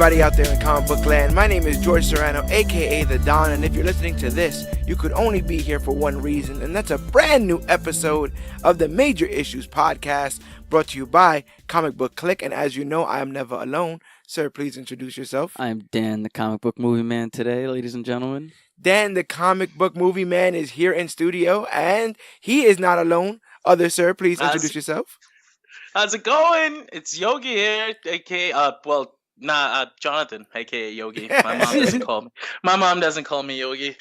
everybody out there in comic book land. My name is George Serrano, aka The Don, and if you're listening to this, you could only be here for one reason, and that's a brand new episode of the Major Issues Podcast, brought to you by Comic Book Clique. And as you know, I am never alone. Sir, please introduce yourself. I'm Dan, the comic book movie man today, ladies and gentlemen. Dan, the comic book movie man, is here in studio, and he is not alone. Other sir, please introduce yourself. How's it going? It's Yogi here, aka Jonathan, aka Yogi. My mom doesn't call me. My mom doesn't call me Yogi.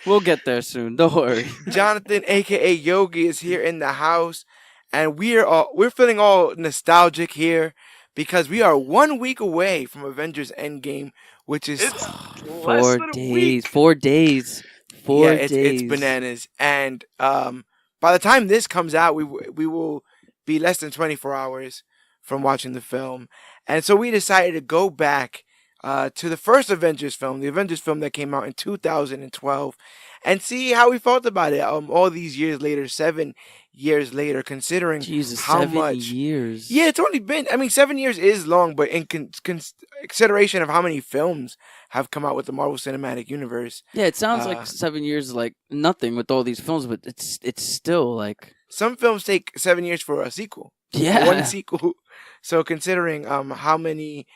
We'll get there soon. Don't worry. Jonathan, aka Yogi, is here in the house, and we're feeling all nostalgic here because we are 1 week away from Avengers Endgame, which is 4 days. 4 days. It's bananas. And by the time this comes out, we will be less than 24 hours from watching the film. And so we decided to go back to the first Avengers film, the Avengers film that came out in 2012, and see how we felt about it all these years later, 7 years later, considering how 7 years. Yeah, it's only been, 7 years is long, but in consideration of how many films have come out with the Marvel Cinematic Universe. Yeah, it sounds like 7 years is like nothing with all these films, but it's still like... Some films take 7 years for a sequel. Yeah. One sequel. So considering how many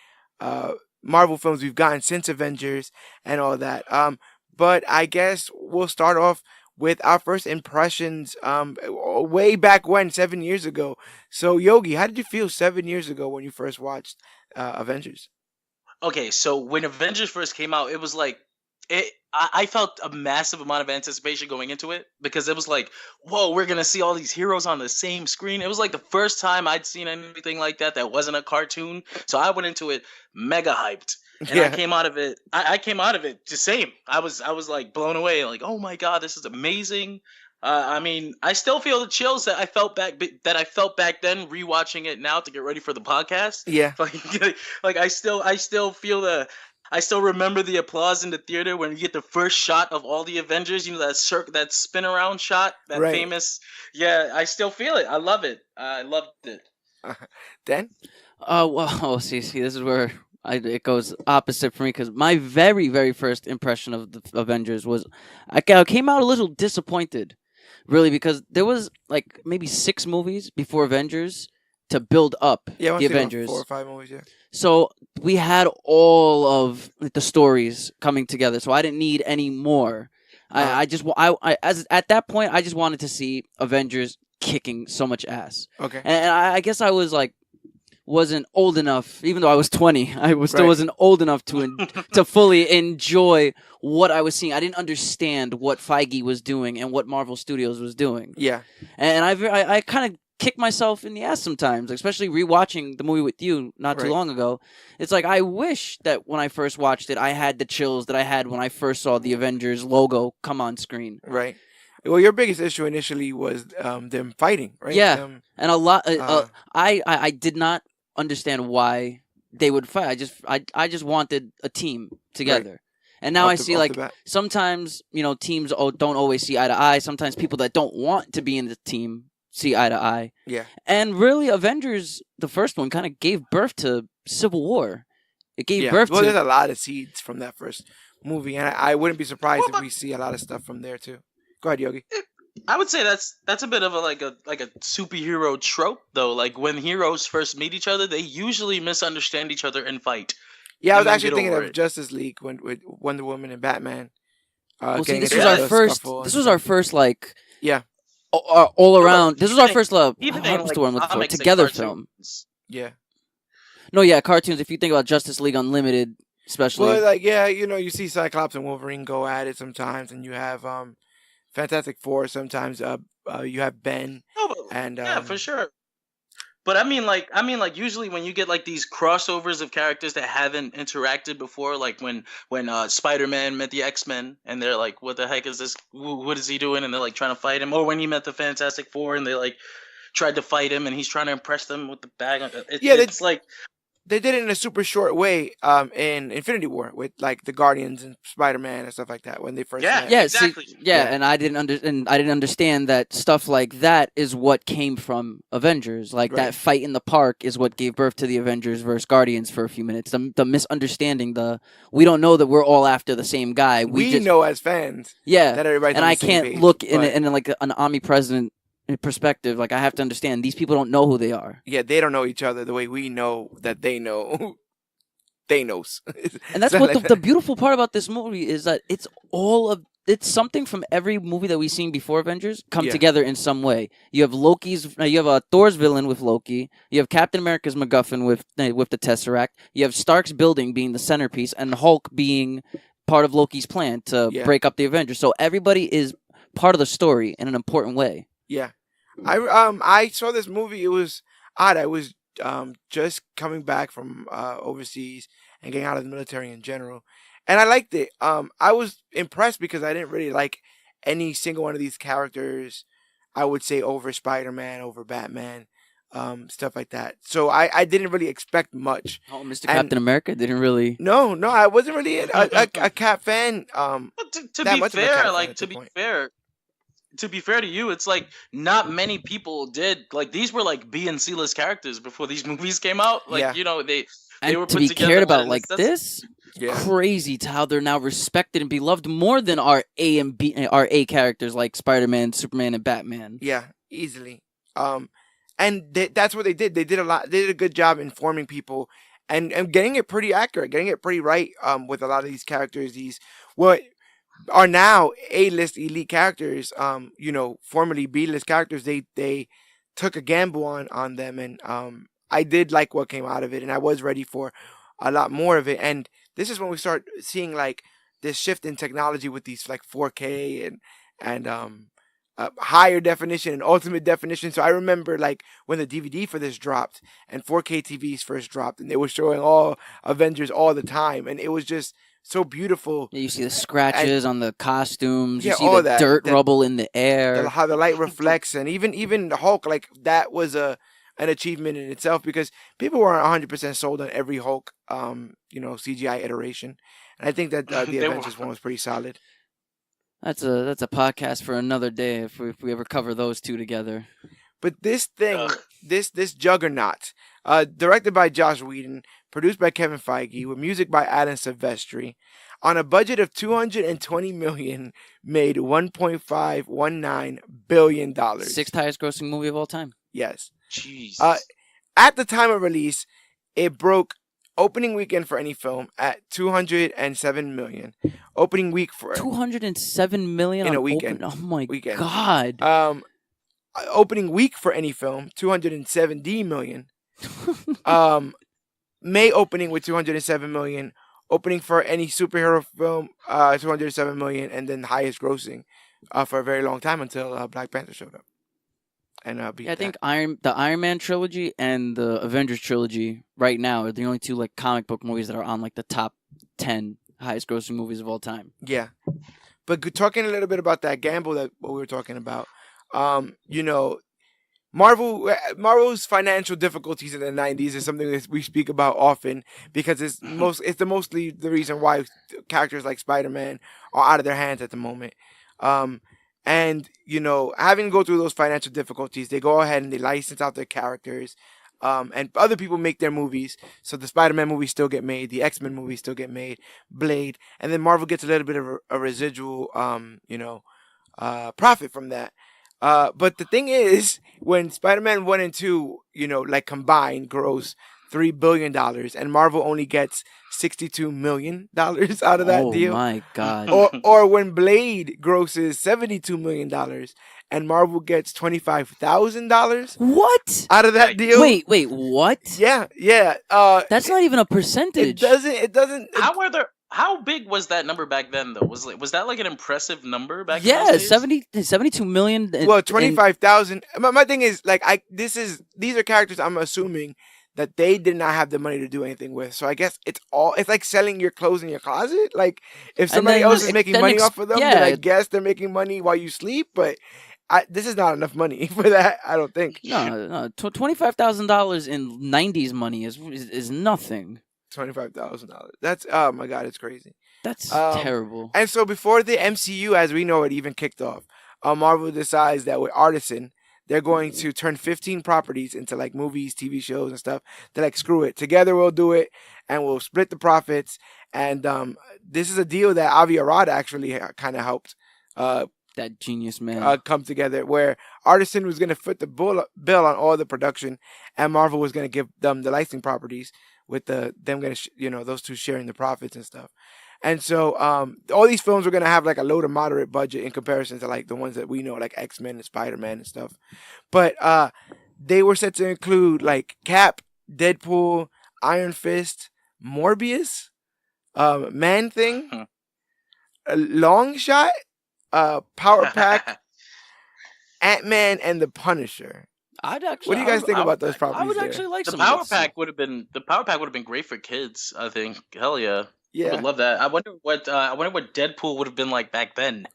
Marvel films we've gotten since Avengers and all that. But I guess we'll start off with our first impressions way back when, 7 years ago. So Yogi, how did you feel 7 years ago when you first watched Avengers? Okay, so when Avengers first came out, it was like I felt a massive amount of anticipation going into it because it was like, whoa, we're gonna see all these heroes on the same screen. It was like the first time I'd seen anything like that wasn't a cartoon. So I went into it mega hyped, and I came out of it. I came out of it the same. I was like blown away. Like, oh my god, this is amazing. I still feel the chills that I felt back then, rewatching it now to get ready for the podcast. Yeah, like I still feel I still remember the applause in the theater when you get the first shot of all the Avengers. You know, that spin around shot, that famous. Yeah, I still feel it. I love it. I loved it. Dan? Well, see, this is where it goes opposite for me because my very, very first impression of the Avengers was I came out a little disappointed, really, because there was like maybe 6 movies before Avengers to build up the Avengers. 4 or 5 movies, yeah. So we had all of the stories coming together, so I didn't need any more. At that point, I just wanted to see Avengers kicking so much ass. Okay. And I guess I wasn't old enough, even though I was 20. Still wasn't old enough to fully enjoy what I was seeing. I didn't understand what Feige was doing and what Marvel Studios was doing. Yeah. And I kind of kick myself in the ass sometimes, especially rewatching the movie with you not too long ago. It's like I wish that when I first watched it, I had the chills that I had when I first saw the Avengers logo come on screen. Right. Well, your biggest issue initially was them fighting, right? Yeah, and a lot. I did not understand why they would fight. I just wanted a team together. Right. And now I see sometimes teams don't always see eye to eye. Sometimes people that don't want to be in the team see eye to eye. Yeah. And really, Avengers, the first one, kind of gave birth to Civil War. It gave birth to... Well, there's a lot of seeds from that first movie, and I wouldn't be surprised if we see a lot of stuff from there, too. Go ahead, Yogi. I would say that's a bit of a superhero trope, though. Like, when heroes first meet each other, they usually misunderstand each other and fight. Yeah, I was actually thinking of Justice League with Wonder Woman and Batman. This was our first, like... Yeah. All around. This was our first together film. Yeah. No, yeah, cartoons. If you think about Justice League Unlimited, especially. Well, you see Cyclops and Wolverine go at it sometimes, and you have Fantastic Four sometimes. You have Ben. And yeah, for sure. But I mean, usually when you get like these crossovers of characters that haven't interacted before, like when Spider-Man met the X-Men, and they're like, "What the heck is this? What is he doing?" And they're like trying to fight him. Or when he met the Fantastic Four, and they like tried to fight him, and he's trying to impress them with the bag. they did it in a super short way in Infinity War with like the Guardians and Spider-Man and stuff like that when they first Yeah, met. Yeah, exactly. see, Yeah. and I didn't understand that stuff like that is what came from Avengers. Like Right. that fight in the park is what gave birth to the Avengers versus Guardians for a few minutes. The misunderstanding, we don't know that we're all after the same guy. We just know as fans yeah, that everybody's and on the I same can't page. look in but like an omnipresent perspective. Like I have to understand these people don't know who they are. yeah, they don't know each other the way we know that they know Thanos. And that's what the beautiful part about this movie is that it's something from every movie that we've seen before Avengers come Yeah. together in some way. You have you have Thor's villain with Loki. You have Captain America's MacGuffin with the Tesseract. You have Stark's building being the centerpiece, and Hulk being part of Loki's plan to break up the Avengers. So everybody is part of the story in an important way. Yeah. I saw this movie. It was odd. I was just coming back from overseas and getting out of the military in general, and I liked it. I was impressed because I didn't really like any single one of these characters. I would say over Spider-Man, over Batman, stuff like that. So I didn't really expect much. Oh, Mr. Captain America didn't really. No, I wasn't really a Cap fan. But to that be much of a Cap fair, fan like at to that be point. fair, to be fair to you, it's like not many people did. Like these were like B and C list characters before these movies came out. Like Yeah. they And were to put be together. cared about and like this, Yeah. crazy to how they're now respected and beloved more than our our A characters like Spider-Man, Superman, and Batman. Yeah, easily. And that's what they did. They did a lot. They did a good job informing people and getting it pretty accurate, getting it pretty right. With a lot of these characters, these what are now A-list elite characters. Formerly B-list characters. They took a gamble on them, and I did like what came out of it, and I was ready for a lot more of it. And this is when we start seeing like this shift in technology with these like 4K and higher definition and ultimate definition. So I remember like when the DVD for this dropped and 4K TVs first dropped, and they were showing all Avengers all the time, and it was just so beautiful. Yeah, you see the scratches on the costumes. Yeah, You see all the that. dirt rubble in the air. How the light reflects, and even the Hulk, like that was an achievement in itself because people weren't 100% sold on every Hulk, CGI iteration, and I think that the They were. Avengers one was pretty solid. That's a podcast for another day if we ever cover those two together. But this thing, Ugh. this juggernaut, directed by Joss Whedon, produced by Kevin Feige, with music by Adam Silvestri, on a budget of $220 million, made $1.519 billion. Sixth highest grossing movie of all time. Yes. Jesus. At the time of release, it broke opening weekend for any film at $207 million. Opening week for 207 million in on a weekend. Oh my Weekend. god. Opening week for any film, $270 million. May opening with $207 million. Opening for any superhero film, $207 million, and then highest grossing for a very long time until Black Panther showed up. And I think the Iron Man trilogy and the Avengers trilogy right now are the only two like comic book movies that are on like the top 10 highest grossing movies of all time. Yeah, but talking a little bit about that gamble that what we were talking about, Marvel's financial difficulties in the 90s is something that we speak about often because it's mostly the reason why characters like Spider-Man are out of their hands at the moment. And having to go through those financial difficulties, they go ahead and they license out their characters, and other people make their movies. So the Spider-Man movies still get made, the X-Men movies still get made, Blade, and then Marvel gets a little bit of a residual, profit from that. But the thing is, when Spider-Man 1 and 2, combined gross $3 billion, and Marvel only gets $62 million out of that deal. Oh my god. Or when Blade grosses $72 million and Marvel gets $25,000 What? out of that deal. Wait, what? Yeah. That's not even a percentage. It doesn't. How big was that number back then, though? Was that like an impressive number back then? Yeah, 72 million. Well, 25,000. My thing is these are characters I'm assuming that they did not have the money to do anything with. So I guess it's like selling your clothes in your closet. Like if somebody else is making money off of them, then I guess they're making money while you sleep. But this is not enough money for that. I don't think. No, $25,000 in '90s money is nothing. $25,000. That's oh my god, it's crazy. That's terrible. And so before the MCU, as we know it, even kicked off, Marvel decides that with Artisan, they're going to turn 15 properties into like movies, TV shows, and stuff. They're like, screw it, together we'll do it, and we'll split the profits. And this is a deal that Avi Arad actually kind of helped. That genius man come together, where Artisan was going to foot the bill on all the production, and Marvel was going to give them the licensing properties, with them going to those two sharing the profits and stuff. And so all these films were going to have like a low to moderate budget in comparison to like the ones that we know, like X-Men and Spider-Man and stuff. But they were set to include like Cap, Deadpool, Iron Fist, Morbius, Man-Thing, Long Shot, Power Pack, Ant-Man, and the Punisher. I'd actually. What do you guys think about those properties? I would actually like the some Power Pack. Would have been great for kids. I think. Hell yeah. I would love that. I wonder what Deadpool would have been like back then.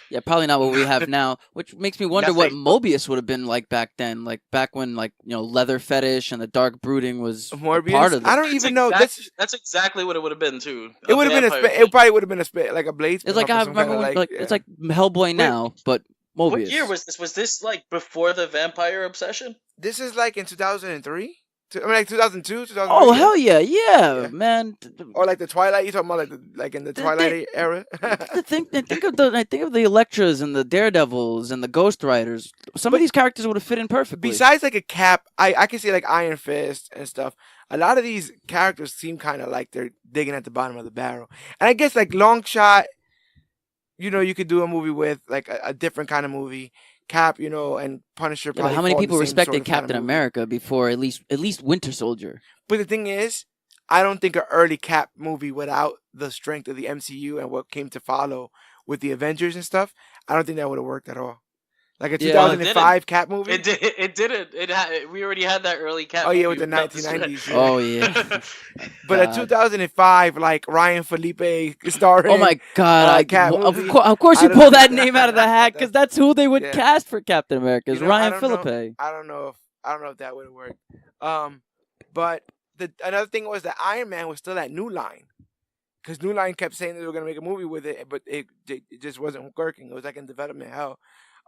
Yeah, probably not what we have now. Which makes me wonder what Mobius would have been like back then. Like back when, like leather fetish and the dark brooding was Morbius? part of it. I don't even know. That's exactly what it would have been too. It would have been it probably would have been like a Blade. It's like I remember when, it's like Hellboy now, but Mobius. What year was this? Was this like before the vampire obsession? This is like in 2003. I mean, like 2002, 2003. Oh hell yeah, man! Or like the Twilight. You talking about like in the Twilight era? I think of the Electras and the Daredevils and the Ghost Riders. Some of these characters would have fit in perfectly. Besides like a Cap, I can see like Iron Fist and stuff. A lot of these characters seem kind of like they're digging at the bottom of the barrel. And I guess like Long Shot, you could do a movie with like a different kind of movie. Cap, and Punisher. Yeah, but how many people respected Captain America before at least Winter Soldier? But the thing is, I don't think an early Cap movie without the strength of the MCU and what came to follow with the Avengers and stuff, I don't think that would have worked at all. Like a 2005 Cap movie? It didn't. We already had that early Cap movie. Oh, yeah, with the 1990s. Yeah. Oh, yeah. But a 2005, like, Ryan Felipe starring... Oh, my God. Cap of course you pull that name out of the hat, because that's who they would cast for Captain America, is Ryan Felipe. I don't know if that would have worked. But another thing was that Iron Man was still at New Line. Because New Line kept saying they were going to make a movie with it, but it just wasn't working. It was like in development hell.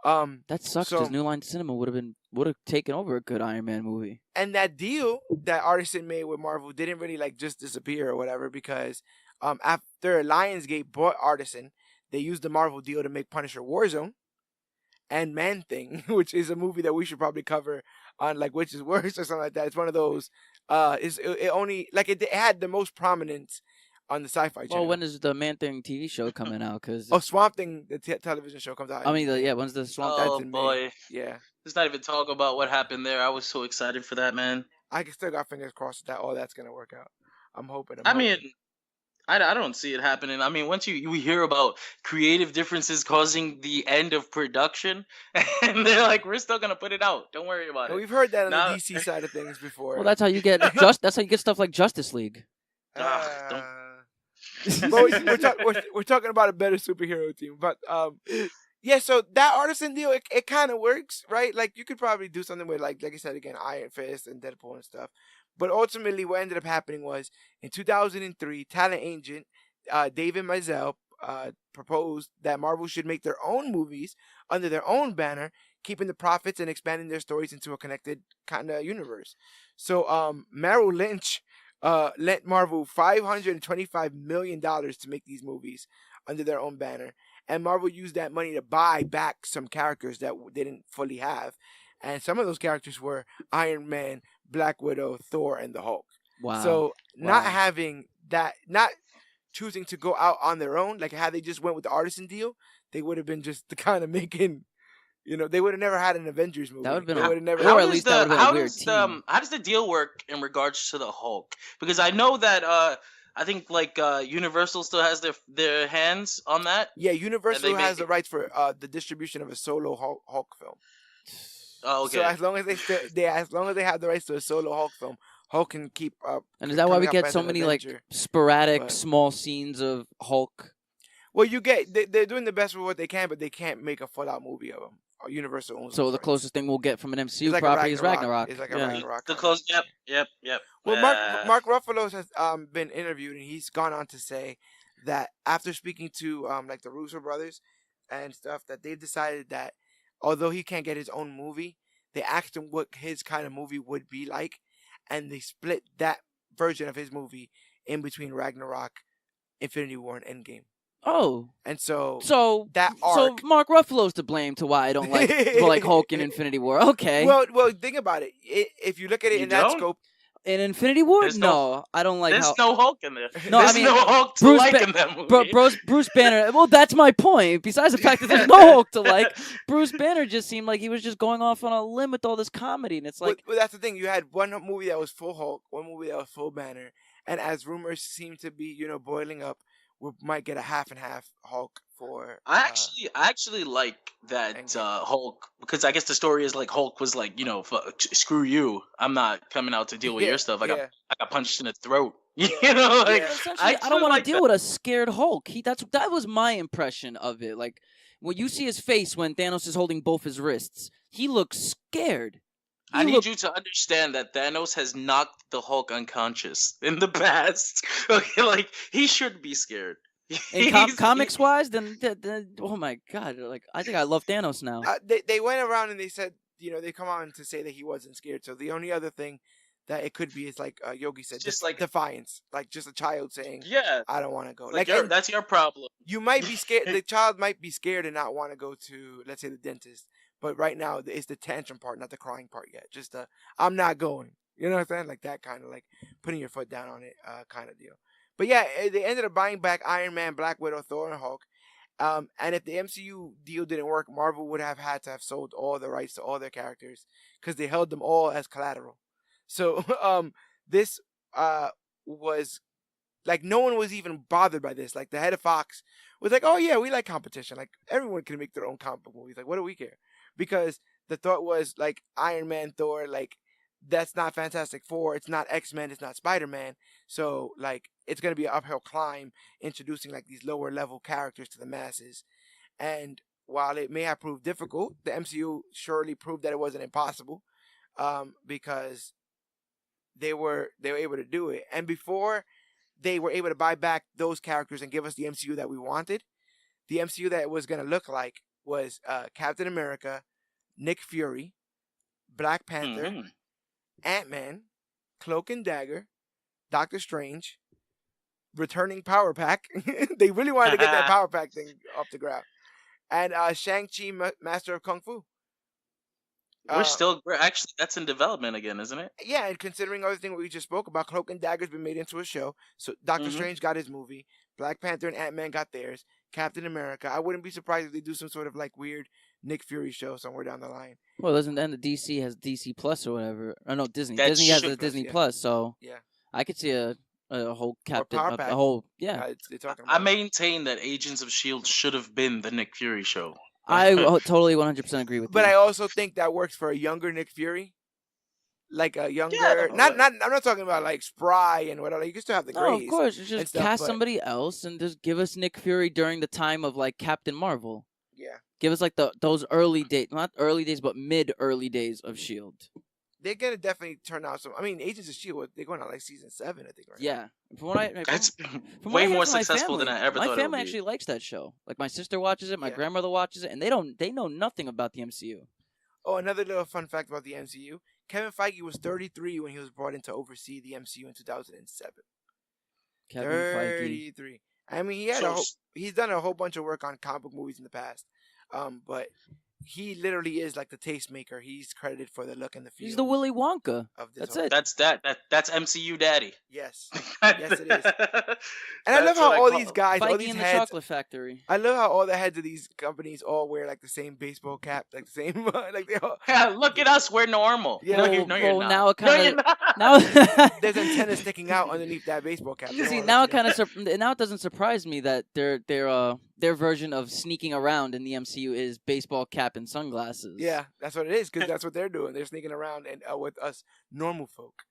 That sucks because New Line Cinema would have taken over a good Iron Man movie. And that deal that Artisan made with Marvel didn't really like just disappear or whatever, because after Lionsgate bought Artisan, they used the Marvel deal to make Punisher Warzone and Man-Thing, which is a movie that we should probably cover on like which is worse or something like that. It's one of those. It had the most prominence on the Sci-Fi Channel. Well, when is the Man-Thing TV show coming out? Swamp Thing, the television show comes out. I mean, when's the Swamp Thing? Oh, boy. Yeah. Let's not even talk about what happened there. I was so excited for that, man. I still got fingers crossed that all that's going to work out. I'm hoping. I don't see it happening. I mean, once you hear about creative differences causing the end of production, and they're like, we're still going to put it out. Don't worry about it. We've heard that on the DC side of things before. Well, that's how you get stuff like Justice League. We're talking about a better superhero team, but yeah. So that Artisan deal, it kind of works, right? Like you could probably do something with like I said again, Iron Fist and Deadpool and stuff. But ultimately, what ended up happening was in 2003, talent agent David Maisel proposed that Marvel should make their own movies under their own banner, keeping the profits and expanding their stories into a connected kind of universe. So Merrill Lynch lent Marvel $525 million to make these movies under their own banner. And Marvel used that money to buy back some characters that they didn't fully have. And some of those characters were Iron Man, Black Widow, Thor, and the Hulk. Wow. So not having that, not choosing to go out on their own, like how they just went with the Artisan deal, they would have been just the kind of making... they would have never had an Avengers movie. That would have been never. How Or at least that would have been a weird team. How does the deal work in regards to the Hulk? Because I know that I think like Universal still has their hands on that. Yeah, Universal has the rights for the distribution of a solo Hulk film. Oh, okay. So as long as they have the rights to a solo Hulk film, Hulk can keep up. And is that why we get so many like sporadic small scenes of Hulk? Well, they're doing the best with what they can, but they can't make a full-out movie of him. Universal owns So those the rights. closest thing we'll get from an MCU It's like a property is Ragnarok. It's like a Yeah. Ragnarok. The kind of- close. Yep. Well, Mark Ruffalo has been interviewed, and he's gone on to say that after speaking to like the Russo brothers and stuff, that they've decided that although he can't get his own movie, they asked him what his kind of movie would be like, and they split that version of his movie in between Ragnarok, Infinity War, and Endgame. Oh. And so that arc. So Mark Ruffalo's to blame to why I don't like Hulk in Infinity War. Okay. Well, think about it. If you look at it You in that don't? scope, in Infinity War, There's no, I don't like There's how. no Hulk in there. No, There's I mean, no Hulk to Bruce like Ba- in that movie. Bruce Banner. Well, that's my point. Besides the fact that there's no Hulk to like, Bruce Banner just seemed like he was just going off on a limb with all this comedy, and it's like, well, that's the thing. You had one movie that was full Hulk, one movie that was full Banner, and as rumors seem to be, boiling up, we might get a half and half Hulk for. I actually like that Endgame. Hulk, because I guess the story is like Hulk was like, screw you, I'm not coming out to deal with your stuff. I got punched in the throat. essentially, I actually don't want to like deal that. with a scared Hulk. That was my impression of it. Like when you see his face when Thanos is holding both his wrists, he looks scared. I need you to understand that Thanos has knocked the Hulk unconscious in the past. Okay, like he should be scared. Comics wise, then oh my god, like I think I love Thanos now. They went around and they said, they come on to say that he wasn't scared. So the only other thing that it could be is like Yogi said, just like defiance, like just a child saying, yeah, I don't want to go. like that's your problem. You might be scared. The child might be scared and not want to go to, let's say, the dentist. But right now, it's the tantrum part, not the crying part yet. Just I'm not going. You know what I'm saying? Like that kind of like putting your foot down on it kind of deal. But yeah, they ended up buying back Iron Man, Black Widow, Thor, and Hulk. And if the MCU deal didn't work, Marvel would have had to have sold all the rights to all their characters because they held them all as collateral. So this was like no one was even bothered by this. Like the head of Fox was like, "Oh yeah, we like competition. Like everyone can make their own comic book movies. Like what do we care?" Because the thought was like Iron Man, Thor, like that's not Fantastic Four, it's not X-Men, it's not Spider-Man. So like it's gonna be an uphill climb introducing like these lower level characters to the masses. And while it may have proved difficult, the MCU surely proved that it wasn't impossible, because they were able to do it. And before they were able to buy back those characters and give us the MCU that we wanted, the MCU that it was gonna look like was Captain America, Nick Fury, Black Panther, Ant-Man, Cloak and Dagger, Doctor Strange, returning Power Pack. They really wanted to get that Power Pack thing off the ground. And Shang-Chi, Master of Kung Fu. We're actually, that's in development again, isn't it? Yeah, and considering everything we just spoke about, Cloak and Dagger's been made into a show. So Doctor Strange got his movie. Black Panther and Ant-Man got theirs. Captain America. I wouldn't be surprised if they do some sort of like weird Nick Fury show somewhere down the line. Well, doesn't then the DC has DC Plus or whatever? Oh no, Disney. That Disney has the should- Disney yeah. Plus, so Yeah. I could see a whole Captain, Power a Pack. whole yeah. They're talking I about maintain that Agents of S.H.I.E.L.D. should have been the Nick Fury show. I totally 100% agree with But you. I also think that works for a younger Nick Fury. Like a younger, no, I'm not talking about like spry and whatever. You can still have the No, grays. of course, and just stuff, cast but- somebody else and just give us Nick Fury during the time of like Captain Marvel. Yeah, Give us like those early days, not early days, but mid-early days of Shield. they're gonna definitely turn out some. I mean, Agents of S.H.I.E.L.D. they're going on like season 7, I think. Right? Yeah, from what I That's from what I way hear more from my successful family, than I ever my thought it would family be. actually likes that show. Like my sister watches it, my Yeah. grandmother watches it, and they know nothing about the MCU. Oh, another little fun fact about the MCU: Kevin Feige was 33 when he was brought in to oversee the MCU in 2007. Kevin Feige. 33. I mean, he had So- he's done a whole bunch of work on comic book movies in the past. But he literally is like the tastemaker. He's credited for the look and the feel. He's the Willy Wonka. of this That's whole- it. That's MCU daddy. Yes. Yes, it is. And I love how all these guys, all Feige these in the heads. Chocolate Factory. I love how all the heads of these companies all wear like the same baseball cap, like the same, like they all. Look at us, we're normal. Yeah. No, Well, you're not. now it No, kinda- you're not. Now, There's antennas sticking out underneath that baseball cap. They don't see, wanna now let it you know. kind of now it doesn't surprise me that their version of sneaking around in the MCU is baseball cap and sunglasses. Yeah, that's what it is, because that's what they're doing. They're sneaking around and with us normal folk.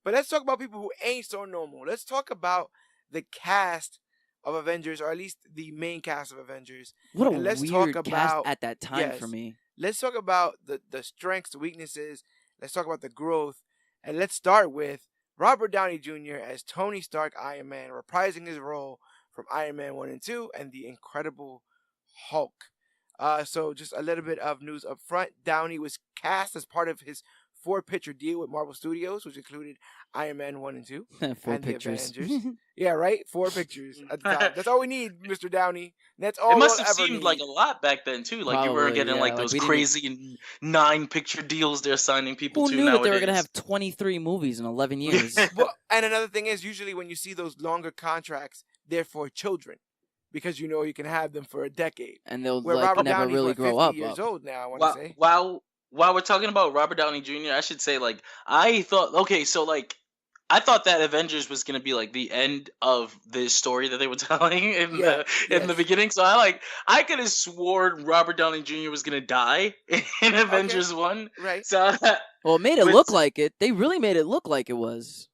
But let's talk about people who ain't so normal. Let's talk about the cast of Avengers, or at least the main cast of Avengers. What a And let's weird talk cast about- at that time yes. for me. let's talk about the strengths, the weaknesses. Let's talk about the growth, and let's start with Robert Downey Jr. as Tony Stark, Iron Man, reprising his role from Iron Man 1 and 2 and the Incredible Hulk. So just a little bit of news up front. Downey was cast as part of his 4-picture deal with Marvel Studios, which included Iron Man 1 and 2 4 and pictures. the Avengers. Yeah, right? 4 pictures at the top. That's all we need, Mr. Downey. That's all It must we'll have ever seemed need. like a lot back then too. Like you were Probably, getting yeah, like like, those we didn't- crazy 9-picture deals they're signing people Who to knew nowadays. that they were gonna have 23 movies in 11 years? Well, and another thing is, usually when you see those longer contracts, they're for children, because you can have them for a decade. And they'll Where like Robert never Downey's really what, grow 50 up. years old now, I want to say. While we're talking about Robert Downey Jr., I should say like I thought so like I thought that Avengers was gonna be like the end of this story that they were telling in the beginning. So I could have sworn Robert Downey Jr. was gonna die in Avengers 1. Right. So Well, it made it look like it. They really made it look like it was.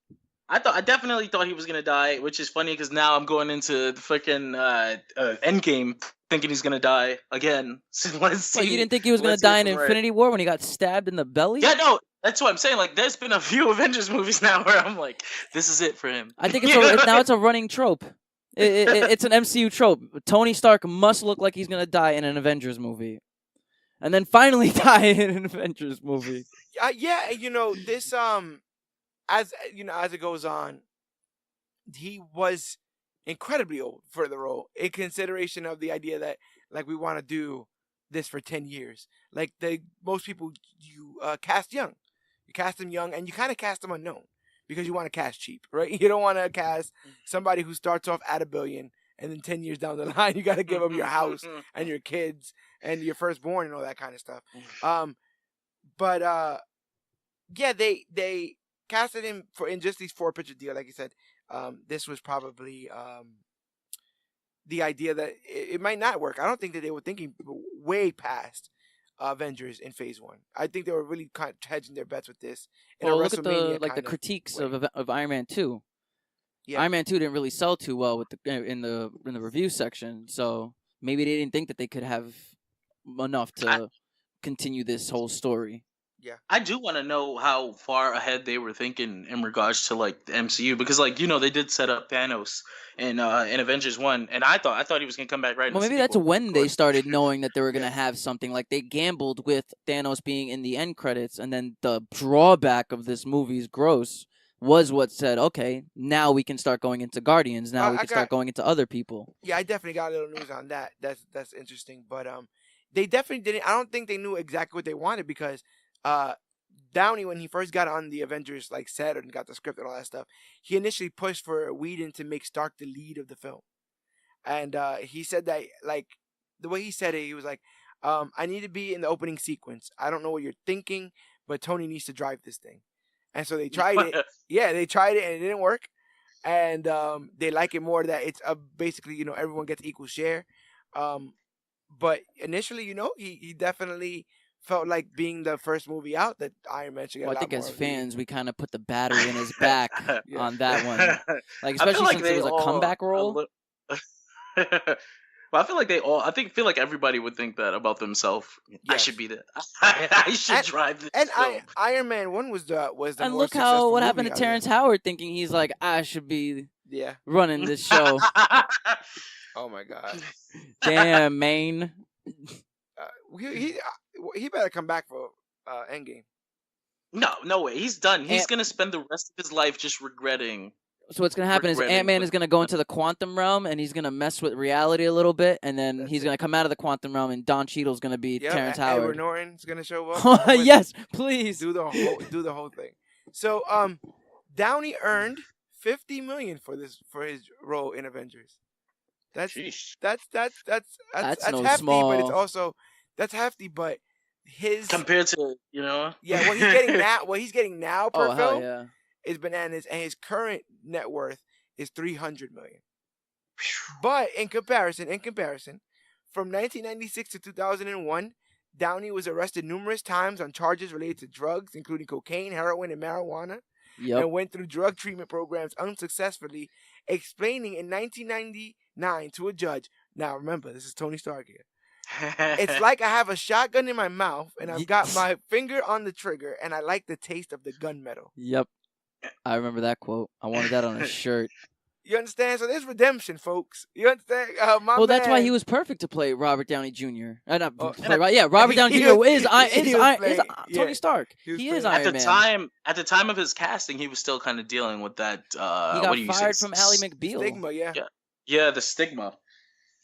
I definitely thought he was gonna die, which is funny because now I'm going into the freaking Endgame thinking he's gonna die again. So let's see. Like, you didn't think he was gonna die in Infinity War when he got stabbed in the belly? Yeah, no, that's what I'm saying. Like, there's been a few Avengers movies now where I'm like, this is it for him. I think now it's a running trope. It's an MCU trope. Tony Stark must look like he's gonna die in an Avengers movie, and then finally die in an Avengers movie. Yeah, this as it goes on, he was incredibly old for the role, in consideration of the idea that like we want to do this for 10 years. Like most people you cast young. You cast them young, and you kind of cast them unknown because you want to cast cheap, right? You don't want to cast somebody who starts off at $1 billion and then 10 years down the line you got to give them your house and your kids and your firstborn and all that kind of stuff. Yeah, they casted him in just these 4-picture deal, like you said. This was probably the idea that it might not work. I don't think that they were thinking way past Avengers in Phase 1. I think they were really kind of hedging their bets with this. Well, look at the critiques of Iron Man 2. Yeah. Iron Man 2 didn't really sell too well in the review section, so maybe they didn't think that they could have enough to continue this whole story. Yeah, I do want to know how far ahead they were thinking in regards to like the MCU, because like they did set up Thanos in Avengers 1, and I thought he was gonna come back right. Well, maybe that's when they started knowing that they were gonna have something. Like they gambled with Thanos being in the end credits, and then the drawback of this movie's gross was what said, okay, now we can start going into Guardians. Now we can start going into other people. Yeah, I definitely got a little news on that. That's interesting, but they definitely didn't. I don't think they knew exactly what they wanted, because Downey, when he first got on the Avengers set and got the script and all that stuff, he initially pushed for Whedon to make Stark the lead of the film, and he said that the way he said it, he was like, "I need to be in the opening sequence. I don't know what you're thinking, but Tony needs to drive this thing." And so they tried it. Yeah, they tried it and it didn't work, and they like it more that it's basically everyone gets equal share, but initially he definitely felt like being the first movie out that Iron Man should get. Well, I think as fans, we kind of put the battery in his back on that one. Like, especially since it was a comeback role. Well, I feel like everybody would think that about themselves. Yes. I should be there. I should drive this. And Iron Man 1 was the and more look what happened to Terrence Howard, thinking he's like, I should be running this show. Oh my God! Damn, man. He better come back for Endgame. No way. He's done. He's gonna spend the rest of his life just regretting. So what's gonna happen is Ant-Man is gonna go into the quantum realm and he's gonna mess with reality a little bit, and then he's gonna come out of the quantum realm and Don Cheadle's gonna be Terrence Howard. Edward Norton's gonna show up. Yes, please do the whole thing. So Downey earned $50 million for his role in Avengers. That's no hefty, small. but it's also hefty, but his compared to what he's getting now per film yeah. is bananas, and his current net worth is $300 million. But in comparison, from 1996 to 2001, Downey was arrested numerous times on charges related to drugs, including cocaine, heroin, and marijuana, and went through drug treatment programs unsuccessfully, explaining in 1999 to a judge. Now remember, this is Tony Stark here. It's like I have a shotgun in my mouth and I've got my finger on the trigger and I like the taste of the gunmetal. Yep. I remember that quote. I wanted that on a shirt. You understand? So there's redemption, folks. You understand? My Well, man. that's why he was perfect to play Robert Downey Jr. Oh, Robert Downey he Jr. was- is he was playing- Tony yeah, Stark. he was He is playing- Iron Man. At the time of his casting, he was still kind of dealing with that. He what got do you fired say? from Ally McBeal. Stigma, yeah. Yeah, the stigma.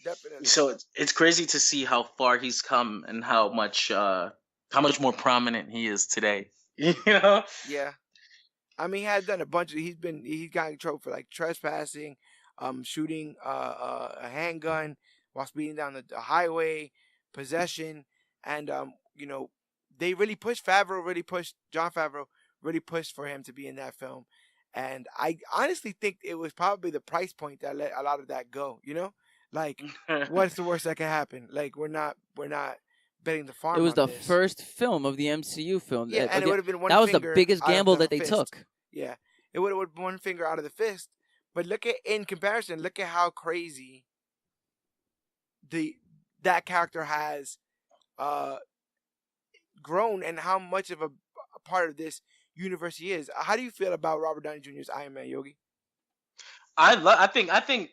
Definitely. So it's crazy to see how far he's come and how much more prominent he is today. You know? Yeah. I mean, he had done a bunch of. He's gotten in trouble for like trespassing, shooting a handgun while speeding down the highway, possession, and they really pushed John Favreau really pushed for him to be in that film, and I honestly think it was probably the price point that let a lot of that go. Like what's the worst that can happen? Like we're not betting the farm. It was on the this. first film of the MCU film. Yeah, and it would have been one. That was the finger biggest out of gamble the that they fist. took. Yeah, it would have been one finger out of the fist. But in comparison, look at how crazy that character has grown and how much of a part of this universe he is. How do you feel about Robert Downey Jr.'s Iron Man, Yogi? I think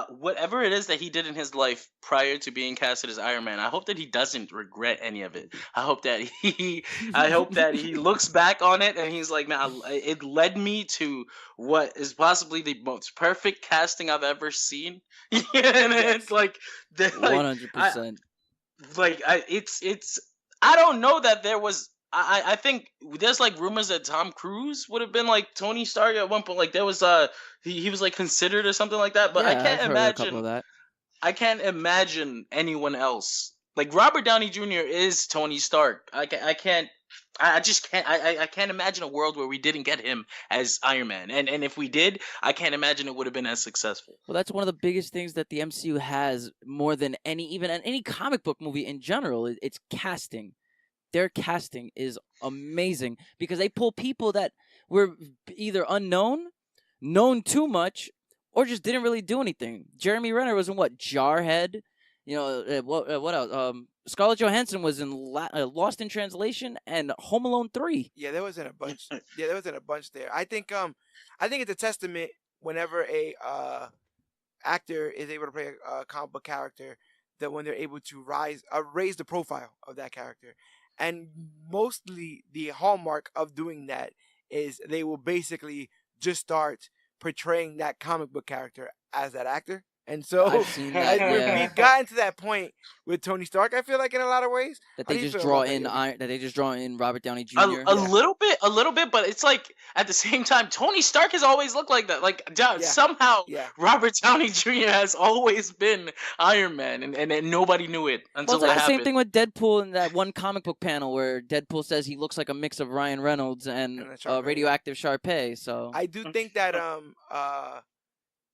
whatever it is that he did in his life prior to being casted as Iron Man, I hope that he doesn't regret any of it. I hope that he looks back on it and he's like, man, it led me to what is possibly the most perfect casting I've ever seen. And it's like 100%. It's I don't know that there was. I think there's like rumors that Tom Cruise would have been like Tony Stark at one point. Like there was he was like considered or something like that. But Yeah, I can't I've heard a couple of imagine. that. I can't imagine anyone else. Like Robert Downey Jr. is Tony Stark. I can't. I just can't. I can't imagine a world where we didn't get him as Iron Man. And if we did, I can't imagine it would have been as successful. Well, that's one of the biggest things that the MCU has more than any comic book movie in general. It's casting. Their casting is amazing because they pull people that were either unknown, known too much, or just didn't really do anything. Jeremy Renner was in what? Jarhead? What else? Scarlett Johansson was in Lost in Translation and Home Alone 3. Yeah, there wasn't a bunch. There. I think it's a testament whenever a actor is able to play a comic book character that when they're able to raise the profile of that character. And mostly the hallmark of doing that is they will basically just start portraying that comic book character as that actor. And so I've seen that, yeah. we've gotten to that point with Tony Stark, I feel like, in a lot of ways. That How they do you just feel draw about in Robert Downey Jr. A little bit, but it's like at the same time, Tony Stark has always looked like that. Like somehow, Robert Downey Jr. has always been Iron Man, and nobody knew it until Well, it's like it the happened. same thing with Deadpool in that one comic book panel where Deadpool says he looks like a mix of Ryan Reynolds and radioactive Sharpay. So I do think that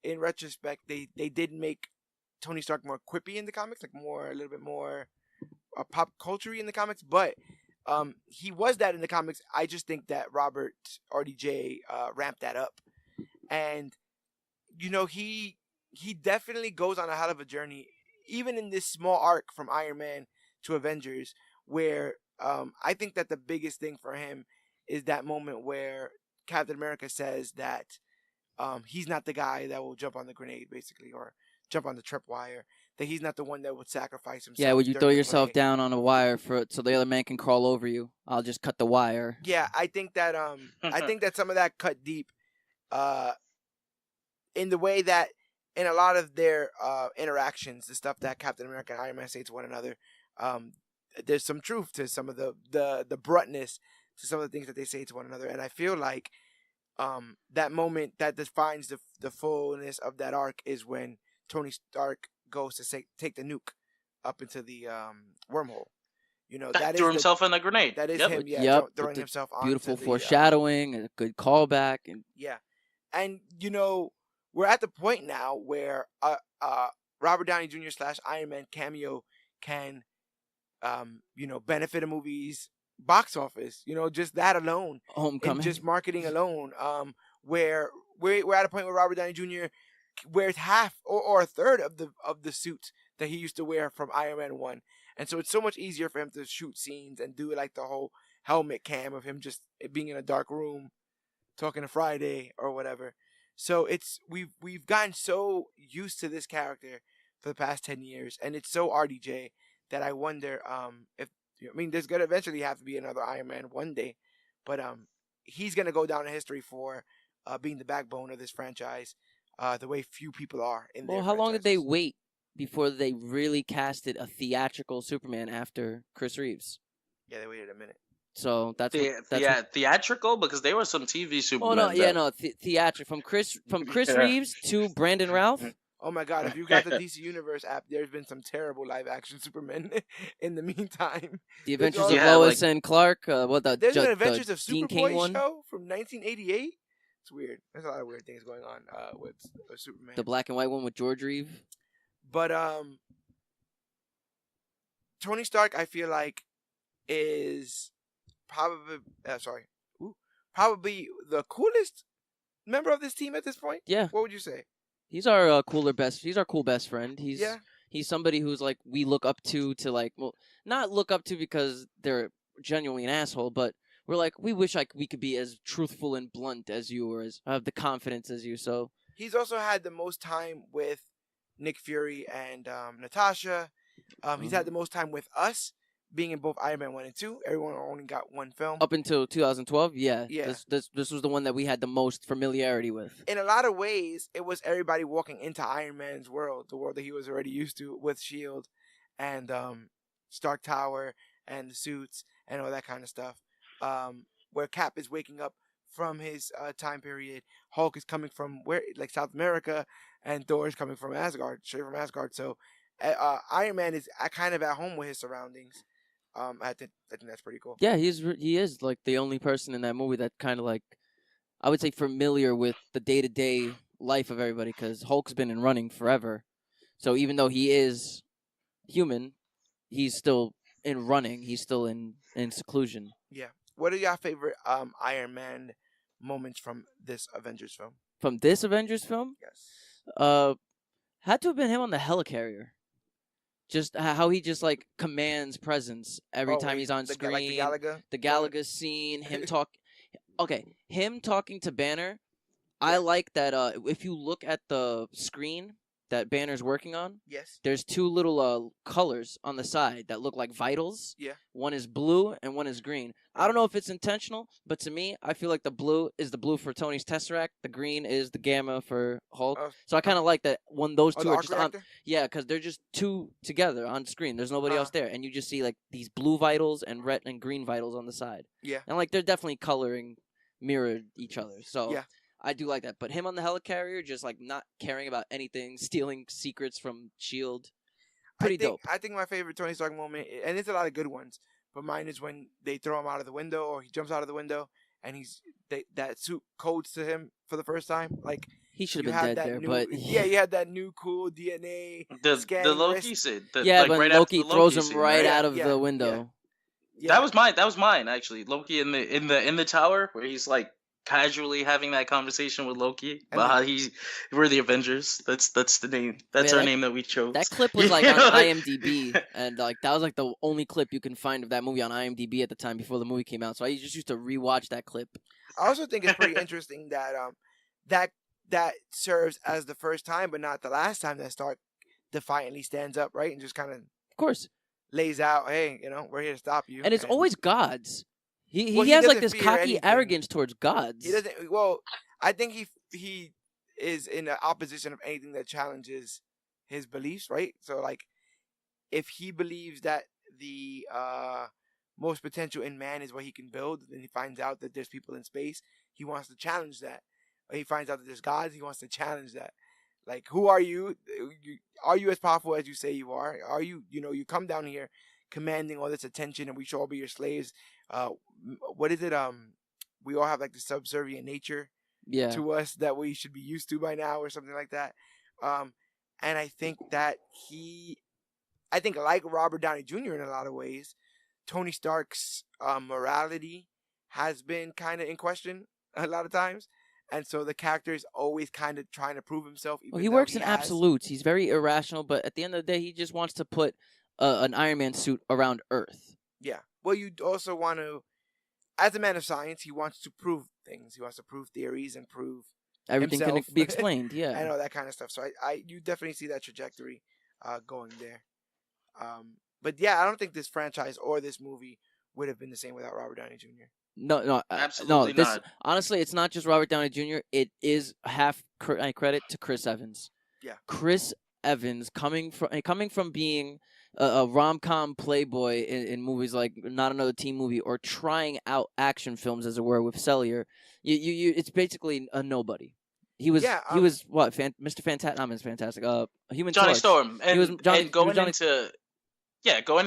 in retrospect, they did make Tony Stark more quippy in the comics, like a little bit more pop culture-y in the comics, but he was that in the comics. I just think that Robert RDJ ramped that up, and he definitely goes on a hell of a journey, even in this small arc from Iron Man to Avengers, where I think that the biggest thing for him is that moment where Captain America says that he's not the guy that will jump on the grenade, basically, or jump on the tripwire, that he's not the one that would sacrifice himself. yeah, would you throw yourself play. down on a wire so the other man can crawl over you? I'll just cut the wire. Yeah, I think that some of that cut deep in the way that in a lot of their interactions, the stuff that Captain America and Iron Man say to one another, there's some truth to some of the bruntness to some of the things that they say to one another, and I feel like that moment that defines the fullness of that arc is when Tony Stark goes to take the nuke up into the wormhole. That threw himself in a grenade. That is him, throwing himself on. Beautiful foreshadowing, a good callback, and and we're at the point now where Robert Downey Jr. / Iron Man cameo can benefit a movie's box office. Just that alone, Homecoming, and just marketing alone. Where we're at a point where Robert Downey Jr. wears half or a third of the suit that he used to wear from Iron Man 1. And so it's so much easier for him to shoot scenes and do like the whole helmet cam of him just being in a dark room talking to Friday or whatever. So we've gotten so used to this character for the past 10 years, and it's so RDJ that I wonder if there's gonna eventually have to be another Iron Man one day, but he's gonna go down in history for being the backbone of this franchise, the way few people are in their Well, how long did they franchises. wait before they really casted a theatrical Superman after Chris Reeves? Yeah, they waited a minute. So that's theatrical, because there were some TV Oh no, Supermen. yeah, no, theatrical from Chris Reeves to Brandon Ralph. Oh my God! If you got the DC Universe app, there's been some terrible live action Supermen in the meantime. The Adventures of Yeah, Lois and Clark. There's an Adventures of Dean Superboy Cain one, show from 1988. It's weird. There's a lot of weird things going on with Superman. the black and white one with George Reeve. But Tony Stark, I feel like, is probably probably the coolest member of this team at this point. Yeah, What would you say? he's our He's our cool best friend. Yeah. He's somebody who's like we look up to like, well, not look up to because they're genuinely an asshole, but we're like we wish we could be as truthful and blunt as you, or as have the confidence as you. So He's also had the most time with Nick Fury and Natasha. He's had the most time with us, being in both Iron Man 1 and 2. Everyone only got one film. up until 2012, yeah. Yeah. This was the one that we had the most familiarity with. In a lot of ways, it was everybody walking into Iron Man's world, the world that he was already used to with S.H.I.E.L.D. and Stark Tower and the suits and all that kind of stuff. Where Cap is waking up from his time period. Hulk is coming from South America, and Thor is coming from Asgard, straight from Asgard. So Iron Man is kind of at home with his surroundings. I think that's pretty cool. Yeah, he is like the only person in that movie that kind of like, I would say, familiar with the day-to-day life of everybody, because Hulk's been in running forever. So even though he is human, he's still in running. He's still in seclusion. Yeah. What are your favorite Iron Man moments from this Avengers film? From this Avengers film? Yes. Had to have been him on the helicarrier. Just how he just like commands presence every time he's on screen. Like the Galaga scene, him talking to Banner. I like that. If you look at the screen that Banner's working on, yes, there's two little colors on the side that look like vitals. Yeah. One is blue and one is green. I don't know if it's intentional, but to me, I feel like the blue is the blue for Tony's Tesseract. The green is the gamma for Hulk. So I kind of like that when those two are just on. Yeah, because they're just two together on screen. There's nobody else there, and you just see like these blue vitals and red and green vitals on the side. Yeah. And like they're definitely coloring mirrored each other. So yeah. I do like that. But him on the helicarrier, just like not caring about anything, stealing secrets from S.H.I.E.L.D. Pretty dope. I think my favorite Tony Stark moment, and it's a lot of good ones, but mine is when they throw him out of the window, or he jumps out of the window, and that suit codes to him for the first time. Like, he should have been dead there, but yeah, you had that new cool DNA. The Loki suit. But right Loki throws him right out of the window. Yeah. That was mine actually. Loki in the tower where he's like casually having that conversation with Loki about how we're the Avengers. That's the name. That's our name that we chose. That clip was like on IMDb, and like that was like the only clip you can find of that movie on IMDb at the time before the movie came out. So I just used to rewatch that clip. I also think it's pretty interesting that that serves as the first time, but not the last time, that Stark defiantly stands up, right, and just kind of course, lays out, hey, we're here to stop you. And it's always gods. He has like this cocky arrogance towards gods. He doesn't. Well, I think he is in the opposition of anything that challenges his beliefs, right? So like, if he believes that the most potential in man is what he can build, then he finds out that there's people in space, he wants to challenge that. Or he finds out that there's gods, he wants to challenge that. Like, who are you? Are you as powerful as you say you are? Are you, you come down here commanding all this attention and we should all be your slaves? What is it? We all have like the subservient nature to us that we should be used to by now, or something like that. And I think that like Robert Downey Jr. in a lot of ways, Tony Stark's morality has been kind of in question a lot of times. and so the character is always kind of trying to prove himself. Well, Even he though works he in has, absolutes. He's very irrational, but at the end of the day, he just wants to put an Iron Man suit around Earth. Yeah. Well, you also want to, as a man of science, he wants to prove things. He wants to prove theories and prove Everything himself. can be explained. Yeah. and all that kind of stuff. So you definitely see that trajectory going there. But yeah, I don't think this franchise or this movie would have been the same without Robert Downey Jr. No, Absolutely This not. honestly, it's not just Robert Downey Jr. It is half credit to Chris Evans. Yeah. Chris Evans coming from being a rom-com playboy in movies like Not Another Teen Movie, or trying out action films, as it were, with Cellular. It's basically a nobody. He was what Mr. Fantastic, not Mr. Fantastic, Human Johnny Torch. Storm, and He was going Johnny.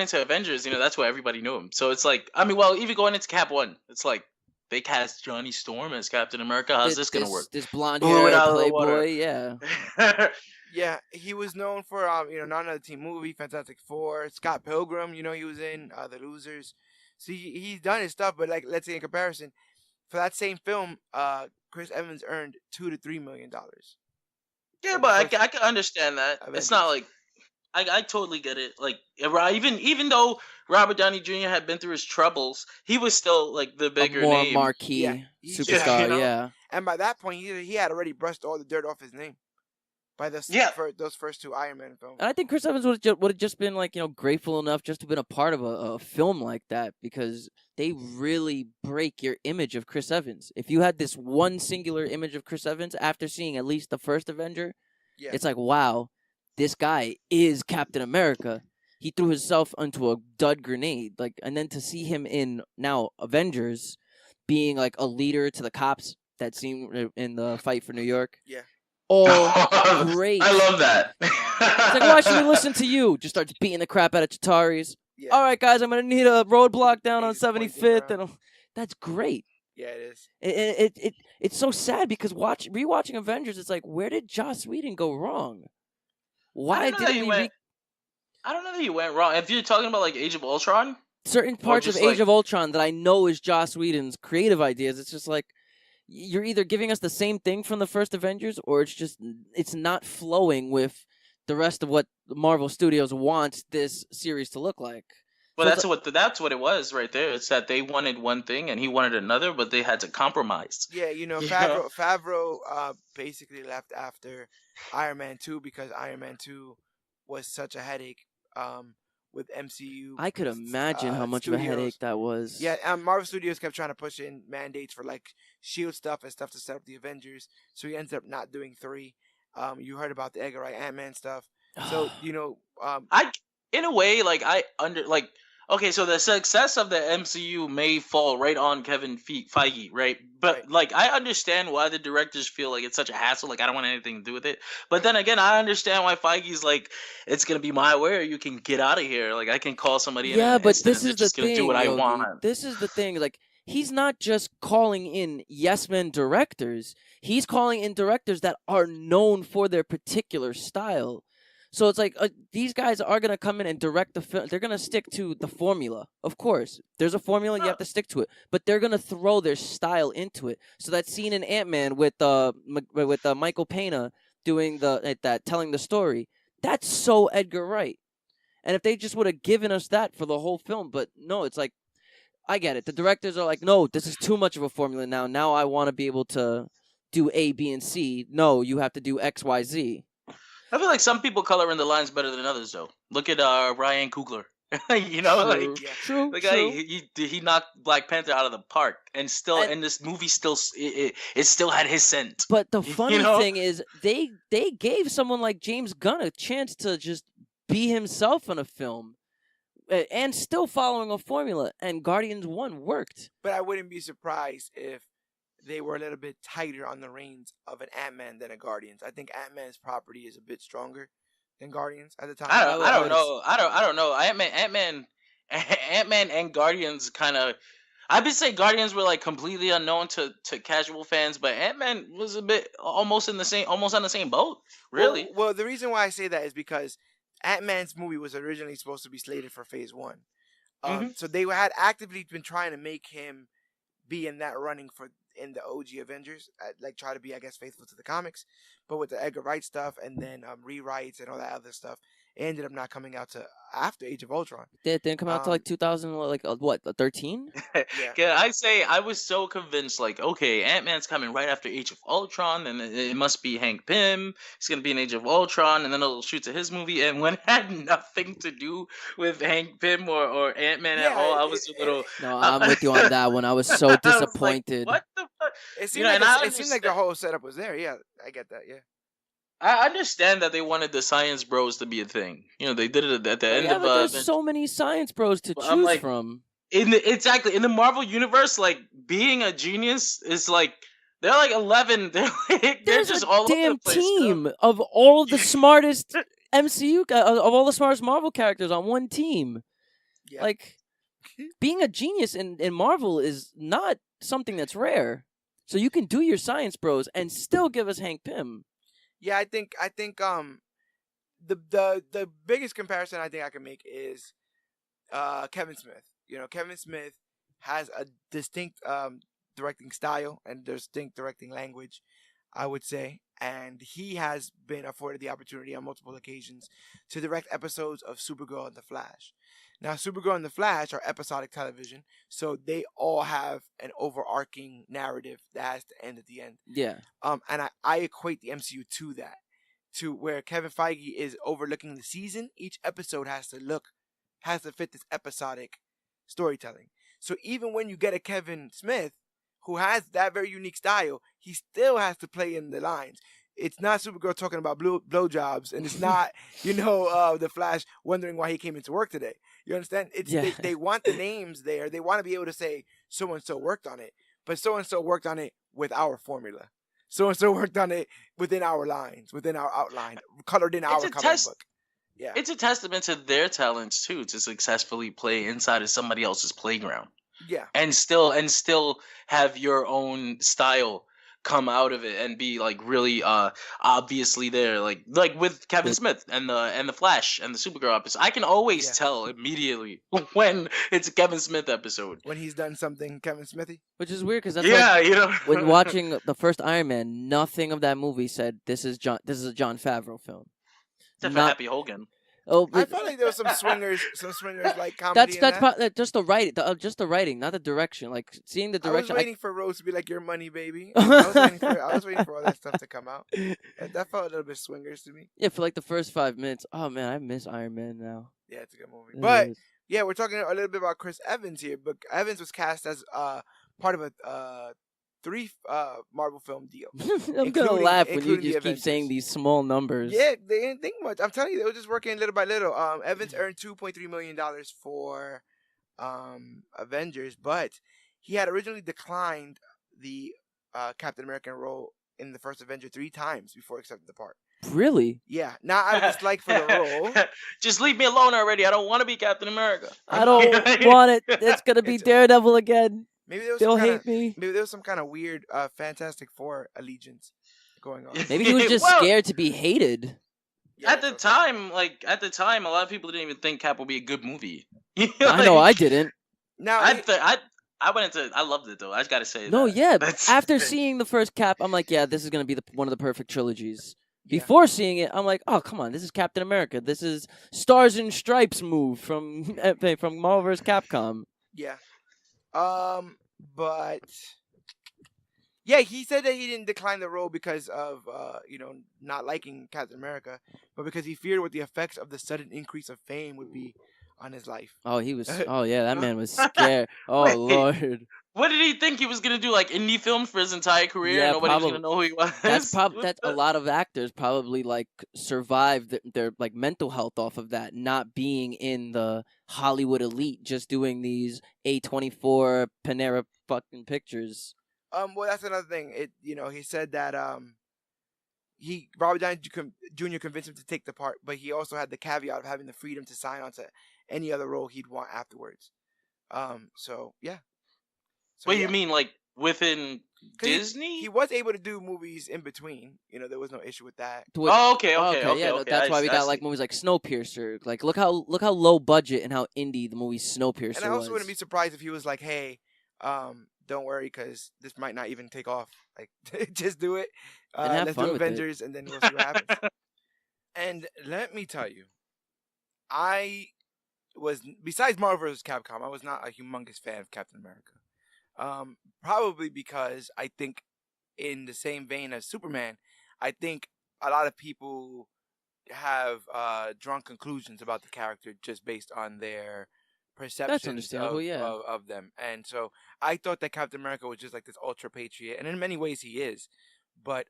into Avengers, that's where everybody knew him. So it's like, I mean, well, even going into Cap 1, it's like they cast Johnny Storm as Captain America. How's this gonna work? This blonde Blew it hair out of the playboy, water. yeah. Yeah, he was known for Not Another Teen Movie, Fantastic Four, Scott Pilgrim. He was in The Losers. So he's done his stuff, but like, let's say in comparison, for that same film, Chris Evans earned $2 to $3 million. Yeah, but I can understand that. Avengers. It's not like I totally get it. Like, even though Robert Downey Jr. had been through his troubles, he was still like the bigger more name, marquee superstar. Yeah, and by that point, he had already brushed all the dirt off his name by those first two Iron Man films. And I think Chris Evans would have just been like grateful enough just to have been a part of a film like that, because they really break your image of Chris Evans. If you had this one singular image of Chris Evans after seeing at least the first Avenger, it's like, wow, this guy is Captain America. He threw himself into a dud grenade, and then to see him in now Avengers, being like a leader to the cops that scene in the fight for New York. Yeah. Oh, great! I love that. It's like, why should we listen to you? Just starts beating the crap out of Chitaris. Yeah. All right, guys, I'm gonna need a roadblock down on 75th, and that's great. Yeah, it is. It's so sad because rewatching Avengers, it's like, where did Joss Whedon go wrong? Why didn't we? I don't know that he went wrong. If you're talking about like Age of Ultron, certain parts of Age of Ultron that I know is Joss Whedon's creative ideas, it's just like, you're either giving us the same thing from the first Avengers, or it's not flowing with the rest of what Marvel Studios wants this series to look like. Well, so that's what it was right there. It's that they wanted one thing and he wanted another, but they had to compromise. Yeah, Favreau basically left after Iron Man 2 because Iron Man 2 was such a headache with MCU. I could imagine how much of a headache that was. Yeah, Marvel Studios kept trying to push in mandates for like SHIELD stuff and stuff to set up the Avengers, so he ends up not doing 3. You heard about the Edgar Wright Ant-Man stuff. So, in a way, okay, so the success of the MCU may fall right on Kevin Feige, right? But I understand why the directors feel like it's such a hassle. Like, I don't want anything to do with it. But then again, I understand why Feige's like, it's gonna be my way, or you can get out of here. Like, I can call somebody. Yeah, but this is the thing. Do what I want. This is the thing. Like, he's not just calling in yes men directors. He's calling in directors that are known for their particular style. So it's like, these guys are going to come in and direct the film. They're going to stick to the formula. Of course, there's a formula, you have to stick to it. But they're going to throw their style into it. So that scene in Ant-Man with Michael Pena doing telling the story, that's so Edgar Wright. And if they just would have given us that for the whole film, but no, it's like, I get it. The directors are like, no, this is too much of a formula now. Now I want to be able to do A, B, and C. No, you have to do X, Y, Z. I feel like some people color in the lines better than others, though. Look at Ryan Coogler. True. The guy, he knocked Black Panther out of the park, and this movie it still had his scent. But the funny thing is, they gave someone like James Gunn a chance to just be himself in a film, and still following a formula. And Guardians 1 worked. But I wouldn't be surprised if they were a little bit tighter on the reins of an Ant-Man than a Guardians. I think Ant-Man's property is a bit stronger than Guardians at the time. I don't know. Ant-Man and Guardians kind of. I would say Guardians were like completely unknown to casual fans, but Ant-Man was a bit almost on the same boat. Really. Well, the reason why I say that is because Ant-Man's movie was originally supposed to be slated for Phase 1. So they had actively been trying to make him be in that running for in the OG Avengers, like try to be, I guess, faithful to the comics, but with the Edgar Wright stuff and then rewrites and all that other stuff, it ended up not coming out to after Age of Ultron. It didn't come out to like 2000, like what, 13? Yeah, I say I was so convinced, like, okay, Ant-Man's coming right after Age of Ultron, and it must be Hank Pym. It's gonna be an Age of Ultron, and then it'll shoot to his movie. And when it had nothing to do with Hank Pym or Ant-Man at all, I was a little. No, I'm with you on that one. I was so disappointed. I was like, what the fuck? It seemed like the whole setup was there. Yeah, I get that. Yeah. I understand that they wanted the Science Bros to be a thing. They did it at the end of. There's so many Science Bros to choose from. Exactly in the Marvel universe, like being a genius is like they're like 11. They're just all over the place. Team of all of the smartest MCU of all the smartest Marvel characters on one team. Yeah. Like being a genius in Marvel is not something that's rare. So you can do your Science Bros and still give us Hank Pym. Yeah, I think the biggest comparison I think I can make is Kevin Smith. Kevin Smith has a distinct directing style and distinct directing language, I would say, and he has been afforded the opportunity on multiple occasions to direct episodes of Supergirl and The Flash. Now, Supergirl and The Flash are episodic television, so they all have an overarching narrative that has to end at the end. Yeah. And I equate the MCU to that, to where Kevin Feige is overlooking the season. Each episode has to fit this episodic storytelling. So even when you get a Kevin Smith who has that very unique style, he still has to play in the lines. It's not Supergirl talking about blowjobs, and it's not, the Flash wondering why he came into work today. You understand? They want the names there. They want to be able to say so-and-so worked on it, but so-and-so worked on it with our formula. So-and-so worked on it within our lines, within our outline, colored in our comic book. Yeah. It's a testament to their talents, too, to successfully play inside of somebody else's playground. Yeah. And still have your own style come out of it and be like really obviously there, like with Kevin Smith and the Flash and the Supergirl episode. I can always tell immediately when it's a Kevin Smith episode, when he's done something Kevin Smithy, which is weird because that's when watching the first Iron Man, nothing of that movie said this is a Jon Favreau film. Except for Happy Hogan. Oh, I felt like there was some swingers like comedy. That's just the writing, not the direction. Like seeing the direction. I was waiting for Rose to be like, "Your money, baby." I was waiting for all that stuff to come out. And that felt a little bit swingers to me. Yeah, for like the first 5 minutes. Oh man, I miss Iron Man now. Yeah, it's a good movie. But yeah, we're talking a little bit about Chris Evans here. But Evans was cast as part of a 3 Marvel film deal. I'm gonna laugh when you just keep saying these small numbers. Yeah, they didn't think much. I'm telling you, they were just working little by little. Evans earned $2.3 million for Avengers, but he had originally declined the Captain American role in the first Avenger 3 times before accepting the part. Really? Yeah. Not out of dislike for the role. Just leave me alone already. I don't want to be Captain America. I don't want it. It's gonna be Daredevil again. Maybe there was me. Maybe there was some kind of weird Fantastic Four allegiance going on. Maybe he was just scared to be hated. Yeah, at the time, a lot of people didn't even think Cap would be a good movie. I know I didn't. Now I loved it though. I just gotta say. No, yeah. After seeing the first Cap, I'm like, yeah, this is gonna be one of the perfect trilogies. Before seeing it, I'm like, oh come on, this is Captain America. This is Stars and Stripes move from Marvel vs. Capcom. Yeah. But yeah, he said that he didn't decline the role because of not liking Captain America, but because he feared what the effects of the sudden increase of fame would be on his life. Oh, he was. Oh yeah, that man was scared. Oh Lord. What did he think he was gonna do? Like indie films for his entire career? Yeah, Nobody was gonna know who he was. That's a lot of actors probably like survived their like mental health off of that, not being in the Hollywood elite, just doing these A24 Panera fucking pictures. Well, that's another thing. He said that Robert Downey Jr. convinced him to take the part, but he also had the caveat of having the freedom to sign on to any other role he'd want afterwards. So yeah. What do you mean, like within Disney? He was able to do movies in between. There was no issue with that. Okay. Yeah, that's why we got like movies like Snowpiercer. Like look how low budget and how indie the movie Snowpiercer was. And I also wouldn't be surprised if he was like, hey, don't worry, because this might not even take off. Like, just do it. And have Let's fun do with it. Avengers, and then we'll see what happens. And let me tell you, I was, besides Marvel vs. Capcom, I was not a humongous fan of Captain America. Probably because I think, in the same vein as Superman, I think a lot of people have drawn conclusions about the character just based on their perceptions understandable, yeah. of them. And so I thought that Captain America was just like this ultra patriot, and in many ways he is, but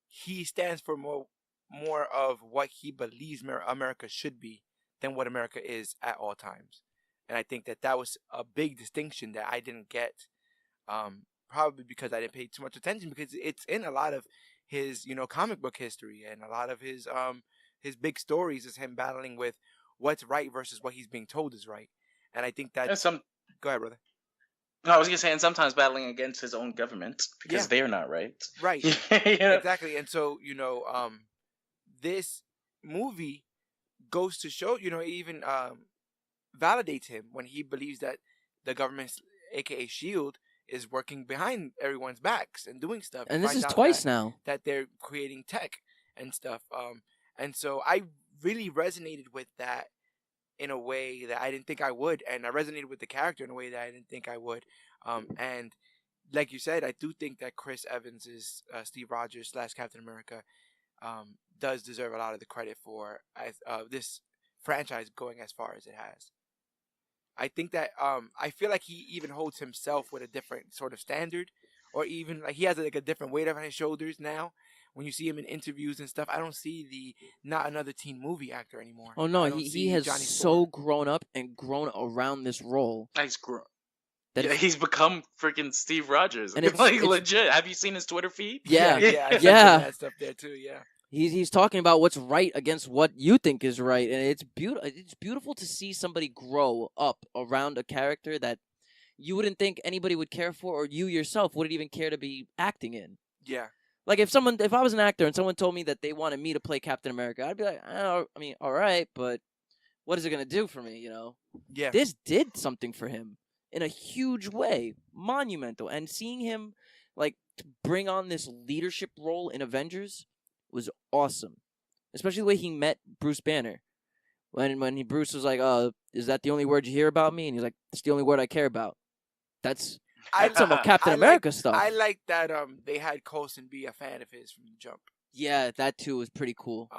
he stands for more of what he believes America should be than what America is at all times. And I think that was a big distinction that I didn't get, probably because I didn't pay too much attention, because it's in a lot of his, comic book history, and a lot of his big stories is him battling with what's right versus what he's being told is right. And I think that go ahead, brother. No, I was gonna say, and sometimes battling against his own government because they're not right. Right. Exactly. And so, this movie goes to show, even validates him when he believes that the government's, aka Shield, is working behind everyone's backs and doing stuff. And this is twice now that they're creating tech and stuff. And so I really resonated with that in a way that I didn't think I would, and I resonated with the character in a way that I didn't think I would. And like you said, I do think that Chris Evans is Steve Rogers / Captain America, does deserve a lot of the credit for this franchise going as far as it has. I think that I feel like he even holds himself with a different sort of standard, or even like he has like a different weight on his shoulders now. When you see him in interviews and stuff, I don't see the not another teen movie actor anymore. Oh no, he has so grown up and grown around this role. He's grown. He's become freaking Steve Rogers. And it's legit. Have you seen his Twitter feed? Yeah. I've seen that stuff there too. Yeah. He's talking about what's right against what you think is right, and it's beautiful. It's beautiful to see somebody grow up around a character that you wouldn't think anybody would care for, or you yourself wouldn't even care to be acting in. Yeah. Like if I was an actor and someone told me that they wanted me to play Captain America, I'd be like, oh, I mean, all right, but what is it gonna do for me? Yeah. This did something for him in a huge way, monumental, and seeing him like bring on this leadership role in Avengers was awesome, especially the way he met Bruce Banner. When Bruce was like, is that the only word you hear about me? And he's like, it's the only word I care about. That's some of Captain America stuff. I like that they had Coulson be a fan of his from the jump. Yeah, that too was pretty cool.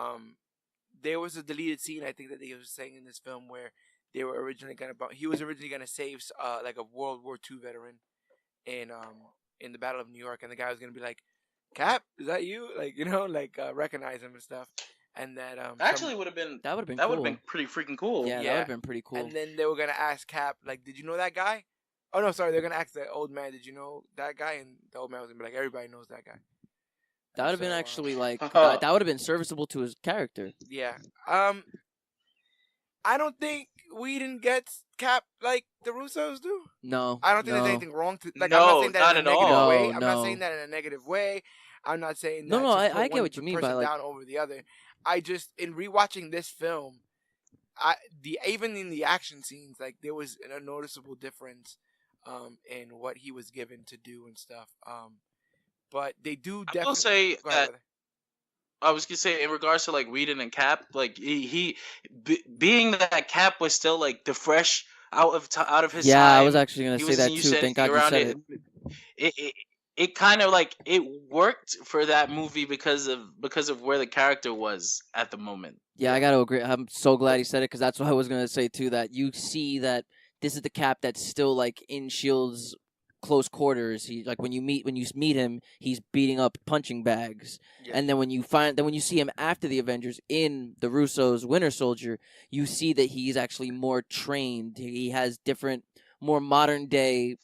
There was a deleted scene, I think, that he was saying in this film where he was originally gonna save like a World War II veteran in the Battle of New York, and the guy was gonna be like, Cap, is that you? Like, recognize him and stuff. And that actually would have been pretty freaking cool. Yeah, that would have been pretty cool. And then they were gonna ask Cap, like, did you know that guy? Oh no, sorry, they're gonna ask the old man, did you know that guy? And the old man was gonna be like, everybody knows that guy. That would have been actually like that would have been serviceable to his character. Yeah. I don't think we didn't get Cap like the Russos do. No. I don't think there's anything wrong to like. No, I'm not saying that in a negative way. I'm no. not saying that in a negative way. I'm not saying that. No, I get what you mean by like down over the other. I just, in rewatching this film, even in the action scenes, like there was a noticeable difference in what he was given to do and stuff. But they do definitely. I will say that. I was gonna say in regards to like Whedon and Cap, like he being that Cap was still like the fresh out of his time. Yeah, I was actually gonna say that too. Thank God you said it. It kind of like it worked for that movie because of where the character was at the moment. Yeah, I gotta agree. I'm so glad he said it because that's what I was gonna say too. That you see that this is the Cap that's still like in Shield's close quarters. He like when you meet him, he's beating up punching bags. Yeah. And then when you see him after the Avengers in the Russos' Winter Soldier, you see that he's actually more trained. He has different, more modern day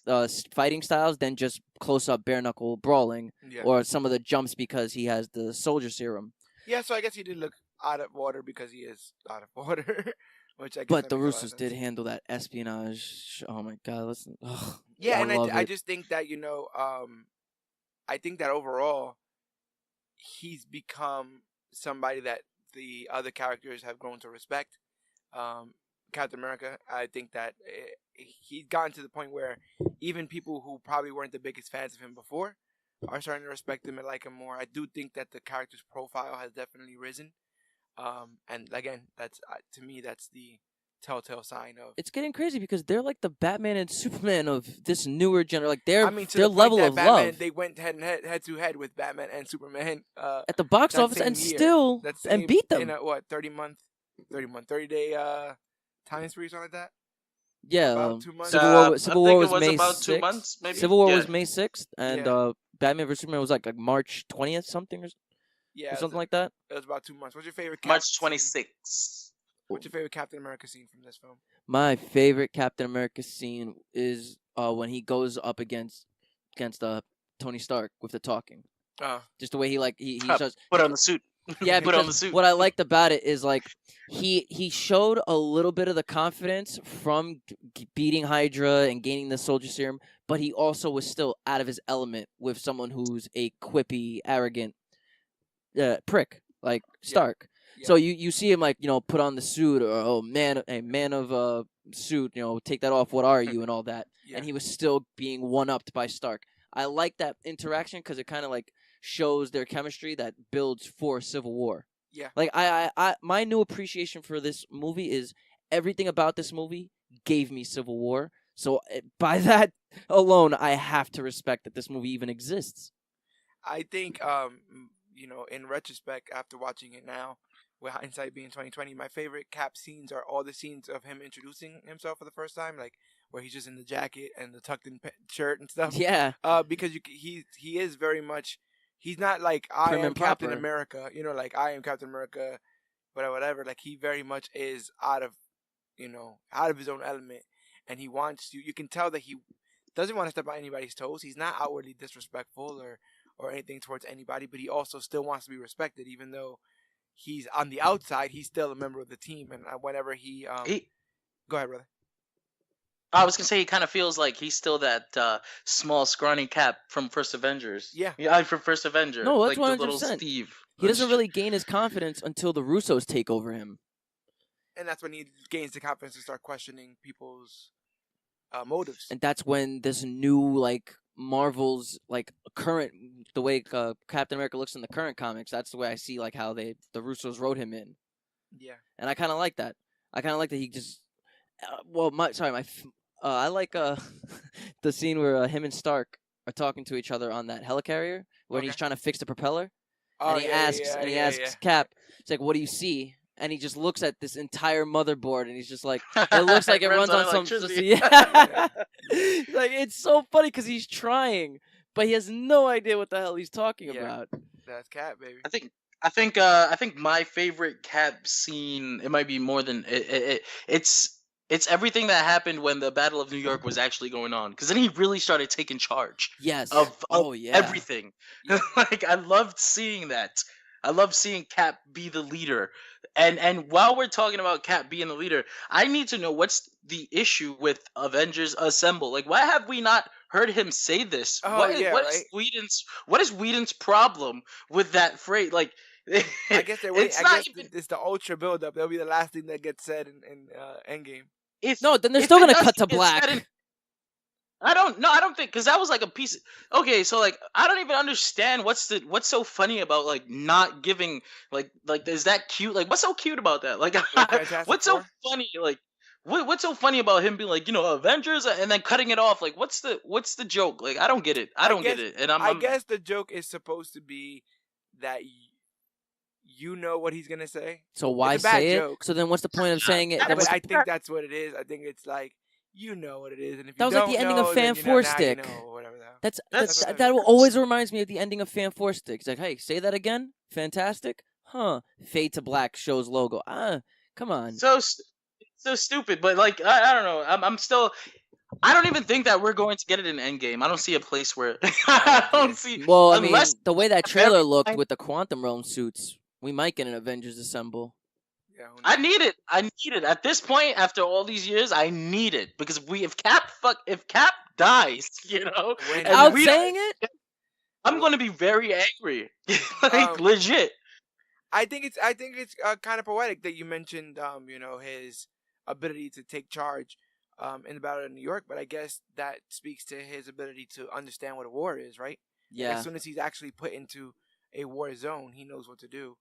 fighting styles than just close up bare knuckle brawling or some of the jumps because he has the soldier serum. Yeah, so I guess he did look out of order because he is out of order. Which I guess but the Russos did handle that espionage. Oh my God! Listen. Ugh, yeah, I just think that I think that overall, he's become somebody that the other characters have grown to respect. Captain America. I think that he's gotten to the point where even people who probably weren't the biggest fans of him before are starting to respect him and like him more. I do think that the character's profile has definitely risen. And again, that's to me that's the telltale sign of. It's getting crazy because they're like the Batman and Superman of this newer generation. Like their to their the point level that of Batman, love they went head to head with Batman and Superman at the box that office same and year. still That and same, beat them. in a 30 day time spree, something like that. Yeah, About 2 months. Civil War was May about 6th. 2 months, maybe. Civil War Yeah. was May 6th, and Batman vs Superman was like March 20th something or something like that. It was about 2 months. What's your favorite? March 26th. What's your favorite Captain America scene from this film? My favorite Captain America scene is when he goes up against Tony Stark with the talking. Just the way he starts put on the suit. Yeah, put on the suit. What I liked about it is like he showed a little bit of the confidence from beating Hydra and gaining the Soldier Serum, but he also was still out of his element with someone who's a quippy, arrogant prick like Stark. Yeah. So you see him like put on the suit or a man of suit, take that off. What are you and all that? Yeah. And he was still being one-upped by Stark. I like that interaction because it kind of like shows their chemistry that builds for Civil War. Yeah. Like I my new appreciation for this movie is everything about this movie gave me Civil War. So by that alone, I have to respect that this movie even exists. I think in retrospect, after watching it now, with hindsight being 2020, my favorite Cap scenes are all the scenes of him introducing himself for the first time, like where he's just in the jacket and the tucked in shirt and stuff. Yeah. Because he is very much. He's not like I am Captain America, like I am Captain America, whatever. Like he very much is out of his own element, and he wants to. You can tell that he doesn't want to step on anybody's toes. He's not outwardly disrespectful or anything towards anybody, but he also still wants to be respected, even though he's on the outside. He's still a member of the team, and whenever he go ahead, brother. I was gonna say he kind of feels like he's still that small, scrawny Cap from First Avengers. Yeah, from First Avenger. No, that's like 100%. The little Steve. He doesn't really gain his confidence until the Russos take over him, and that's when he gains the confidence to start questioning people's motives. And that's when this new like Marvel's like current the way Captain America looks in the current comics. That's the way I see like how the Russos wrote him in. Yeah, and I kind of like that. I kind of like that he just. I like the scene where him and Stark are talking to each other on that helicarrier when he's trying to fix the propeller, and he asks Cap, "It's like, what do you see?" And he just looks at this entire motherboard, and he's just like, "It looks like it runs on some." Yeah, like it's so funny because he's trying, but he has no idea what the hell he's talking about. That's Cap, baby. I think my favorite Cap scene. It might be more than It's everything that happened when the Battle of New York was actually going on, because then he really started taking charge. Yes. Of everything. Yeah. Like I loved seeing that. I love seeing Cap be the leader. And while we're talking about Cap being the leader, I need to know what's the issue with Avengers Assemble. Like, why have we not heard him say this? What is Whedon's problem with that phrase? Like, I guess they're waiting. It's the ultra build-up. That'll be the last thing that gets said in Endgame. Then they're still gonna cut to black. I don't think, because that was like a piece. Okay, so like I don't even understand what's so funny about like not giving like is that cute? Like what's so cute about that? Like what's so funny? Like what's so funny about him being like Avengers and then cutting it off? Like what's the joke? Like I don't get it. I get it. And I guess the joke is supposed to be that you know what he's gonna say. So why say it? So then what's the point of saying it? I think that's what it is. I think it's like. You know what it is, and if that you was don't like the ending of Fan Four Stick. That always reminds me of the ending of Fan Four Stick. It's like, hey, say that again. Fantastic, huh? Fade to black shows logo. Come on. So stupid, but like I don't know. I'm still. I don't even think that we're going to get it in Endgame. I don't see a place where I don't see. Well, I mean, the way that trailer looked with the Quantum Realm suits, we might get an Avengers Assemble. I need it. At this point, after all these years, I need it because if Cap dies, without saying it, I'm gonna be very angry, like legit. I think it's kind of poetic that you mentioned, his ability to take charge in the Battle of New York, but I guess that speaks to his ability to understand what a war is, right? Like, Yeah. as soon as he's actually put into a war zone, he knows what to do.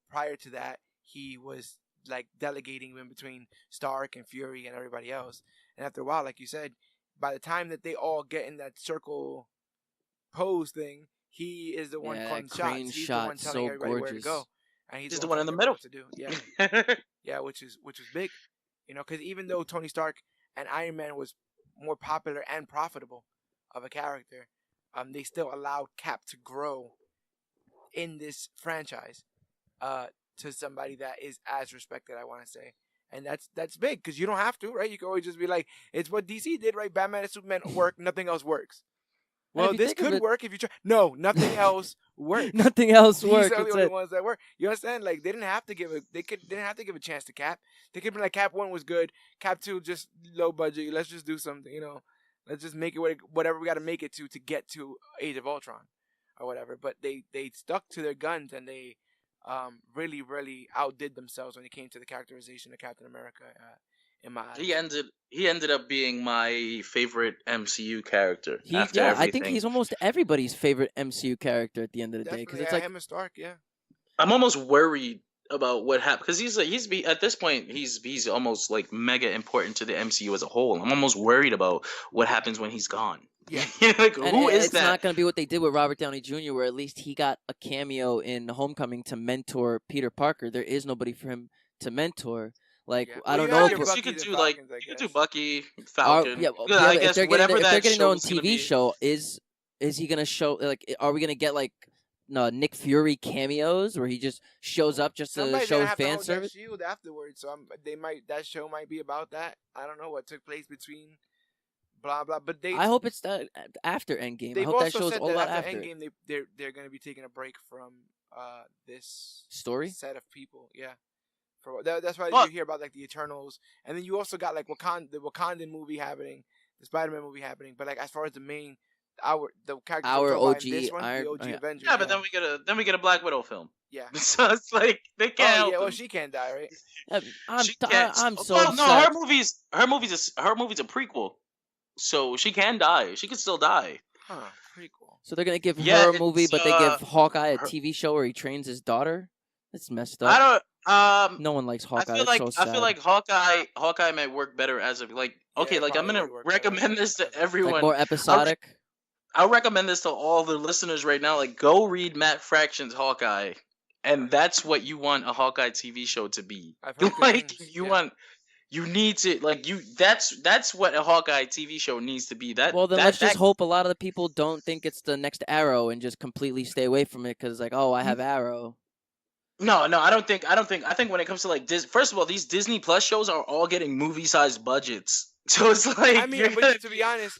Prior to that, he was like delegating in between Stark and Fury and everybody else. And after a while, like you said, by the time that they all get in that circle pose thing, he is the one calling the shots. He's the one telling everybody where to go, and he's the one in the telling middle. what to do. Yeah, which is big, because even though Tony Stark and Iron Man was more popular and profitable of a character, they still allowed Cap to grow in this franchise to somebody that is as respected, I want to say. And that's big because you don't have to, right? You can always just be like, it's what DC did, right? Batman and Superman work, nothing else works. Well, this could work if you try. No, nothing else works. Nothing else works. These are the only ones that work. You understand? Like they didn't have to give a chance to Cap. They could be like, Cap 1 was good, Cap 2 just low budget. Let's just do something, Let's just make it whatever we got to make it to get to Age of Ultron or whatever. But they stuck to their guns and they really, really outdid themselves when it came to the characterization of Captain America. In my eyes. He ended up being my favorite MCU character. I think he's almost everybody's favorite MCU character at the end of the day because it's like him and Stark. Yeah, I'm almost worried about what happened because he's at this point he's almost like mega important to the MCU as a whole. I'm almost worried about what happens when he's gone. Yeah, like, who is it's that? It's not going to be what they did with Robert Downey Jr., where at least he got a cameo in Homecoming to mentor Peter Parker. There is nobody for him to mentor. Like I don't know if you could do Bucky, Falcon. I guess if whatever they're getting their own TV TV show, is he gonna show like? Are we gonna get like Nick Fury cameos where he just shows up just to show fan service? Shield afterwards, so that show might be about that. I don't know what took place between blah blah, but I hope it's that after Endgame. I hope that shows all that after Endgame. They're gonna be taking a break from this story set of people. Yeah. That's why you hear about like the Eternals, and then you also got like the Wakandan movie happening, the Spider-Man movie happening. But like as far as the main, the characters OG, this one, the OG Avengers. Yeah, but then we get a Black Widow film. Yeah, so it's like they can't. Oh help yeah, well them. she can't die, right? I'm so well, upset. no, her movie's a prequel, so she can die. She could still die. Huh? Prequel. So they're gonna give her a movie, but they give Hawkeye a TV show where he trains his daughter. That's messed up. I don't. No one likes Hawkeye. I feel like Hawkeye might work better as of like okay, like I'm gonna recommend this to everyone. Like more episodic. I'll recommend this to all the listeners right now. Like, go read Matt Fraction's Hawkeye, and that's what you want a Hawkeye TV show to be. Like you need to that's what a Hawkeye TV show needs to be. Let's just hope a lot of the people don't think it's the next Arrow and just completely stay away from it because like, oh, I have Arrow. No, I don't think. I think when it comes to like first of all, these Disney Plus shows are all getting movie-sized budgets. So it's like I mean, but to be honest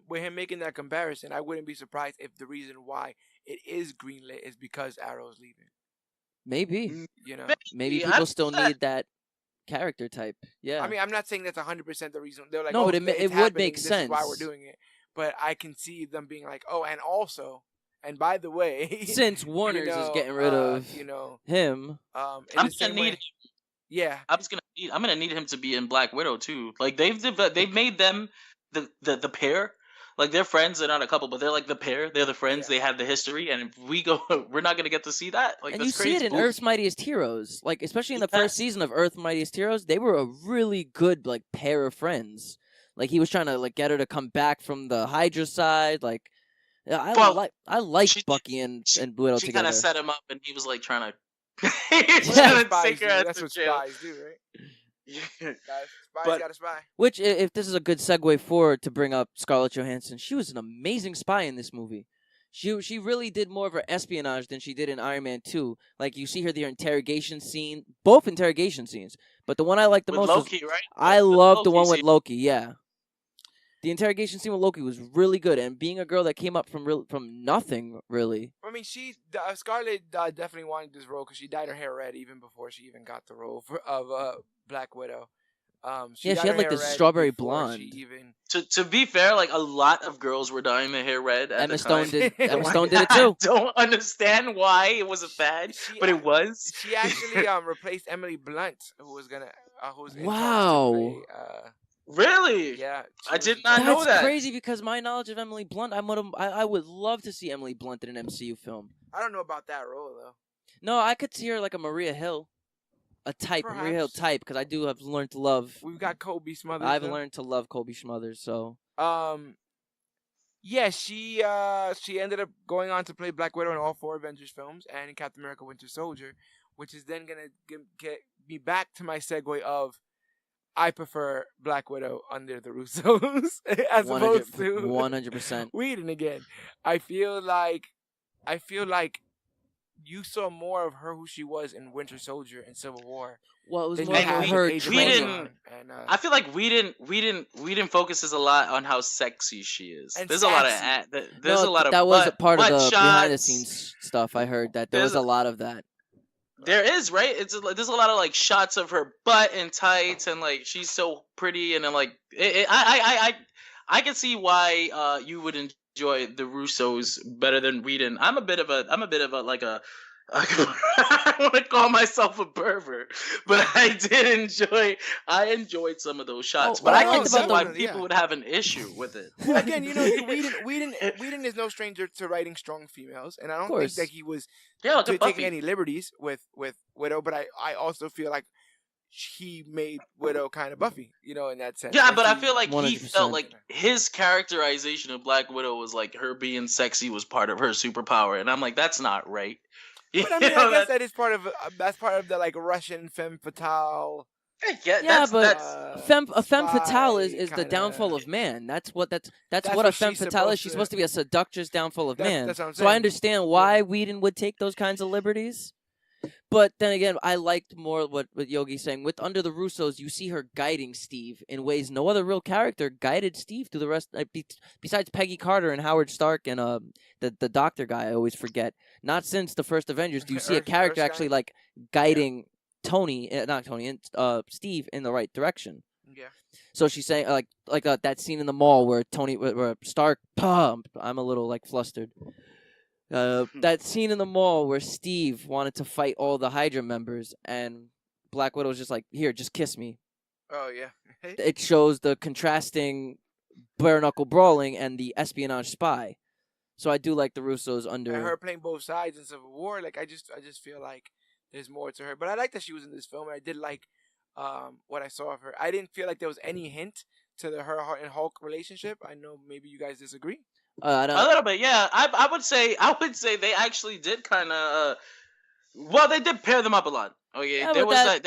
with him making that comparison, I wouldn't be surprised if the reason why it is greenlit is because Arrow's leaving. Maybe. Maybe people still need that character type. Yeah. I mean, I'm not saying that's 100% the reason. They're like, no, but it would make sense. This is why we're doing it. But I can see them being like, oh, and also. And by the way, since Warner's is getting rid of him, I'm gonna need. Yeah, I'm gonna need him to be in Black Widow too. Like they've made them the pair. Like they're friends. They're not a couple, but they're like the pair. They're the friends. Yeah. They have the history, and if we go, we're not gonna get to see that. Like and that's you see it in Earth's Mightiest Heroes. Like especially in the first season of Earth's Mightiest Heroes, they were a really good like pair of friends. Like he was trying to like get her to come back from the Hydra side, like. I like Bucky and Widow together. She kind of set him up, and he was like trying to. Take her that's what spies do, right? Yeah, spies got to spy. Which, if this is a good segue forward to bring up Scarlett Johansson, she was an amazing spy in this movie. She really did more of her espionage than she did in Iron Man 2. Like you see her their interrogation scene, both interrogation scenes. But the one I liked the most Loki, was right? I love the one with Loki. Yeah. The interrogation scene with Loki was really good, and being a girl that came up from nothing, really. I mean, Scarlett definitely wanted this role because she dyed her hair red even before she even got the role of Black Widow. She had like this strawberry blonde. To be fair, like a lot of girls were dyeing their hair red. Emma Stone did it too. I don't understand why it was a fad, but it was. She actually replaced Emily Blunt, who was gonna who's in talks to Wow. play. Really? Yeah, I did not That's know that. crazy because my knowledge of Emily Blunt, I would love to see Emily Blunt in an MCU film. I don't know about that role though. No, I could see her like a Maria Hill, a Maria Hill Perhaps. type, because I do have learned to love. We've got Kobe Smothers. I've though. learned to love Colby Smothers, so. Yeah, she ended up going on to play Black Widow in all 4 Avengers films and in Captain America: Winter Soldier, which is then gonna get me back to my segue of I prefer Black Widow under the Russos as opposed to 100%. Whedon again. I feel like you saw more of her who she was in Winter Soldier and Civil War. Well, it was Then more you about had her Age of training. Ultron and, I feel like Whedon focuses a lot on how sexy she is. And There's sassy. a lot of that was a part of butt the behind the shots. scenes stuff. I heard that there was a lot of that. There is, right? There's a lot of like shots of her butt in tights, and like she's so pretty, and then like I can see why you would enjoy the Russos better than Whedon. I'm a bit of a like a I want to call myself a pervert, but I enjoyed some of those shots. But I can see why people would have an issue with it. Well, again, Whedon is no stranger to writing strong females, and I don't think that he was taking any liberties with Widow. But I also feel like he made Widow kind of Buffy, in that sense. Yeah, but I feel like 100%. he felt like his characterization of Black Widow was like her being sexy was part of her superpower, and I'm like, that's not right. But I mean, I guess that is part of the like Russian femme fatale. Yeah, but a femme fatale is the downfall of man. That's what a femme fatale is. She's supposed to be a seductress downfall of man. That's what I'm so I saying. understand why Whedon would take those kinds of liberties. But then again, I liked more what Yogi's saying. With Under the Russos, you see her guiding Steve in ways no other real character guided Steve through the rest. Besides Peggy Carter and Howard Stark and the doctor guy, I always forget. Not since the first Avengers do you see a character actually like guiding Steve in the right direction. Yeah. So she's saying like that scene in the mall where where Stark. I'm a little like flustered. That scene in the mall where Steve wanted to fight all the Hydra members and Black Widow was just like, here, just kiss me. Oh, yeah. It shows the contrasting bare-knuckle brawling and the espionage spy. So I do like the Russos under... And her playing both sides in Civil War, like, I just feel like there's more to her. But I like that she was in this film, and I did like what I saw of her. I didn't feel like there was any hint to her and Hulk relationship. I know maybe you guys disagree. A little bit, yeah. I would say they actually did kind of. Well, they did pair them up a lot. Okay, yeah, there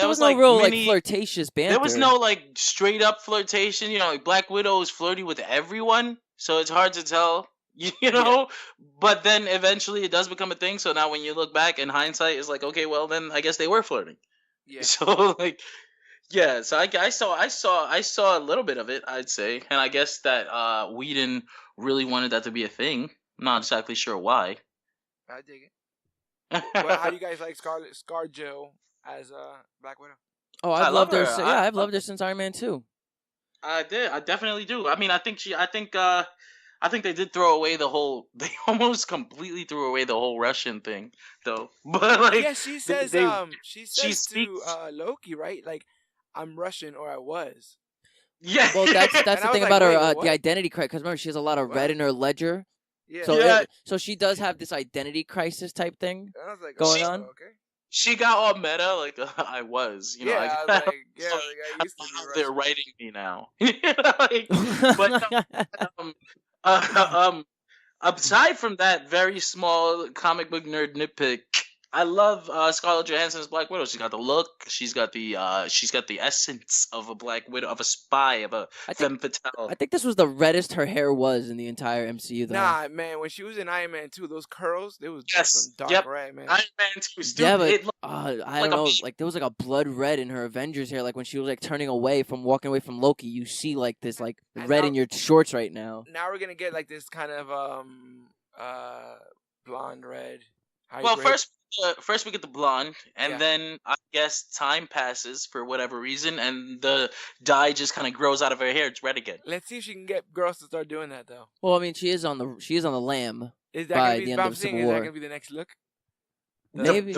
was no like real mini, like flirtatious banter. There was no like straight up flirtation. Like Black Widow is flirty with everyone, so it's hard to tell. Yeah. But then eventually it does become a thing. So now when you look back in hindsight, it's like, okay, well then I guess they were flirting. Yeah. So like. Yeah, so I saw a little bit of it, I'd say, and I guess that Whedon really wanted that to be a thing. I'm not exactly sure why. I dig it. Well, how do you guys like ScarJo as Black Widow? Oh, I loved her. I've loved her since Iron Man 2. I definitely do. I mean, I think they did throw away they almost completely threw away the whole Russian thing, though. But like, yeah, she says to Loki, right? Like, I'm Russian, or I was. Yeah. Well, that's the thing about her the identity crisis. Because remember, she has a lot of red in her ledger. Yeah. So she does have this identity crisis type thing like, going on. Okay. She got all meta, like I was, I was like, I used to be they're writing me now. Aside from that very small comic book nerd nitpick, I love Scarlett Johansson's Black Widow. She's got the look. She's got the essence of a Black Widow, of a spy, of a femme fatale. I think this was the reddest her hair was in the entire MCU. Though. Nah, man, when she was in Iron Man 2, those curls, they was some dark red, man. Iron Man 2, stupid. Yeah, but I don't know. Like there was like a blood red in her Avengers hair. Like when she was like turning away from walking away from Loki, you see like this like red in your shorts right now. Now we're gonna get like this kind of blonde red. Well, first we get the blonde, and then I guess time passes for whatever reason, and the dye just kind of grows out of her hair. It's red again. Let's see if she can get girls to start doing that, though. Well, I mean, she is on the lam. Is that by gonna be the end of Civil War. Is that gonna be the next look? Maybe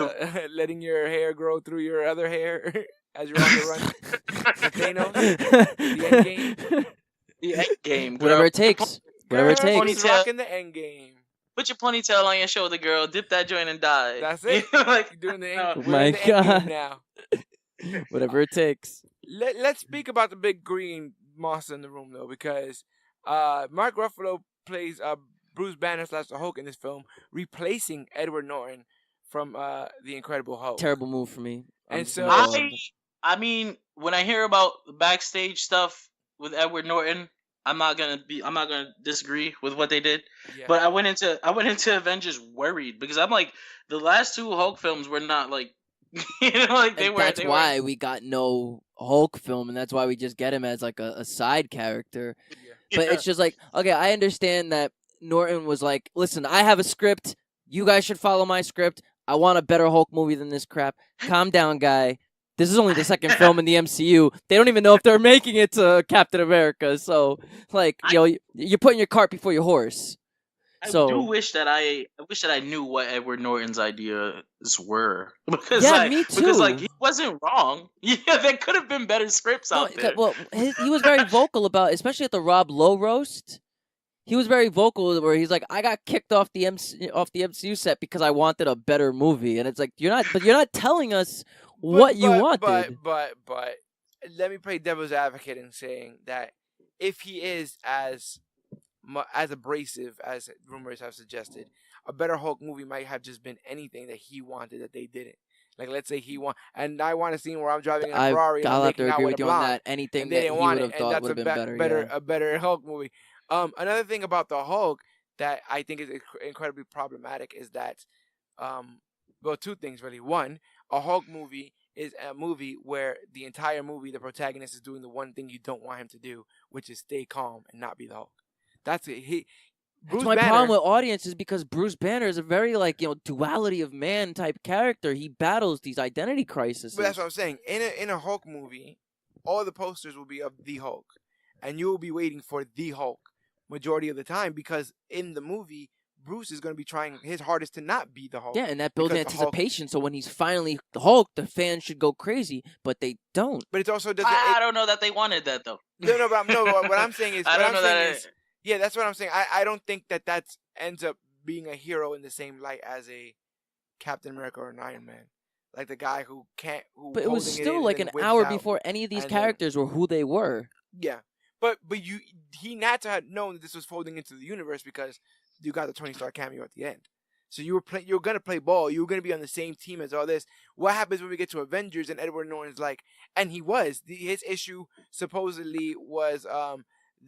letting your hair grow through your other hair. as you're on the run for Thanos, the end game. The end game, girl. Whatever it takes. Whatever it Girl, takes. she's rocking the end game. Put your ponytail on your shoulder, girl. Dip that joint and die. That's it. Like, You're doing the no. end, My we're in the end God. game now. Whatever it takes. Let's speak about the big green monster in the room, though, because Mark Ruffalo plays Bruce Banner / the Hulk in this film, replacing Edward Norton from The Incredible Hulk. Terrible move for me. And so I mean, when I hear about backstage stuff with Edward Norton, I'm not gonna disagree with what they did. Yeah. But I went into Avengers worried because I'm like, the last two Hulk films were not like, like they And were. that's why we got no Hulk film, and that's why we just get him as like a side character. Yeah. But it's just like, okay, I understand that Norton was like, listen, I have a script. You guys should follow my script. I want a better Hulk movie than this crap. Calm down, guy. This is only the second film in the MCU. They don't even know if they're making it to Captain America. So, like, you're putting your cart before your horse. I do wish that I knew what Edward Norton's ideas were because me too. Because like he wasn't wrong. Yeah, there could have been better scripts out there. Well, he was very vocal about, especially at the Rob Lowe roast. He was very vocal where he's like, I got kicked off the MCU set because I wanted a better movie, and it's like you're not telling us what you wanted. But let me play devil's advocate in saying that if he is as abrasive as rumors have suggested, a better Hulk movie might have just been anything that he wanted that they didn't. Like, let's say and I want a scene where I'm driving in a Ferrari and I'm I'll have making to out agree with with a you on blonde, that. Anything and that they he didn't want would it, have and thought that's would have been better. a better Hulk movie. Another thing about the Hulk that I think is incredibly problematic is that, two things really. One, a Hulk movie is a movie where the entire movie the protagonist is doing the one thing you don't want him to do, which is stay calm and not be the Hulk. That's it. That's my problem with audiences because Bruce Banner is a very duality of man type character. He battles these identity crises. But that's what I'm saying. In a Hulk movie, all the posters will be of the Hulk, and you will be waiting for the Hulk majority of the time because in the movie, Bruce is going to be trying his hardest to not be the Hulk. Yeah, and that builds anticipation. So when he's finally the Hulk, the fans should go crazy, but they don't. But it's also I don't know that they wanted that though. No. But what I'm saying is, I don't know that. Yeah, that's what I'm saying. I don't think that ends up being a hero in the same light as a Captain America or an Iron Man. Like the guy who can't. But it was still like an hour before any of these characters were who they were. Yeah, but he had to have known that this was folding into the universe because you got the Tony Stark cameo at the end. So you're gonna play ball. You were gonna be on the same team as all this. What happens when we get to Avengers and Edward Norton's like, and he was his issue supposedly was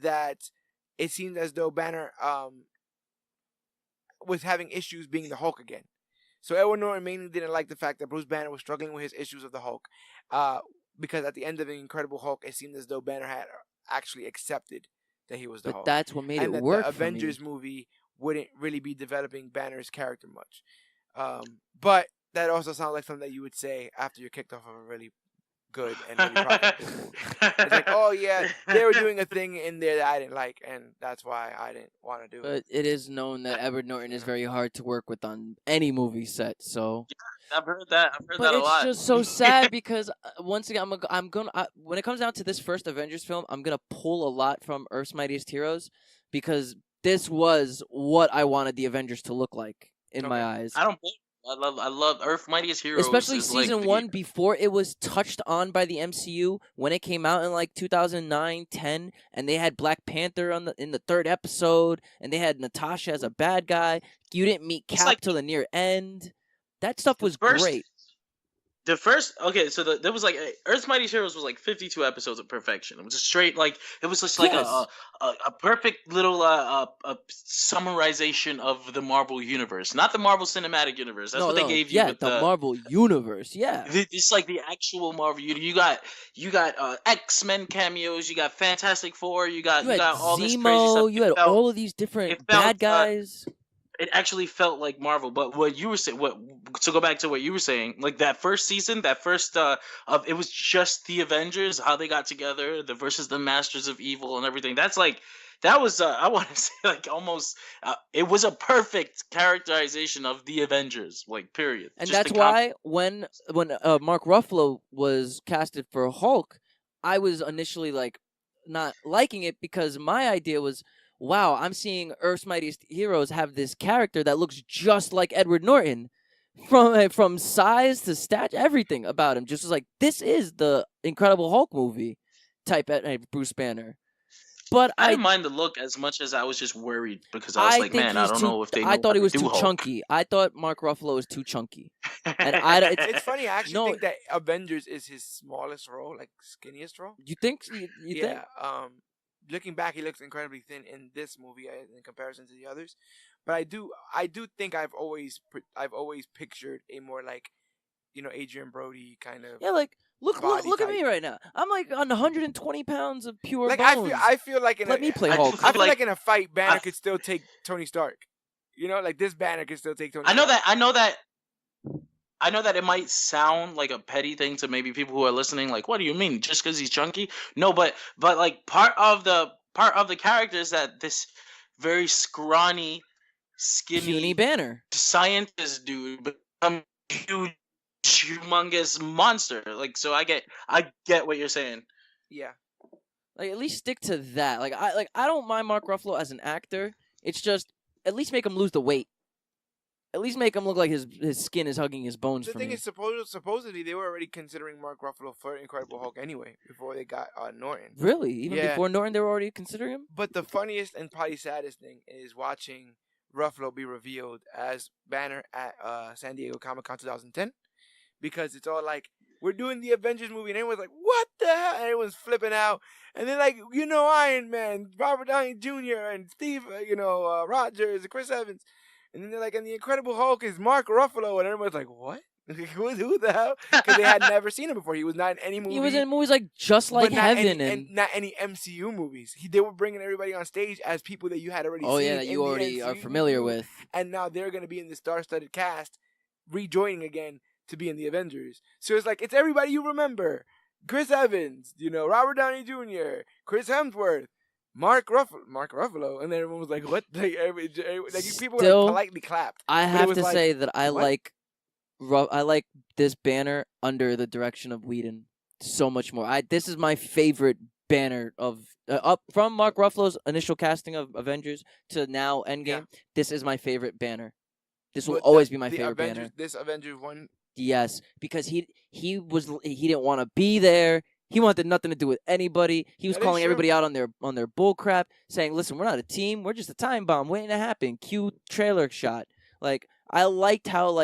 that. It seemed as though Banner was having issues being the Hulk again. So Edward Norton mainly didn't like the fact that Bruce Banner was struggling with his issues of the Hulk. Because at the end of The Incredible Hulk, it seemed as though Banner had actually accepted that he was the Hulk. But that's what made and it work the Avengers movie wouldn't really be developing Banner's character much. But that also sounds like something that you would say after you're kicked off of a really good and really profitable movie. It's like, oh yeah, they were doing a thing in there that I didn't like, and that's why I didn't want to do it. But it is known that Edward Norton is very hard to work with on any movie set. So I've heard that. I've heard but that a lot. it's just so sad because once again, I'm gonna when it comes down to this first Avengers film, I'm gonna pull a lot from Earth's Mightiest Heroes because this was what I wanted the Avengers to look like in my eyes. I don't. I love Earth's Mightiest Heroes. Especially season 1 before it was touched on by the MCU when it came out in like 2009, 10, and they had Black Panther in the third episode, and they had Natasha as a bad guy. You didn't meet Cap till the near end. That stuff was great. The first, so there was like Earth's Mightiest Heroes was like 52 episodes of perfection. It was just straight it was just like a perfect little summarization of the Marvel universe, not the Marvel Cinematic Universe. That's what they gave you. Yeah, with the Marvel universe. Yeah, it's like the actual Marvel. You got X-Men cameos. You got Fantastic Four. You got all Zemo, this crazy stuff. You had all of these different bad guys. it actually felt like Marvel. But what you were saying, what to go back to what you were saying, like that first season, that first of it was just the Avengers, how they got together, the versus the Masters of Evil and everything. That's like that was I want to say like almost it was a perfect characterization of the Avengers, like period. And Just that's why when Mark Ruffalo was casted for Hulk, I was initially like not liking it because my idea was, wow, I'm seeing Earth's Mightiest Heroes have this character that looks just like Edward Norton, from size to stature, everything about him. Just was like, this is the Incredible Hulk movie type Bruce Banner. But I didn't mind the look as much as I was just worried because I was I like, think man, I don't know if they know I thought he how was to do too Hulk. chunky. I thought Mark Ruffalo was too chunky. And It's funny. I actually think that Avengers is his smallest role, like skinniest role. You think? You think? Looking back, he looks incredibly thin in this movie in comparison to the others. But I do think I've always pictured a more like, Adrian Brody kind of. Yeah, like look type. at me right now. I'm like on 120 pounds of pure like bones. I feel like Let me play Hulk. I feel like in a fight, Banner could still take Tony Stark. Like this Banner could still take Tony. I know Stark. I know that it might sound like a petty thing to maybe people who are listening. Like, what do you mean? Just because he's chunky? No, but like part of the character is that this very scrawny, skinny Banner scientist dude become huge, humongous monster. Like, so I get what you're saying. Yeah. Like at least stick to that. Like I don't mind Mark Ruffalo as an actor. It's just at least make him lose the weight. At least make him look like his skin is hugging his bones. The thing is, supposedly they were already considering Mark Ruffalo for Incredible Hulk anyway before they got Norton. Really? Even before Norton, they were already considering him? But the funniest and probably saddest thing is watching Ruffalo be revealed as Banner at San Diego Comic-Con 2010, because it's all like, we're doing the Avengers movie, and everyone's like, what the hell? And everyone's flipping out. And they're like, Iron Man, Robert Downey Jr., and Steve, Rogers, and Chris Evans. And then they're like, and the Incredible Hulk is Mark Ruffalo. And everyone's like, what? Who the hell? Because they had never seen him before. He was not in any movie. He was in movies like Just Like Heaven. And not any MCU movies. They were bringing everybody on stage as people that you had already seen. Oh, yeah, that you already are familiar with. And now they're going to be in the star-studded cast, rejoining again to be in the Avengers. So it's like, it's everybody you remember. Chris Evans, Robert Downey Jr., Chris Hemsworth, Mark Ruffalo, and then everyone was like, "What?" Like people were politely clapped. I have to say that I like this Banner under the direction of Whedon so much more. This is my favorite Banner of up from Mark Ruffalo's initial casting of Avengers to now Endgame. Yeah. This is my favorite Banner. This will always be my favorite Banner. This Avengers one. Yes, because he didn't want to be there. He wanted nothing to do with anybody. He was calling everybody out on their bull crap, saying, "Listen, we're not a team. We're just a time bomb waiting to happen." Cue trailer shot. Like I liked how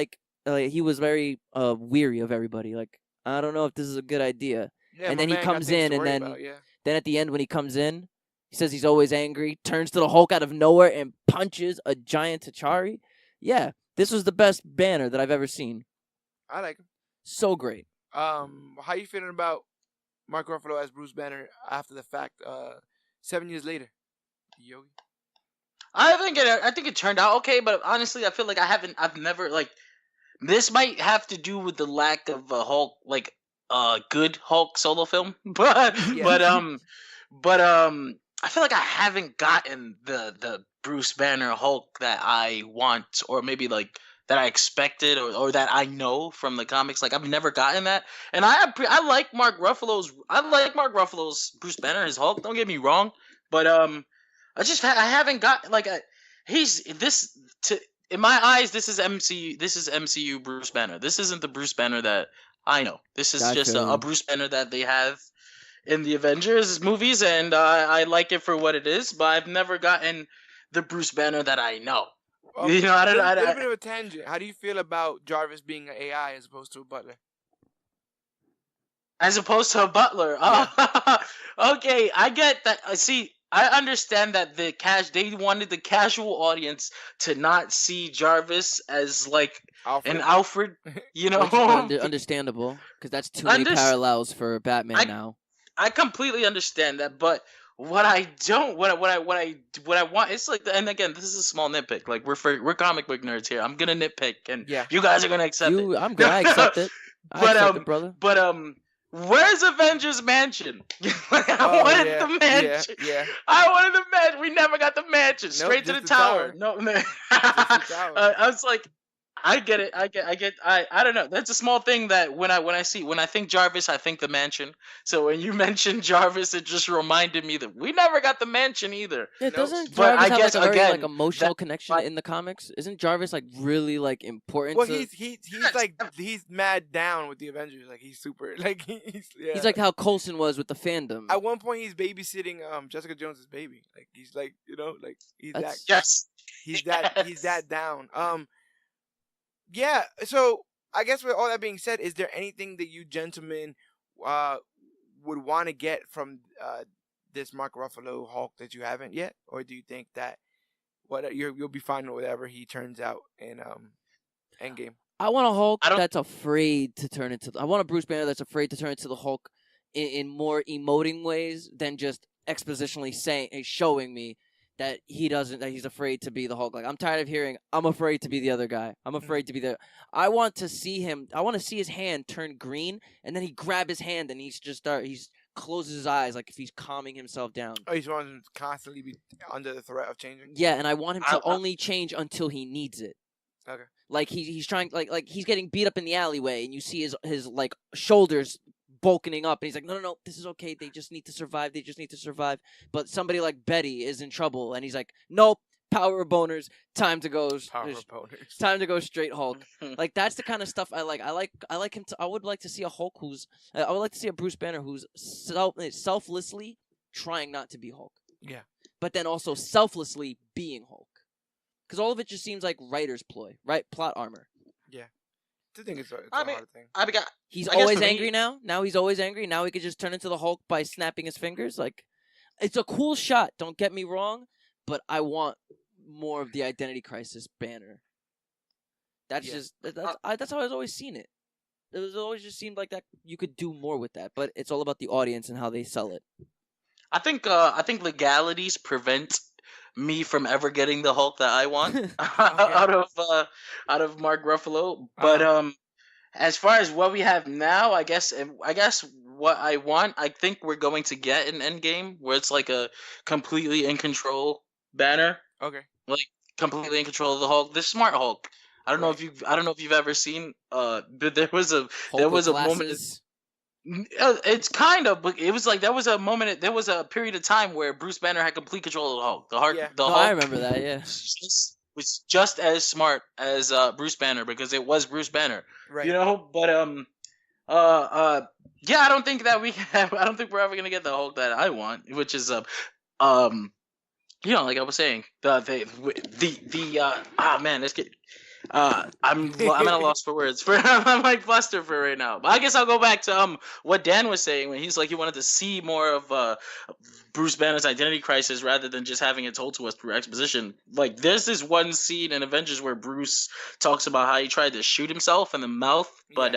he was very weary of everybody. Like I don't know if this is a good idea. Yeah, and then he comes in, and then at the end when he comes in, he says he's always angry. Turns to the Hulk out of nowhere and punches a giant T'Chari. Yeah, this was the best Banner that I've ever seen. I like him. So great. How you feeling about Mark Ruffalo as Bruce Banner after the fact, 7 years later? Yogi? I think it turned out okay, but honestly, I feel like I've never this might have to do with the lack of a Hulk, good Hulk solo film, but I feel like I haven't gotten the Bruce Banner Hulk that I want, or maybe that I expected, or that I know from the comics. Like I've never gotten that, and I like Mark Ruffalo's Bruce Banner as Hulk. Don't get me wrong, but I haven't got in my eyes. This is MCU Bruce Banner. This isn't the Bruce Banner that I know. This is just a Bruce Banner that they have in the Avengers movies, and I like it for what it is. But I've never gotten the Bruce Banner that I know. A little bit of a tangent. How do you feel about Jarvis being an AI as opposed to a butler? As opposed to a butler. Yeah. Oh, okay, I get that. See, I understand that they wanted the casual audience to not see Jarvis as an Alfred, Understandable, because that's too many parallels for Batman now. I completely understand that, but What I don't, what I want, it's like, and again, this is a small nitpick. Like we're comic book nerds here. I'm gonna nitpick, and Yeah. you guys are gonna accept it. I'm good. I accept it. I But accept it, brother. where's Avengers Mansion? I wanted the mansion. Yeah. I wanted the mansion. We never got the mansion. Nope, Straight to the just the tower. tower. No, Just the tower. I was like, I get it. I don't know. That's a small thing that when I think Jarvis, I think the mansion. So when you mentioned Jarvis, it just reminded me that we never got the mansion either. Yeah, Nope. doesn't But Jarvis I have guess, like a very again, like emotional that- connection in the comics? Isn't Jarvis like really like important? Well, to... he's mad down with the Avengers. Like he's super like He's like how Coulson was with the fandom. At one point, he's babysitting Jessica Jones's baby. Like he's like like he's That's- Yes. he's that down. Yeah. So I guess with all that being said, is there anything that you gentlemen would want to get from this Mark Ruffalo Hulk that you haven't yet, or do you think that you'll be fine with whatever he turns out in Endgame? I want a Hulk that's afraid to turn into. I want a Bruce Banner that's afraid to turn into the Hulk in more emoting ways than just expositionally showing me that he's afraid to be the Hulk. Like, I'm tired of hearing, I'm afraid to be the other guy. I'm afraid to be the. I want to see his hand turn green, and then he grab his hand and he's closes his eyes like if he's calming himself down. Oh, he's wanting to constantly be under the threat of changing. Yeah, and I want him to only change until he needs it. Okay. Like he's trying, like he's getting beat up in the alleyway, and you see his like shoulders bulking up, and he's like, no, this is okay. They just need to survive. But somebody like Betty is in trouble, and he's like, nope, power of boners, time to go straight Hulk. Like that's the kind of stuff I like. I like him to. I would like to see a Hulk I would like to see a Bruce Banner who's selflessly trying not to be Hulk. Yeah. But then also selflessly being Hulk. Because all of it just seems like writer's ploy, right? Plot armor. Yeah. I think it's a hard thing. He's always angry now. Now he's always angry. Now he could just turn into the Hulk by snapping his fingers. Like, it's a cool shot. Don't get me wrong, but I want more of the identity crisis Banner. That's that's how I've always seen it. It was always just seemed like that you could do more with that, but it's all about the audience and how they sell it. I think legalities prevent me from ever getting the Hulk that I want out of Mark Ruffalo. But as far as what we have now, I guess what I want, I think we're going to get an Endgame where it's like a completely in control Banner. Okay. Like completely in control of the Hulk, the smart Hulk. I don't know if you've ever seen but there was a moment. It's kind of, but it was like there was a period of time where Bruce Banner had complete control of the Hulk. Hulk I remember that. Yeah, was just as smart as Bruce Banner because it was Bruce Banner. Right. But yeah, I don't think that I don't think we're ever gonna get the Hulk that I want, which is like I was saying, man, let's get. I'm at a loss for words. I'm like flustered for right now. But I guess I'll go back to what Dan was saying when he's like he wanted to see more of Bruce Banner's identity crisis rather than just having it told to us through exposition. Like there's this one scene in Avengers where Bruce talks about how he tried to shoot himself in the mouth, but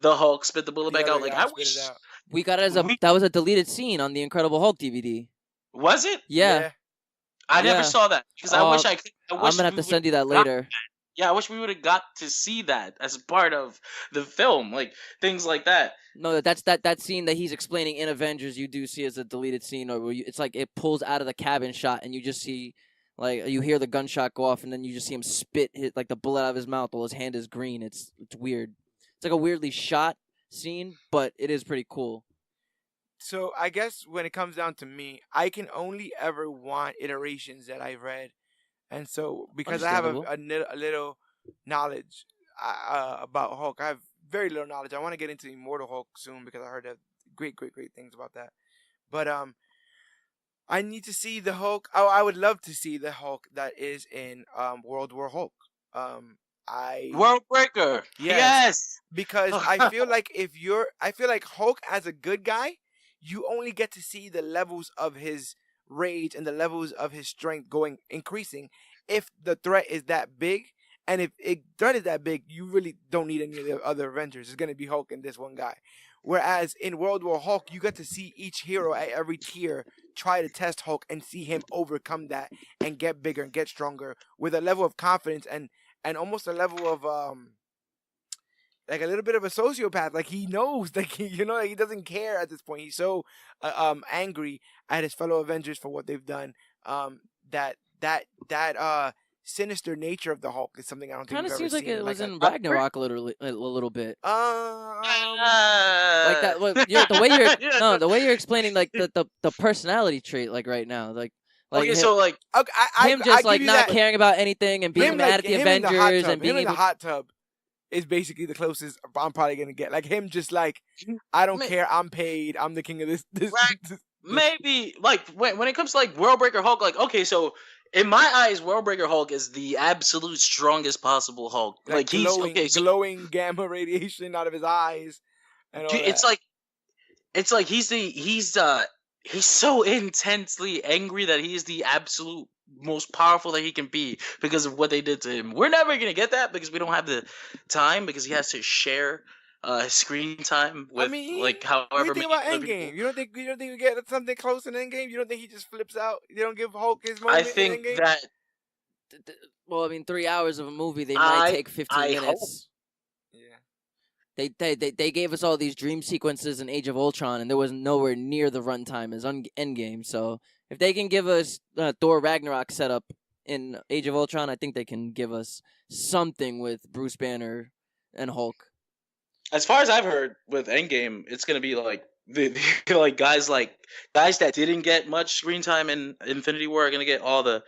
the Hulk spit the bullet back out. Like I wish we got it that was a deleted scene on the Incredible Hulk DVD. Was it? Yeah. I never saw that because I wish I could. I'm gonna have to send you that later. Yeah, I wish we would have got to see that as part of the film, like things like that. No, that's that scene that he's explaining in Avengers. You do see as a deleted scene, or it's like it pulls out of the cabin shot, and you just see, like, you hear the gunshot go off, and then you just see him spit like the bullet out of his mouth while his hand is green. It's weird. It's like a weirdly shot scene, but it is pretty cool. So I guess when it comes down to me, I can only ever want iterations that I've read. And so, because I have a little knowledge about Hulk, I have very little knowledge. I want to get into Immortal Hulk soon because I heard great things about that. But I need to see the Hulk. Oh, I would love to see the Hulk that is in World War Hulk. World Breaker. Yes. Because I feel like Hulk as a good guy, you only get to see the levels of his rage and the levels of his strength increasing if the threat is that big. And if the threat is that big, you really don't need any of the other Avengers. It's going to be Hulk and this one guy. Whereas in World War Hulk, you got to see each hero at every tier try to test Hulk and see him overcome that and get bigger and get stronger with a level of confidence and almost a level of like a little bit of a sociopath. Like he knows, like he doesn't care at this point. He's so angry at his fellow Avengers for what they've done. That sinister nature of the Hulk is something I don't think Kind of we've seems ever like seen. it was in Ragnarok a little bit. Like that. Look, the way you're explaining like the personality trait like right now, like okay, him, so like okay, him just I like give you not that. caring about anything and being Him, mad like, at the him in the hot Avengers tub, and being him in able. the hot tub is basically the closest I'm probably gonna get. Like him, just like I don't care. I'm paid. I'm the king of this. Right. Maybe like when it comes to like Worldbreaker Hulk, like okay, so in my eyes, Worldbreaker Hulk is the absolute strongest possible Hulk. Like he's glowing, okay, so glowing gamma radiation out of his eyes, and all dude, that. it's like he's so intensely angry that he's the absolute most powerful that he can be because of what they did to him. We're never gonna get that because we don't have the time because he has to share screen time with like what do you however think many about other people. Endgame? You don't think we get something close in Endgame? You don't think he just flips out? You don't give Hulk his I moment in think Endgame? that Well, I mean, 3 hours of a movie, they might take 15 I minutes. Yeah. They gave us all these dream sequences in Age of Ultron, and there was nowhere near the runtime as Endgame. So if they can give us Thor Ragnarok setup in Age of Ultron, I think they can give us something with Bruce Banner and Hulk. as far as I've heard with Endgame, it's gonna be like like guys that didn't get much screen time in Infinity War are gonna get all the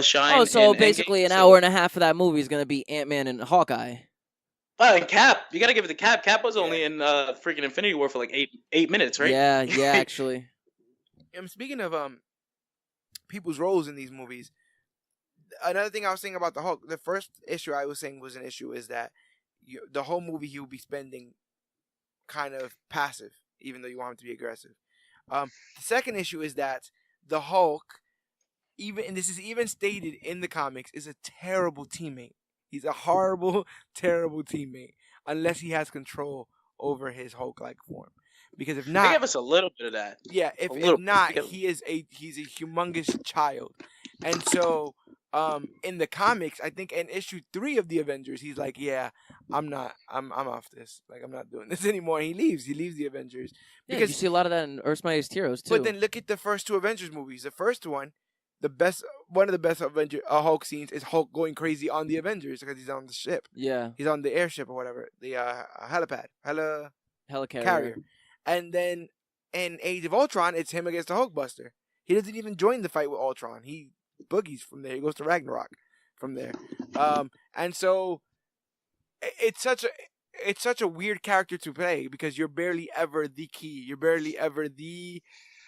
shine. Oh, so in basically Endgame, an hour and a half of that movie is going to be Ant-Man and Hawkeye. And Cap, you gotta give it to Cap. Cap was only in freaking Infinity War for like 8 minutes, right? Yeah, actually. Speaking of people's roles in these movies, another thing I was saying about the Hulk, the first issue I was saying was an issue is that the whole movie he will be spending kind of passive, even though you want him to be aggressive. The second issue is that the Hulk, and this is even stated in the comics, is a terrible teammate. He's a horrible, terrible teammate unless he has control over his Hulk-like form. Because if not, they give us a little bit of that. Yeah, if not, he's a humongous child, and so in the comics, I think in issue 3 of the Avengers, he's like, yeah, I'm off this. Like I'm not doing this anymore. And he leaves the Avengers Because you see a lot of that in Earth's Mightiest Heroes too. But then look at the first 2 Avengers movies. The first one, one of the best Hulk scenes is Hulk going crazy on the Avengers because he's on the ship. Yeah, he's on the airship or whatever, the helicarrier. And then in Age of Ultron, it's him against the Hulkbuster. He doesn't even join the fight with Ultron. He boogies from there. He goes to Ragnarok from there. And so it's such a weird character to play because you're barely ever the key. You're barely ever the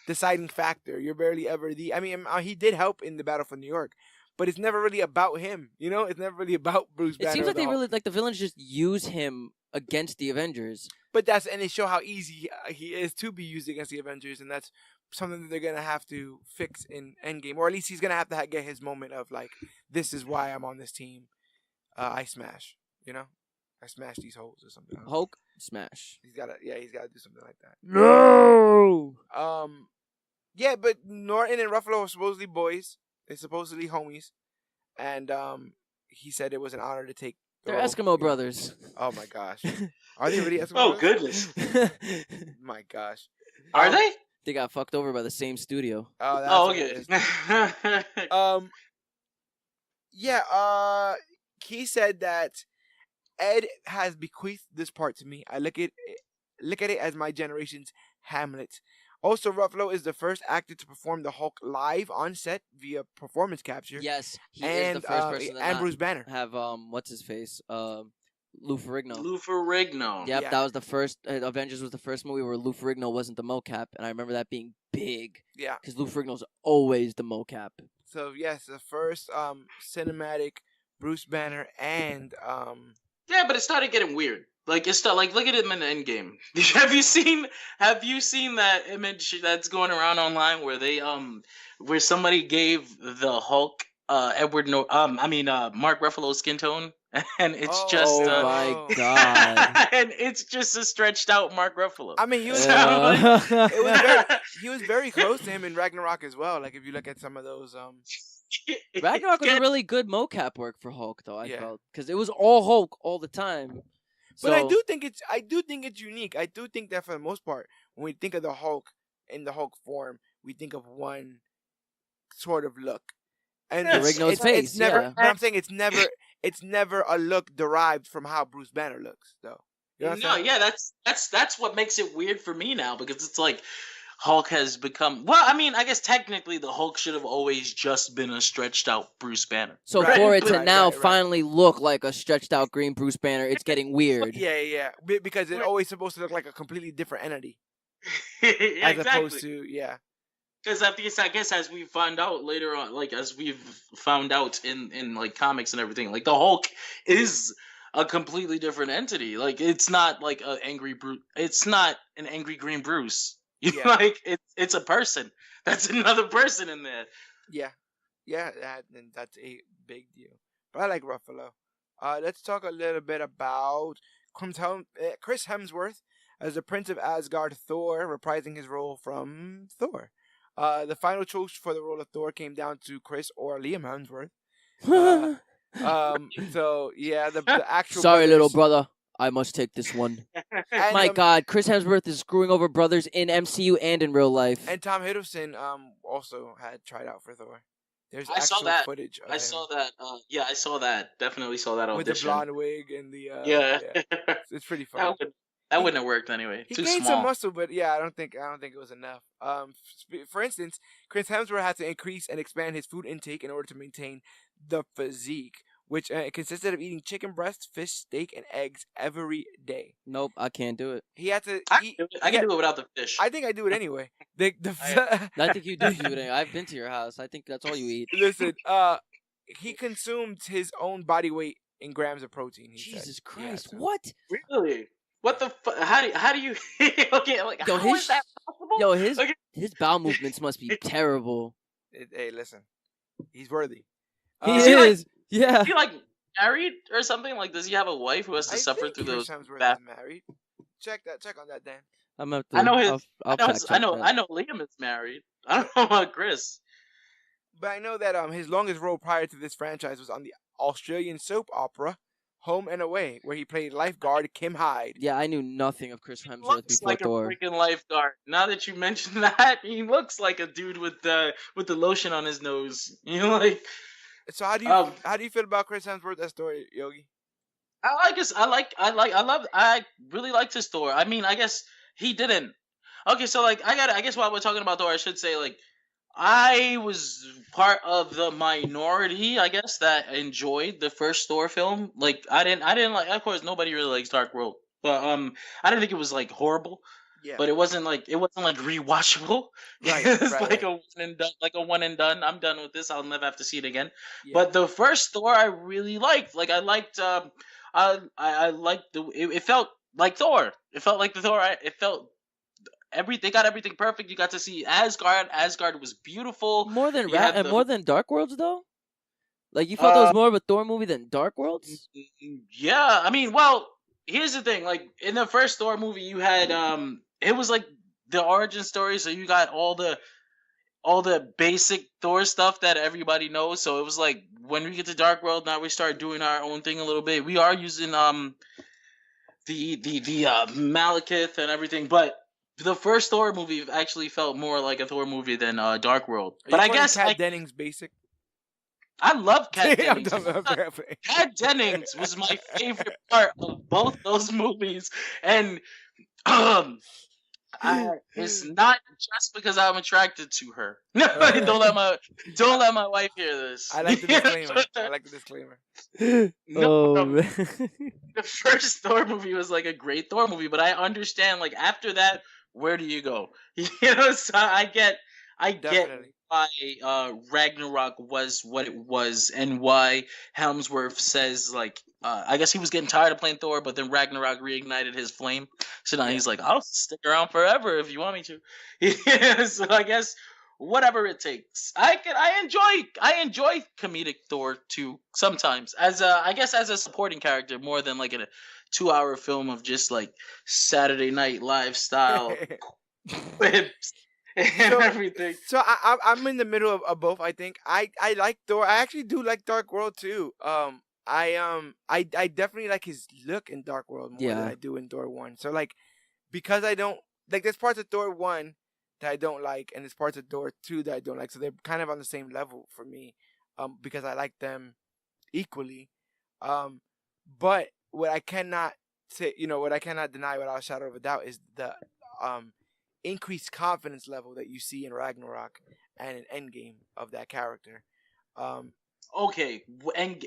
deciding factor. You're barely ever the. I mean, he did help in the Battle for New York, but it's never really about him. You know, it's never really about Bruce Banner. It seems like they really like the villains just use him against the Avengers. But and they show how easy he is to be used against the Avengers, and that's something that they're gonna have to fix in Endgame, or at least he's gonna have to get his moment of like, this is why I'm on this team. I smash, I smash these holes or something. Hulk smash. He's gotta do something like that. No. Yeah, but Norton and Ruffalo are supposedly boys. They're supposedly homies, and he said it was an honor to take. They're Eskimo brothers. Oh my gosh. Are they really Eskimo Oh brothers? goodness. My gosh. Are they? They got fucked over by the same studio. Oh, that's okay. Yeah, he said that Ed has bequeathed this part to me. I look at it as my generation's Hamlet. Also, Ruffalo is the first actor to perform the Hulk live on set via performance capture. Yes, he is the first person to and Bruce Banner have what's his face, Lou Ferrigno. Lou Ferrigno. Yep, yeah. That was the first. Avengers was the first movie where Lou Ferrigno wasn't the mocap, and I remember that being big. Yeah, because Lou Ferrigno's always the mocap. So yes, the first cinematic Bruce Banner and Yeah, but it started getting weird. Like it's like look at him in the Endgame. Have you seen that image that's going around online where they where somebody gave the Hulk Mark Ruffalo's skin tone and it's just Oh my god. and it's just a stretched out Mark Ruffalo. I mean, Yeah. he was very close to him in Ragnarok as well. Like if you look at some of those Ragnarok was a Get- really good mocap work for Hulk, though. I Yeah. felt because it was all Hulk all the time. But I So- do think it's unique. I do think that for the most part, when we think of the Hulk in the Hulk form, we think of one sort of look. And Yeah, Rigno's face, it's never. yeah. But I'm saying it's never a look derived from how Bruce Banner looks, though. You know what I'm saying? yeah, that's what makes it weird for me now because it's like Hulk has become. Well, I mean, I guess technically the Hulk should have always just been a stretched out Bruce Banner. So Right, for it to right, now right, right. finally look like a stretched out green Bruce Banner, it's getting weird. Yeah. Because it's always supposed to look like a completely different entity, Yeah, as exactly. opposed to Because I guess as we find out later on, like as we've found out in like comics and everything, like the Hulk is a completely different entity. Like it's not like an angry Bruce. It's not an angry green Bruce. Yeah. Like it's a person. That's another person in there. Yeah, and that's a big deal. But I like Ruffalo. Let's talk a little bit about Chris Hemsworth as the Prince of Asgard Thor, reprising his role from Thor. The final choice for the role of Thor came down to Chris or Liam Hemsworth. So yeah, the actual Sorry, brothers- little brother. I must take this one. And, My God, Chris Hemsworth is screwing over brothers in MCU and in real life. And Tom Hiddleston also had tried out for Thor. There's I saw actual that. footage. Of I him saw that. Yeah, I saw that. Definitely saw that with the audition. blonde wig and the Yeah. It's pretty funny. That wouldn't have worked anyway. He Too gained small. some muscle, but yeah, I don't think it was enough. For instance, Chris Hemsworth had to increase and expand his food intake in order to maintain the physique, which consisted of eating chicken breasts, fish, steak, and eggs every day. Nope, I can't do it. He had to. I can do it without the fish. I think I do it anyway. I think you do it. I've been to your house. I think that's all you eat. Listen, he consumed his own body weight in grams of protein. He said. Jesus He had Christ! to. What? Really? What the fuck? How do you? Okay, like Yo, how is that possible? Yo, his Okay. his bowel movements must be terrible. Hey, listen, he's worthy. He Is he like- is. Yeah. Is he like married or something? Like, does he have a wife who has to I suffer think through Chris those? Hemsworth bad- is married. Check on that, Dan. I'm up I know his. I'll fact check that. I know Liam is married. I don't know about Chris. But I know that his longest role prior to this franchise was on the Australian soap opera Home and Away, where he played lifeguard Kim Hyde. Yeah, I knew nothing of Chris He Hemsworth looks before like Thor. a freaking lifeguard. Now that you mention that, he looks like a dude with the lotion on his nose. You know, like So how do you feel about Chris Hemsworth as Thor, Yogi? I like his. I really liked his Thor. I mean, I guess he didn't. Okay, so like I guess while we're talking about Thor, I should say like I was part of the minority, I guess, that enjoyed the first Thor film. Like I didn't like. Of course, nobody really likes Dark World, but I didn't think it was like horrible. Yeah. But it wasn't like rewatchable. Right, It's right, like right. a one and done. Like a one and done. I'm done with this. I'll never have to see it again. Yeah. But the first Thor, I really liked. Like I liked. I liked the. It felt like Thor. It felt like the Thor. It felt. They got everything perfect. You got to see Asgard. Asgard was beautiful. More than You had the- more than Dark Worlds though. Like you felt it was more of a Thor movie than Dark Worlds. Yeah, I mean, well, here's the thing. Like in the first Thor movie, you had it was like the origin story. So you got all the basic Thor stuff that everybody knows. So it was like when we get to Dark World, now we start doing our own thing a little bit. We are using the Malekith and everything, but the first Thor movie actually felt more like a Thor movie than Dark World. Are But you I calling guess Kat Dennings basic. I love Kat I'm Dennings. done, I'm playing. Kat Dennings was my favorite part of both those movies, and it's not just because I'm attracted to her. don't let my wife hear this. I like the disclaimer. I like the disclaimer. No, Oh, no. man. The first Thor movie was like a great Thor movie, but I understand like after that, where do you go? You know, so I get Definitely. why Ragnarok was what it was and why Helmsworth says like I guess he was getting tired of playing Thor, but then Ragnarok reignited his flame. So now he's like, I'll stick around forever if you want me to. Yeah, so I guess whatever it takes. I enjoy comedic Thor too sometimes as I guess as a supporting character more than like in a 2 hour film of just like Saturday Night lifestyle clips and so everything. I'm in the middle of both. I think I like Thor. I actually do like Dark World too. I definitely like his look in Dark World more than I do in Thor 1. So like, because I don't like, there's parts of Thor 1 that I don't like, and there's parts of Thor 2 that I don't like. So they're kind of on the same level for me, because I like them equally. But what I cannot say, what I cannot deny without a shadow of a doubt is the increased confidence level that you see in Ragnarok and in Endgame of that character. Okay, and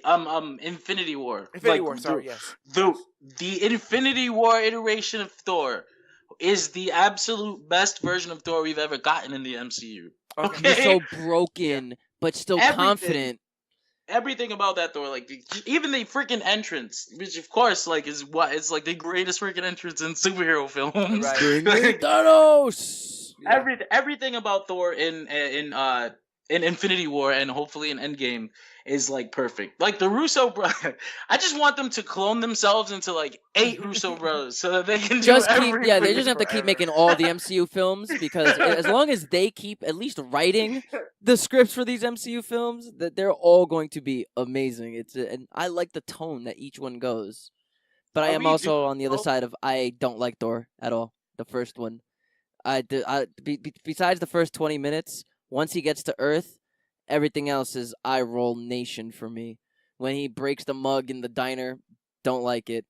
Infinity War. Infinity War, sorry, yes. The Infinity War iteration of Thor is the absolute best version of Thor we've ever gotten in the MCU. Okay, he's so broken but still confident. Everything about that Thor, like even the freaking entrance, which of course like is what it's like the greatest freaking entrance in superhero films. Right. Thanos. Everything about Thor in Infinity War and hopefully in Endgame is like perfect. Like the Russo brothers, I just want them to clone themselves into like 8 Russo brothers so that they can just do keep. Yeah, they just have to forever. keep making all the MCU films because as long as they keep at least writing the scripts for these MCU films, that they're all going to be amazing. And I like the tone that each one goes. But I am also on the other side of I don't like Thor at all. The first one, besides the first 20 minutes, once he gets to Earth, everything else is eye roll nation for me. When he breaks the mug in the diner, don't like it.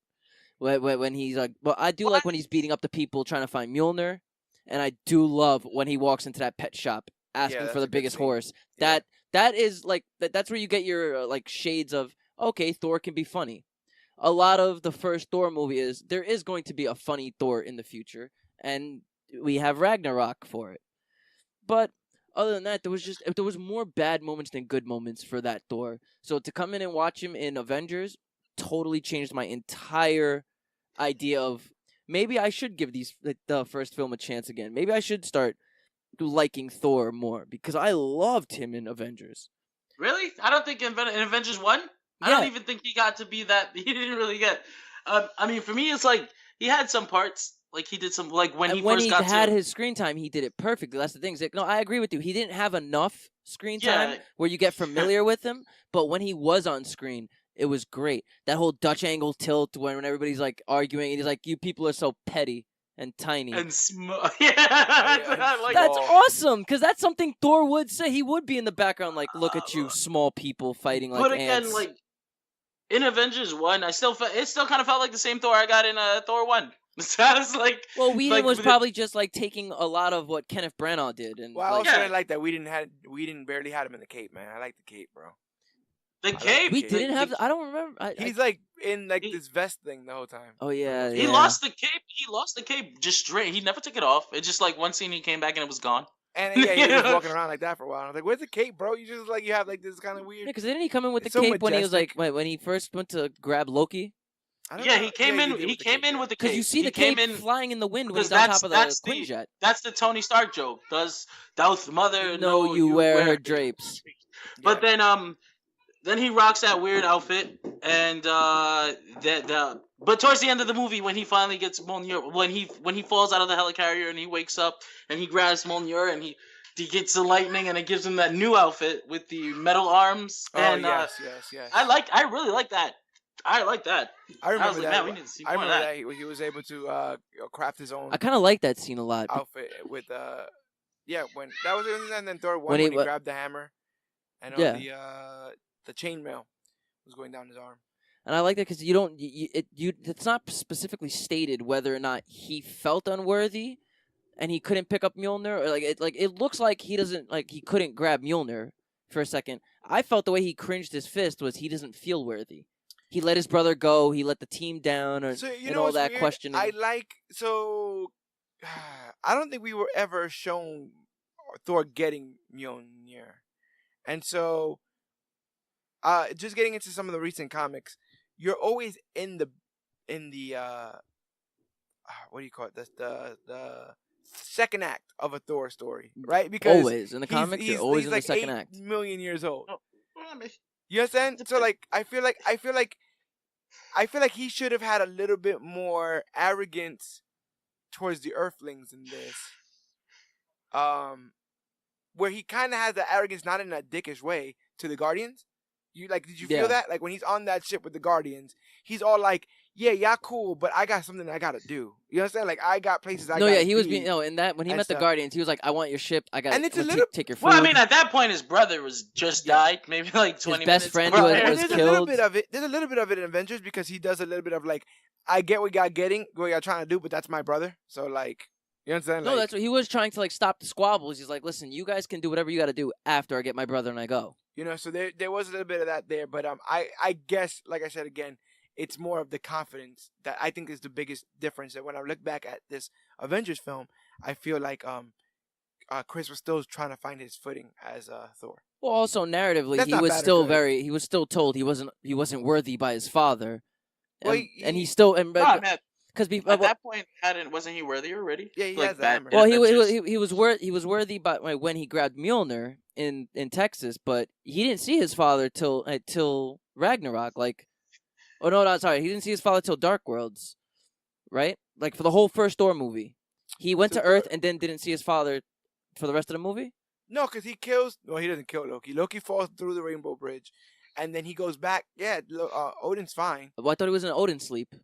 When he's like, well, I do like when he's beating up the people trying to find Mjolnir, and I do love when he walks into that pet shop asking for the biggest horse. Yeah. That is like that's where you get your like shades of okay, Thor can be funny. A lot of the first Thor movie is there is going to be a funny Thor in the future, and we have Ragnarok for it. But other than that, there was more bad moments than good moments for that Thor. So to come in and watch him in Avengers totally changed my entire idea of maybe I should give the first film a chance again. Maybe I should start liking Thor more because I loved him in Avengers. Really? I don't think in Avengers 1, yeah. I don't even think he got to be that. He didn't really get. I mean, for me, it's like he had some parts. Like he did some, like when he had his screen time, he did it perfectly. That's the thing. Like, no, I agree with you. He didn't have enough screen time where you get familiar with him. But when he was on screen, it was great. That whole Dutch angle tilt when everybody's like arguing, and he's like, "You people are so petty and tiny and small." Yeah, that's awesome because that's something Thor would say. He would be in the background, like, "Look at you, small people fighting like ants." But again, like in Avengers 1, it still kind of felt like the same Thor I got in Thor 1. Sounds like Whedon was probably just like taking a lot of what Kenneth Branagh did, and I also like that we didn't barely had him in the cape, man. I like the cape, bro. The cape? We didn't have. I don't remember. He's like in like this vest thing the whole time. Oh yeah. He lost the cape. He lost the cape just straight. He never took it off. It's just like one scene he came back and it was gone. And he was walking around like that for a while. I was like, "Where's the cape, bro? You just like you have like this kind of weird." Yeah, because didn't he come in with the cape when he was like when he first went to grab Loki? Yeah, he came in. He came in with the cape. Because you see the cape flying in the wind when he's on top of the Quinjet. That's the Tony Stark joke. Does Darth Mother know you wear her drapes? But then he rocks that weird outfit, and but towards the end of the movie, when he finally gets Mjolnir, when he falls out of the helicarrier and he wakes up and he grabs Mjolnir and he gets the lightning and it gives him that new outfit with the metal arms. And, yes. I really like that. I like that. I remember that. Man, we need to see more of that. He was able to craft his own. I kind of like that scene a lot. Outfit with when that was and then Thor 1 when he grabbed the hammer and the chainmail was going down his arm. And I like that because it's not specifically stated whether or not he felt unworthy and he couldn't pick up Mjolnir, or it looks like he couldn't grab Mjolnir for a second. I felt the way he cringed his fist was he doesn't feel worthy. He let his brother go. He let the team down, and all that weird? Questioning. I don't think we were ever shown Thor getting Mjolnir, and so just getting into some of the recent comics, you're always in the what do you call it? The second act of a Thor story, right? Because Always in the comics, they're always in the like second 8 act. million years old. Oh, well, I mean, You understand? So like, I feel like he should have had a little bit more arrogance towards the Earthlings in this. Where he kind of has the arrogance, not in a dickish way, to the Guardians. Did you feel that? Like when he's on that ship with the Guardians, he's all like, "Yeah, y'all cool, but I got something I gotta do." You understand? Like I got places I gotta he was be. being in that when he met the Guardians, he was like, "I want your ship. I got to take your food." Well, I mean, at that point, his brother was just died, maybe like 20 minutes. His best friend prior. was there's killed. a little bit of it. There's a little bit of it in Avengers because he does a little bit of like, I get what y'all trying to do, but that's my brother. So like, you understand? No, that's what he was trying to like stop the squabbles. He's like, "Listen, you guys can do whatever you got to do after I get my brother and I go." You know, so there was a little bit of that there, but I guess, like I said again, it's more of the confidence that I think is the biggest difference. That when I look back at this Avengers film, I feel like Chris was still trying to find his footing as Thor. Well, also narratively, he was still told he wasn't worthy by his father, and he still because at that point wasn't he worthy already? Yeah, he has the hammer. Well, he was worthy, but when he grabbed Mjolnir in Texas, but he didn't see his father till Ragnarok. Like, oh no, sorry, he didn't see his father till Dark Worlds, right? Like for the whole first Thor movie, he went to Earth and then didn't see his father for the rest of the movie. No, because he kills. No, he doesn't kill Loki. Loki falls through the Rainbow Bridge, and then he goes back. Yeah, Odin's fine. Well, I thought he was in Odin sleep.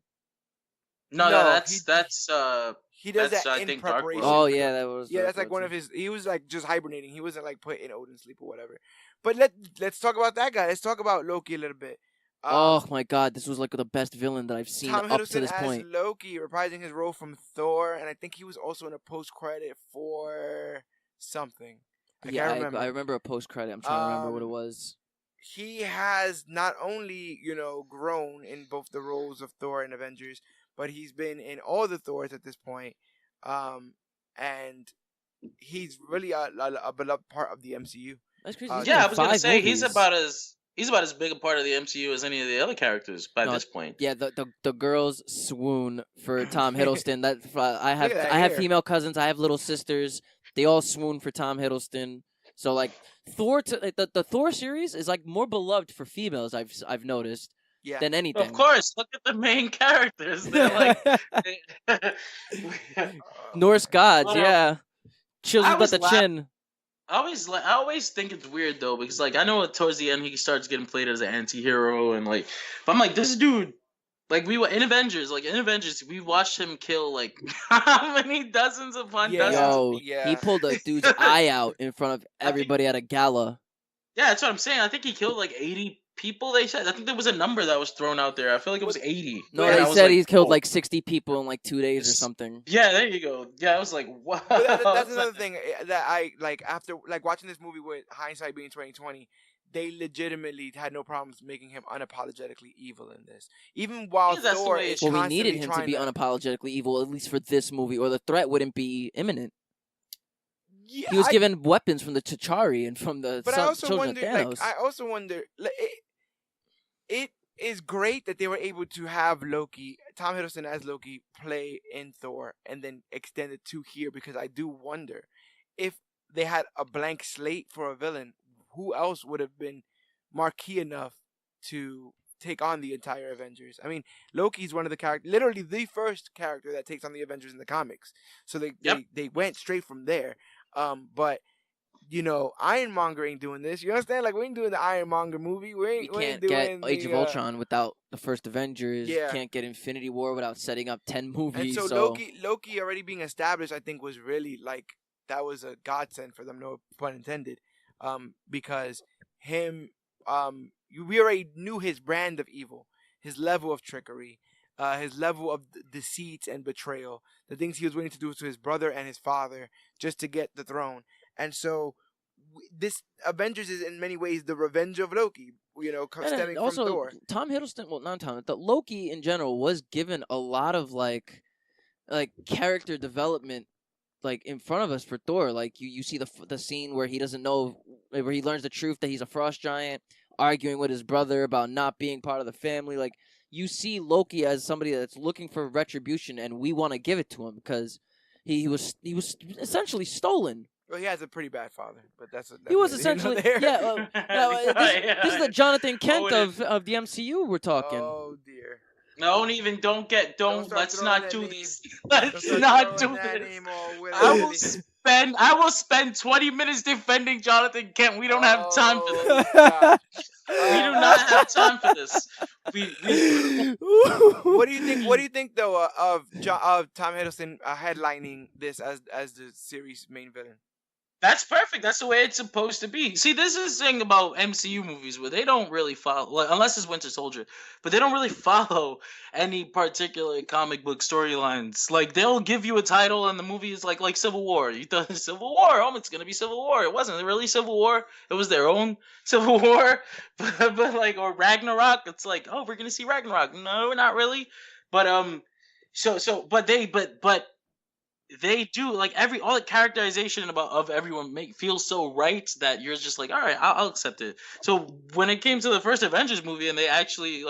No, that's he does that's, that I in think preparation. Oh yeah, that was. Yeah, that's like one of his. He was like just hibernating. He wasn't like put in Odin sleep or whatever. But let's talk about that guy. Let's talk about Loki a little bit. Oh my God, this was like the best villain that I've seen Tom up Hiddleston to this as point. Loki, reprising his role from Thor, and I think he was also in a post credit for something. I remember a post credit. I'm trying to remember what it was. He has not only grown in both the roles of Thor and Avengers, but he's been in all the Thors at this point, and he's really a beloved part of the MCU. That's crazy. Yeah, I was gonna say he's about as big a part of the MCU as any of the other characters by this point. Yeah, the girls swoon for Tom Hiddleston. I have female cousins. I have little sisters. They all swoon for Tom Hiddleston. So like the Thor series is like more beloved for females. I've noticed. Yeah. Than anything. Of course, look at the main characters. They're like Norse gods. Yeah, chills about the chin. I always think it's weird though because like I know towards the end he starts getting played as an anti-hero and like, but I'm like this dude. Like we were in Avengers, we watched him kill like how many dozens upon dozens. He pulled a dude's eye out in front of everybody at a gala. Yeah, that's what I'm saying. I think he killed like 80 people. They said. I think there was a number that was thrown out there. I feel like it was 80. No, they said he's killed like 60 people in like 2 days or something. Yeah, there you go. Yeah, I was like, wow. That's another thing that I like after like watching this movie with hindsight being 2020. They legitimately had no problems making him unapologetically evil in this. Even while Thor is we needed him to be unapologetically evil, at least for this movie, or the threat wouldn't be imminent. Yeah, he was given weapons from the T'Chari and from the children of Thanos. I also wonder, it is great that they were able to have Loki, Tom Hiddleston as Loki, play in Thor and then extend it to here, because I do wonder if they had a blank slate for a villain, who else would have been marquee enough to take on the entire Avengers? I mean, Loki's one of the characters, literally the first character that takes on the Avengers in the comics. So they went straight from there. But Ironmonger ain't doing this. You understand? Like, we ain't doing the Ironmonger movie. We can't doing get Age of Ultron without the first Avengers. Yeah. Can't get Infinity War without setting up 10 movies. And so Loki already being established, I think, was really like, that was a godsend for them, no pun intended. Because him, we already knew his brand of evil, his level of trickery, his level of deceit and betrayal, the things he was willing to do to his brother and his father just to get the throne. And so this Avengers is in many ways the revenge of Loki, stemming also, from Thor. Tom Hiddleston, well, not Tom, the Loki in general was given a lot of like character development, like in front of us for Thor. Like you see the scene where he doesn't know, where he learns the truth that he's a frost giant, arguing with his brother about not being part of the family. Like, you see Loki as somebody that's looking for retribution, and we want to give it to him because he was essentially stolen. Well, he has a pretty bad father, but that's He was neither essentially here nor there. this is the Jonathan Kent Oh, of the MCU we're talking. Oh dear. Don't even don't start let's throwing not that do name. this. Don't Let's start not throwing do that this. name all I will spend 20 minutes defending Jonathan Kent. We don't have time for this. God. We do not have time for this. We What do you think? What do you think though of Tom Hiddleston headlining this as the series main villain? That's perfect. That's the way it's supposed to be. See, this is the thing about MCU movies where they don't really follow, like, unless it's Winter Soldier, but they don't really follow any particular comic book storylines. Like, they'll give you a title and the movie is like Civil War. You thought Civil War, oh, it's gonna be Civil War. It wasn't really Civil War. It was their own Civil War. but like, or Ragnarok. It's like, oh, we're gonna see Ragnarok. No, not really. But they do like all the characterization of everyone feels so right that you're just like, all right, I'll accept it. So when it came to the first Avengers movie and they actually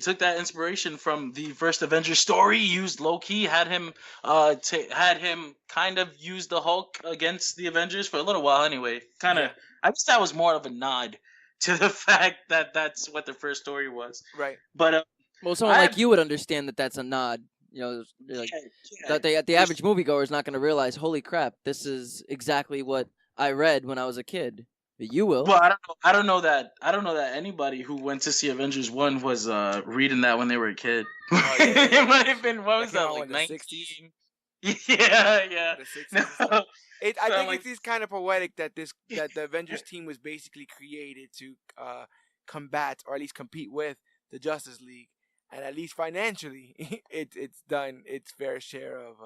took that inspiration from the first Avengers story, used Loki, had him kind of use the Hulk against the Avengers for a little while anyway. I guess that was more of a nod to the fact that that's what the first story was. Right. But well, someone like you would understand that that's a nod. You know, like that the average moviegoer is not going to realize, holy crap, this is exactly what I read when I was a kid. But you will. Well, I don't know that anybody who went to see Avengers 1 was reading that when they were a kid. Oh, yeah. It might have been, what was that, like 19? 60s? Yeah. The 60s. No. I think it's kind of poetic that the Avengers team was basically created to combat or at least compete with the Justice League. And at least financially, it's done its fair share of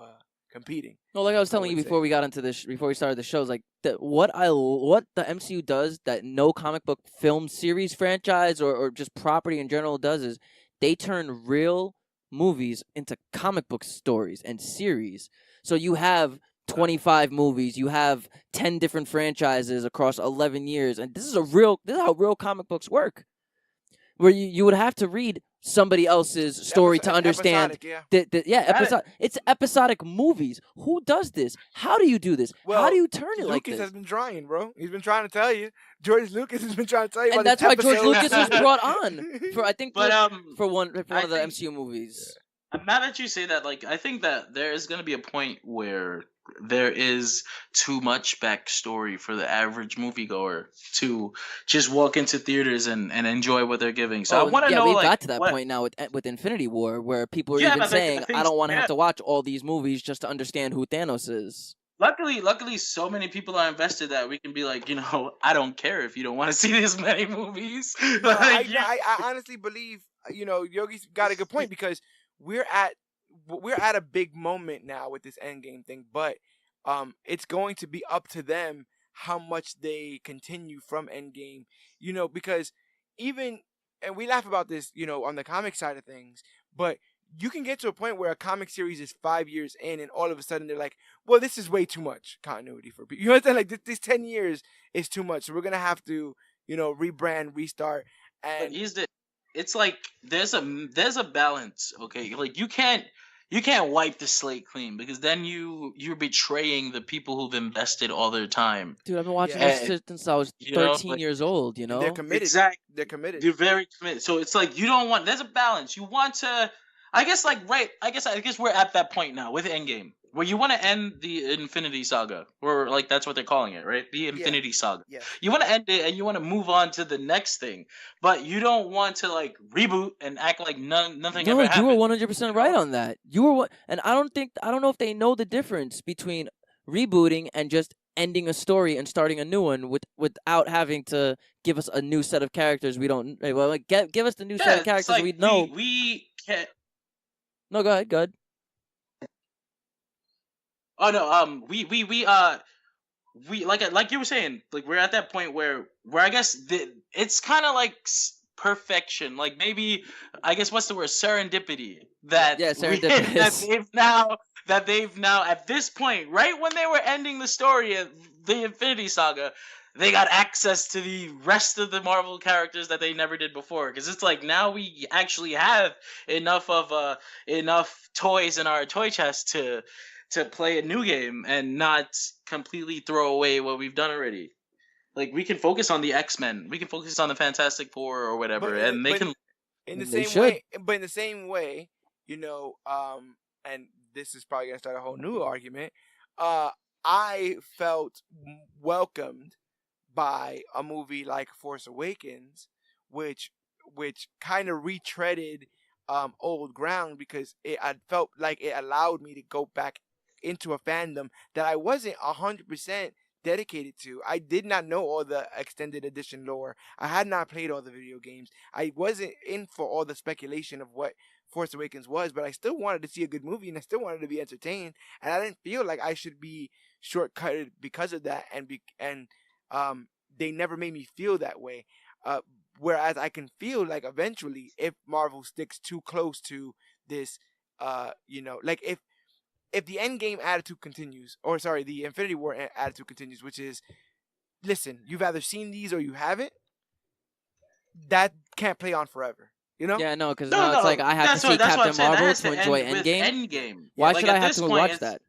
competing. No, like I was telling you before we got into this, before we started the shows, like what the MCU does that no comic book film series franchise or just property in general does is they turn real movies into comic book stories and series. So you have 25 movies, you have 10 different franchises across 11 years, and this is how real comic books work. Where you would have to read somebody else's story to understand. Episodic, yeah. It's episodic movies. Who does this? How do you do this? Well, how do you turn it like this? Lucas has been trying, bro. He's been trying to tell you. George Lucas has been trying to tell you. And about that's why episode. George Lucas was brought on for one of the think MCU movies. Now that you say that, like, I think that there is going to be a point where there is too much backstory for the average moviegoer to just walk into theaters and enjoy what they're giving. So I want to know, we like, got to that point now with Infinity War, where people are even saying, I don't want to have to watch all these movies just to understand who Thanos is. Luckily, so many people are invested that we can be like, I don't care if you don't want to see this many movies. I honestly believe, Yogi's got a good point because we're at a big moment now with this Endgame thing, but it's going to be up to them how much they continue from Endgame, because and we laugh about this, on the comic side of things, but you can get to a point where a comic series is 5 years in and all of a sudden they're like, well, this is way too much continuity for people. You understand? Like this 10 years is too much. So we're going to have to, rebrand, restart. And it's like there's a balance, okay? Like you can't wipe the slate clean because then you're betraying the people who've invested all their time. Dude, I've been watching this since I was 13 years old, They're committed. Exactly. They're committed. They're very committed. So it's like there's a balance. You want to, I guess we're at that point now with Endgame where you want to end the Infinity Saga, or like that's what they're calling it, right? The Infinity Saga. Yeah. You want to end it and you want to move on to the next thing, but you don't want to like reboot and act like nothing ever happened. You were 100% right on that. You were, and I don't know if they know the difference between rebooting and just ending a story and starting a new one without having to give us a new set of characters we don't. Well, like give us the new set of characters like we know. We can't. No, go ahead. Oh no, we like you were saying, like we're at that point where I guess it's kind of like perfection, like maybe I guess what's the word, serendipity serendipitous. that they've now at this point, right when they were ending the story of the Infinity Saga, they got access to the rest of the Marvel characters that they never did before. Because it's like now we actually have enough toys in our toy chest to play a new game and not completely throw away what we've done already. Like we can focus on the X-Men, we can focus on the Fantastic Four or whatever, and they can. In the They same should. way, but in the same way, and this is probably gonna start a whole new argument. I felt welcomed by a movie like Force Awakens, which kind of retreaded old ground because I felt like it allowed me to go back into a fandom that I wasn't 100% dedicated to. I did not know all the extended edition lore. I had not played all the video games. I wasn't in for all the speculation of what Force Awakens was, but I still wanted to see a good movie and I still wanted to be entertained, and I didn't feel like I should be shortcutted because of that, and they never made me feel that way. Whereas I can feel like eventually, if Marvel sticks too close to this, like if the Endgame attitude continues, or sorry, the Infinity War attitude continues, which is, listen, you've either seen these or you haven't. That can't play on forever. You know? Yeah, no, because now it's like I have to see Captain Marvel to enjoy Endgame. Why should I have to watch that?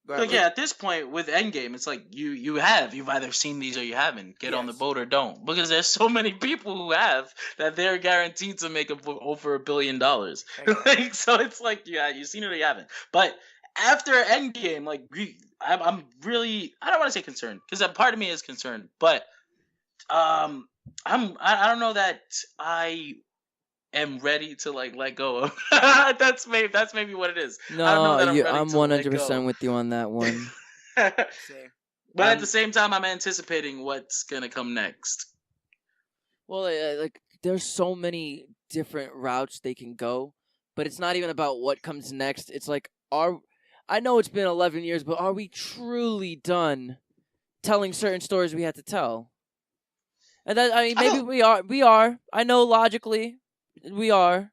Like, yeah, at this point with Endgame, it's like you've either seen these or you haven't. Get on the boat or don't, because there's so many people who have that they're guaranteed to make over $1 billion. Like, so it's like you've seen it or you haven't. But after Endgame, like I'm really, I don't want to say concerned, because a part of me is concerned, but I don't know that I am ready to like let go of. that's maybe what it is. No, I'm 100% with you on that one. But at the same time, I'm anticipating what's gonna come next. Well, like there's so many different routes they can go, but it's not even about what comes next. It's like, I know it's been 11 years, but are we truly done telling certain stories we had to tell? And that, I mean, maybe we are. I know logically we are,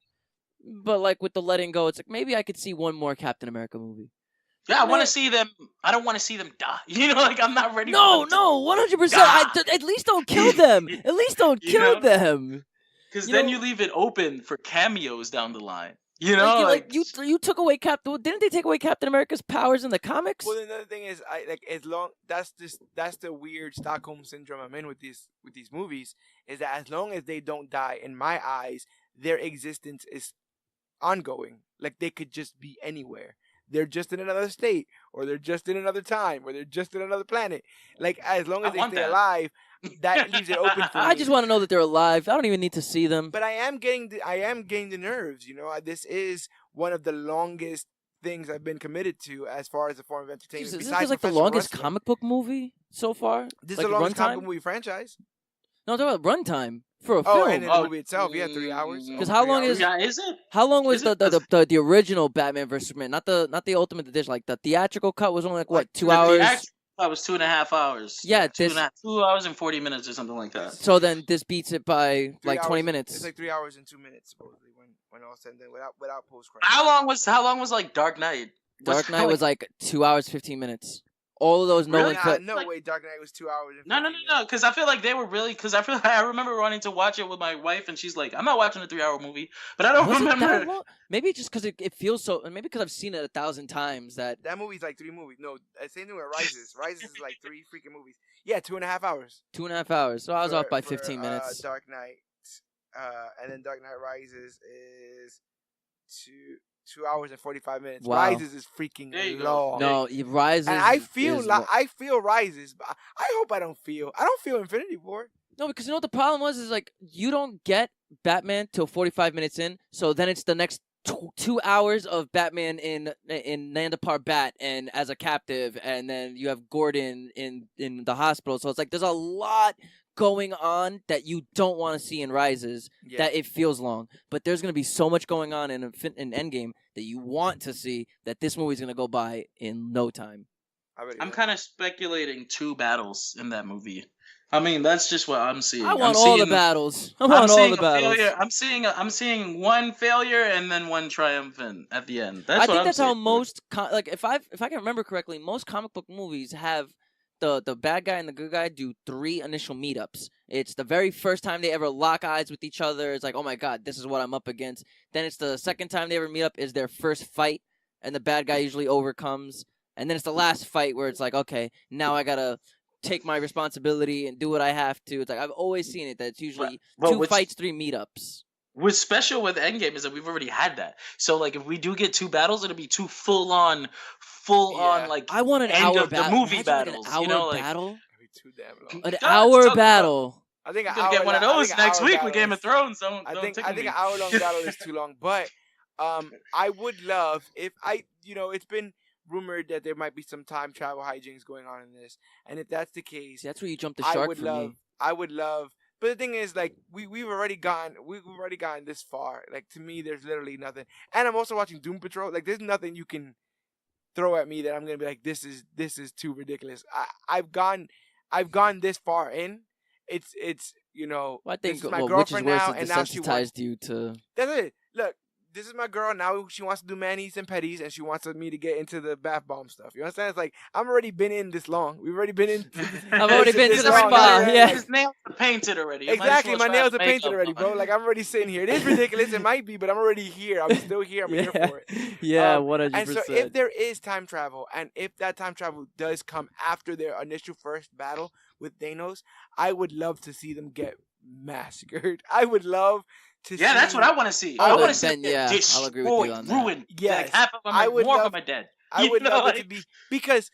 but like with the letting go, it's like maybe I could see one more Captain America movie. Yeah, I want to see them. I don't want to see them die. You know, like I'm not ready. No, 100%. At least don't kill them. At least don't kill them. Because then you leave it open for cameos down the line. You know, like you took away Captain. Didn't they take away Captain America's powers in the comics? Well, another thing is, that's the weird Stockholm syndrome I'm in with these movies, is that as long as they don't die, in my eyes, their existence is ongoing. Like they could just be anywhere. They're just in another state, or they're just in another time, or they're just in another planet. Like as long as they stay alive, that leaves it open for me. I just want to know that they're alive. I don't even need to see them. But I am getting the nerves. You know, this is one of the longest things I've been committed to as far as a form of entertainment. Jesus, this is like the longest comic book movie so far. This is the longest comic book movie franchise. No, I'm talking about runtime for a film. And the movie itself, 3 hours. Because how long is it? How long was the original Batman vs Superman? Not the Ultimate Edition. Like the theatrical cut was only like what, 2 hours? That was 2.5 hours. Yeah, 2 hours and 40 minutes or something like that. So then this beats it by like 20 minutes. It's like 3 hours and 2 minutes supposedly when all said and done, without post credits. How long was like Dark Knight? Dark Knight was like 2 hours 15 minutes. All of those Nolan cuts. No way, Dark Knight was 2 hours. No. Because I feel like they were really. Because I remember wanting to watch it with my wife, and she's like, "I'm not watching a 3 hour movie." But I don't remember. Maybe just because it feels so. Maybe because I've seen it 1,000 times. That movie's like 3 movies. No, same thing with Rises. Rises is like 3 freaking movies. Yeah, 2.5 hours. 2.5 hours. So I was off by 15 minutes. Dark Knight, and then Dark Knight Rises is 2 hours and 45 minutes. Wow. Rises is freaking long. No, Rises. And I feel Rises, but I hope I don't feel Infinity War. No, because you know what the problem was is like you don't get Batman till 45 minutes in, so then it's the next 2 hours of Batman in Nanda Parbat and as a captive, and then you have Gordon in the hospital. So it's like there's a lot going on that you don't want to see in Rises, that it feels long. But there's going to be so much going on in Endgame that you want to see that this movie's going to go by in no time. I'm kind of speculating 2 battles in that movie. I mean, that's just what I'm seeing. I want all the battles. I'm seeing one failure and then one triumphant at the end. I think that's how most if I can remember correctly, most comic book movies have the bad guy and the good guy do 3 initial meetups. It's the very first time they ever lock eyes with each other. It's like, oh my god, this is what I'm up against. Then it's the second time they ever meet up is their first fight, and the bad guy usually overcomes. And then it's the last fight where it's like, okay, now I gotta take my responsibility and do what I have to. It's like I've always seen it that it's usually 2 fights, 3 meetups. What's special with Endgame is that we've already had that. So like if we do get 2 battles, it'll be 2 full on like I want an end hour of the movie battles. Like an hour battle. That'd be too damn long. An hour battle. I think we're gonna get one of those next week with Game of Thrones. I think an hour long battle is too long. But I would love if it's been rumored that there might be some time travel hijinks going on in this, and if that's the case, that's where you jump the shark for me. I would love. But the thing is, like, we've already gone this far. Like, to me, there's literally nothing. And I'm also watching Doom Patrol. Like, there's nothing you can throw at me that I'm gonna be like, this is too ridiculous. I've gone this far in. It's Well, I think this is my girlfriend which is now, worse, and now she desensitized you to. That's it. Look, this is my girl now. She wants to do manis and petties, and she wants me to get into the bath bomb stuff. You understand? It's like I'm already been in this long. We've already been in. I've already been to the spa. Yeah, his nails are painted already. Exactly, my nails are painted already, bro. Like I'm already sitting here. It is ridiculous. It might be, but I'm already here. I'm still here. I'm here for it. Yeah, 100%. And so if there is time travel, and if that time travel does come after their initial first battle with Thanos, I would love to see them get massacred. I would love. That's what I want to see. I want to see I'll agree with you on that. Ruined. Yes, like half of them more of them are dead. I would love it to be, because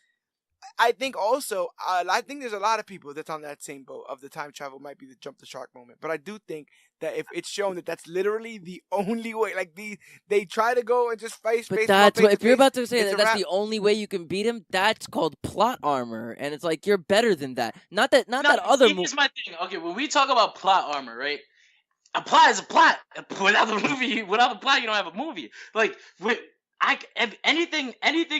I think also I think there's a lot of people that's on that same boat of the time travel might be the jump the shark moment. But I do think that if it's shown that that's literally the only way, like they try to go and just fight space. But that's what, if you're about to say that that's the only way you can beat him, that's called plot armor, and it's like you're better than that. Not that other. Here's my thing. Okay, when we talk about plot armor, right? A plot is a plot. Without the plot, you don't have a movie. Like, anything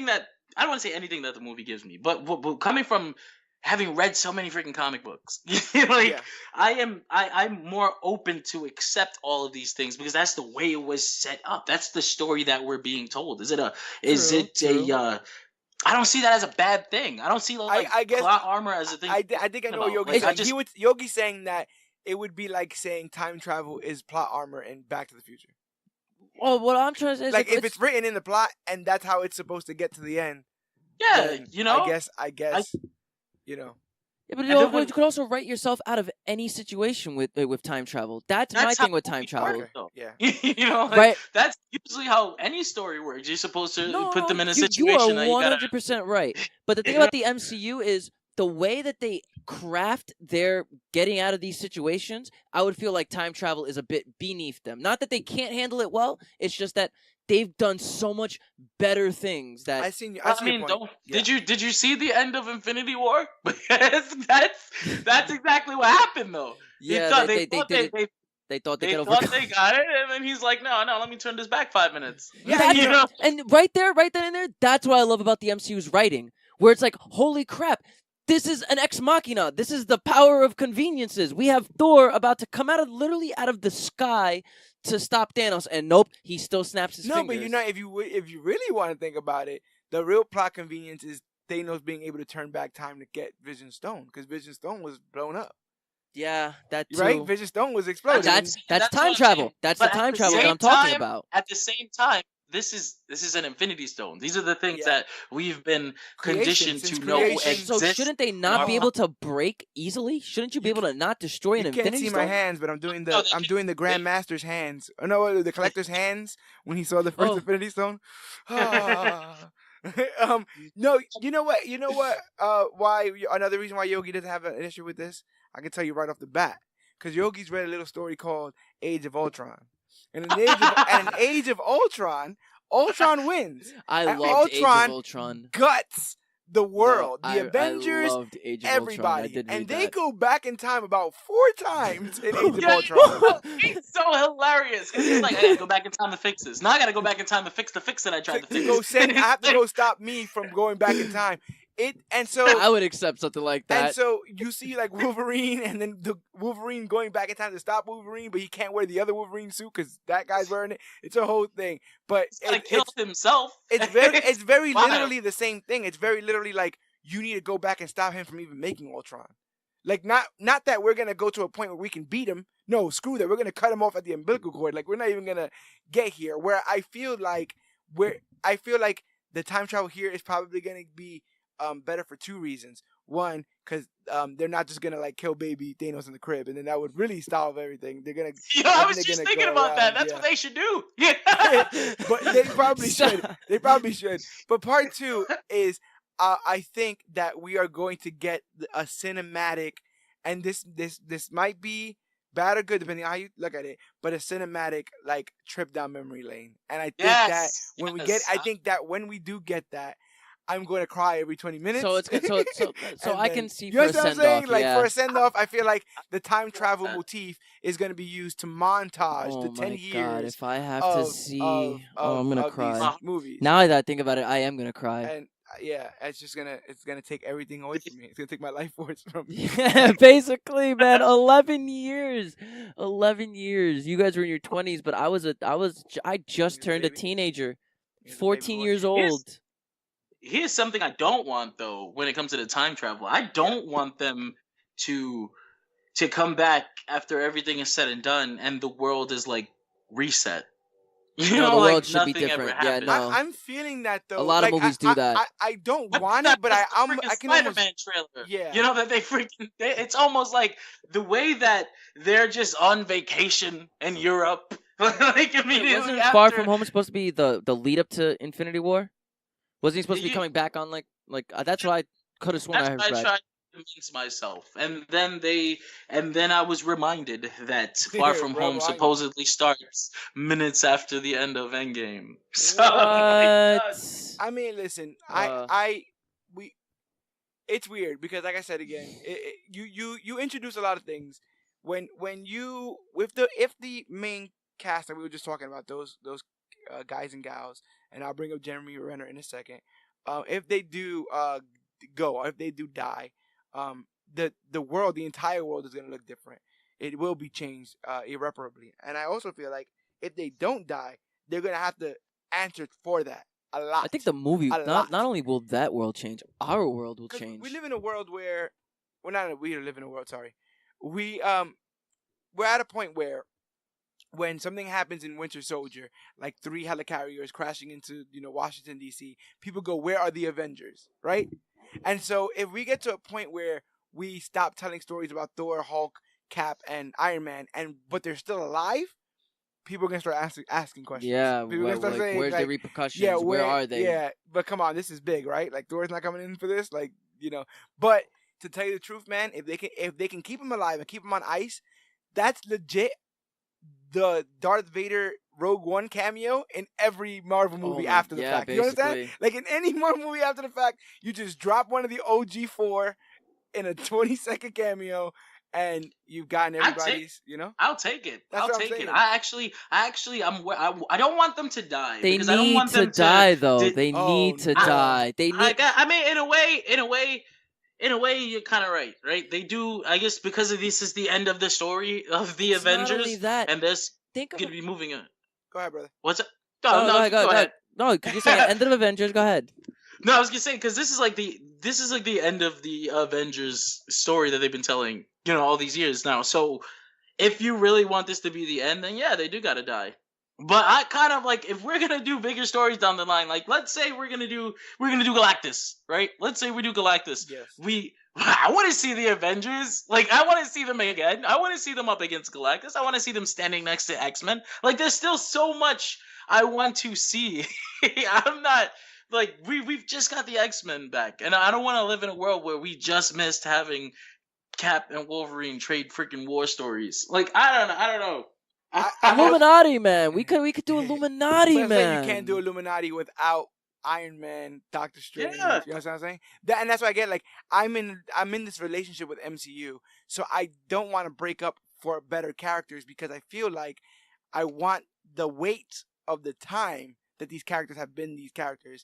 that I don't want to say anything that the movie gives me, but coming from having read so many freaking comic books, I'm more open to accept all of these things because that's the way it was set up. That's the story that we're being told. I don't see that as a bad thing. I don't see I guess, plot armor as a thing. I think I know what Yogi's saying. Yogi's saying that it would be like saying time travel is plot armor in Back to the Future. Well, what I'm trying to say is like if it's written in the plot and that's how it's supposed to get to the end. Yeah, I guess. Yeah, but you could also write yourself out of any situation with time travel. That's my thing with time travel. Yeah, right? That's usually how any story works. You're supposed to put them in a situation. You are 100% right. But the thing about the MCU is the way that they craft their getting out of these situations, I would feel like time travel is a bit beneath them. Not that they can't handle it well, it's just that they've done so much better things that Did you see the end of Infinity War? that's exactly what happened though. Yeah, they thought they got it, and then he's like, no, let me turn this back 5 minutes. Yeah, and right there and there, that's what I love about the MCU's writing, where it's like, holy crap, this is an ex machina. This is the power of conveniences. We have Thor about to come literally out of the sky to stop Thanos, and nope, he still snaps his fingers. No, but if you really want to think about it, the real plot convenience is Thanos being able to turn back time to get Vision Stone, because Vision Stone was blown up. Yeah, that too. Right? Vision Stone was exploded. That's time travel. That's the time travel that I'm talking about. At the same time, this is an Infinity Stone. These are the things that we've been conditioned to know exist. So shouldn't they not be able to break easily? Shouldn't you be able to not destroy an Infinity Stone? You can't see my hands, but I'm doing the Grandmaster's hands. Oh no, the collector's hands when he saw the first Infinity Stone. No, you know what? Why another reason why Yogi doesn't have an issue with this? I can tell you right off the bat, because Yogi's read a little story called Age of Ultron. And in Age of Ultron, Ultron wins. I loved Age of Ultron. Guts the world, the Avengers, everybody, and they go back in time about 4 times in Age of Ultron. It's so hilarious. He's like, I gotta go back in time to fix this. Now I gotta go back in time to fix the fix that I tried to fix. I have to go stop me from going back in time. So I would accept something like that. And so you see like Wolverine, and then the Wolverine going back in time to stop Wolverine, but he can't wear the other Wolverine suit because that guy's wearing it. It's a whole thing. But he killed himself. It's very literally the same thing. It's very literally like you need to go back and stop him from even making Ultron. Like, not that we're going to go to a point where we can beat him. No, screw that. We're going to cut him off at the umbilical cord. Like, we're not even going to get here. Where I feel like the time travel here is probably going to be better for two reasons. One, because they're not just going to, like, kill baby Thanos in the crib, and then that would really solve everything. They're going to... I was just thinking about that. That's what they should do. Yeah. But they probably should. They probably should. But part two is... I think that we are going to get a cinematic, and this might be bad or good depending on how you look at it, but a cinematic like trip down memory lane. And I think that when we do get that, I'm going to cry every 20 minutes. So it's good. So I can see for a send off. Like yeah. for a send off, I feel like the time travel motif is going to be used to montage the 10 years. God, if I have to see, I'm gonna cry. Movies. Now that I think about it, I am gonna cry. And yeah, it's gonna take everything away from me. It's gonna take my life force from me. Yeah, basically, man. 11 years. 11 years. You guys were in your 20s, but I just turned a teenager. 14 years old. Here's something I don't want though when it comes to the time travel. I don't want them to come back after everything is said and done and the world is like reset. You know, the like world should be different. Yeah, no. I'm feeling that though. A lot of movies do that. I don't want it, but I can almost. Spider-Man trailer. Yeah. You know that it's almost like the way that they're just on vacation in Europe. Like immediately wasn't after... Far From Home supposed to be the lead up to Infinity War? Wasn't he supposed to be coming back on like that's what I could have sworn I heard. I tried to convince myself, and then I was reminded that Far From Home supposedly starts minutes after the end of Endgame. So, I mean, listen, it's weird because, like I said again, you introduce a lot of things when you if the main cast that we were just talking about, those guys and gals, and I'll bring up Jeremy Renner in a second. If they do go, or if they do die, the world, the entire world is gonna look different. It will be changed irreparably. And I also feel like if they don't die, they're gonna have to answer for that a lot. I think the movie not only will that world change, our world will change. We live in a world where we live in a world. Sorry, we're at a point where when something happens in Winter Soldier, like 3 helicarriers crashing into Washington D.C., people go, "Where are the Avengers?" Right? And so if we get to a point where we stop telling stories about Thor, Hulk, Cap, and Iron Man, but they're still alive, people are gonna start asking questions. Yeah, people are gonna start saying, where's like, the repercussions? Yeah, where are they? Yeah, but come on, this is big, right? Like Thor's not coming in for this, like But to tell you the truth, man, if they can keep him alive and keep him on ice, that's legit. The Darth Vader Rogue One cameo in every Marvel movie after the fact. Basically. You understand? Like in any Marvel movie after the fact, you just drop one of the OG 4 in a 20-second cameo, and you've gotten everybody's. I'll take it. That's I'll take it. I don't want them to die. They because I don't want them to die, though. They need to die. They need. I mean, in a way, you're kind of right? They do, I guess, because this is the end of the story of the Avengers. Not only that, and there's going to be moving on. Go ahead, brother. What's it? Go ahead. No, because you're saying end of Avengers. Go ahead. No, I was gonna say because this is like the end of the Avengers story that they've been telling, all these years now. So if you really want this to be the end, then yeah, they do gotta die. But I kind of like if we're gonna do bigger stories down the line, like let's say we're gonna do Galactus, right? Let's say we do Galactus. Yes. I want to see the Avengers. Like I want to see them again. I want to see them up against Galactus. I want to see them standing next to X-Men. Like there's still so much I want to see. I'm not like we've just got the X-Men back, and I don't want to live in a world where we just missed having Cap and Wolverine trade freaking war stories. Like I don't know. Illuminati, man. We could do Illuminati, man. You can't do Illuminati without Iron Man, Doctor Strange. Yeah. You know what I'm saying? And that's why I get like I'm in this relationship with MCU, so I don't want to break up for better characters because I feel like I want the weight of the time that these characters have been these characters.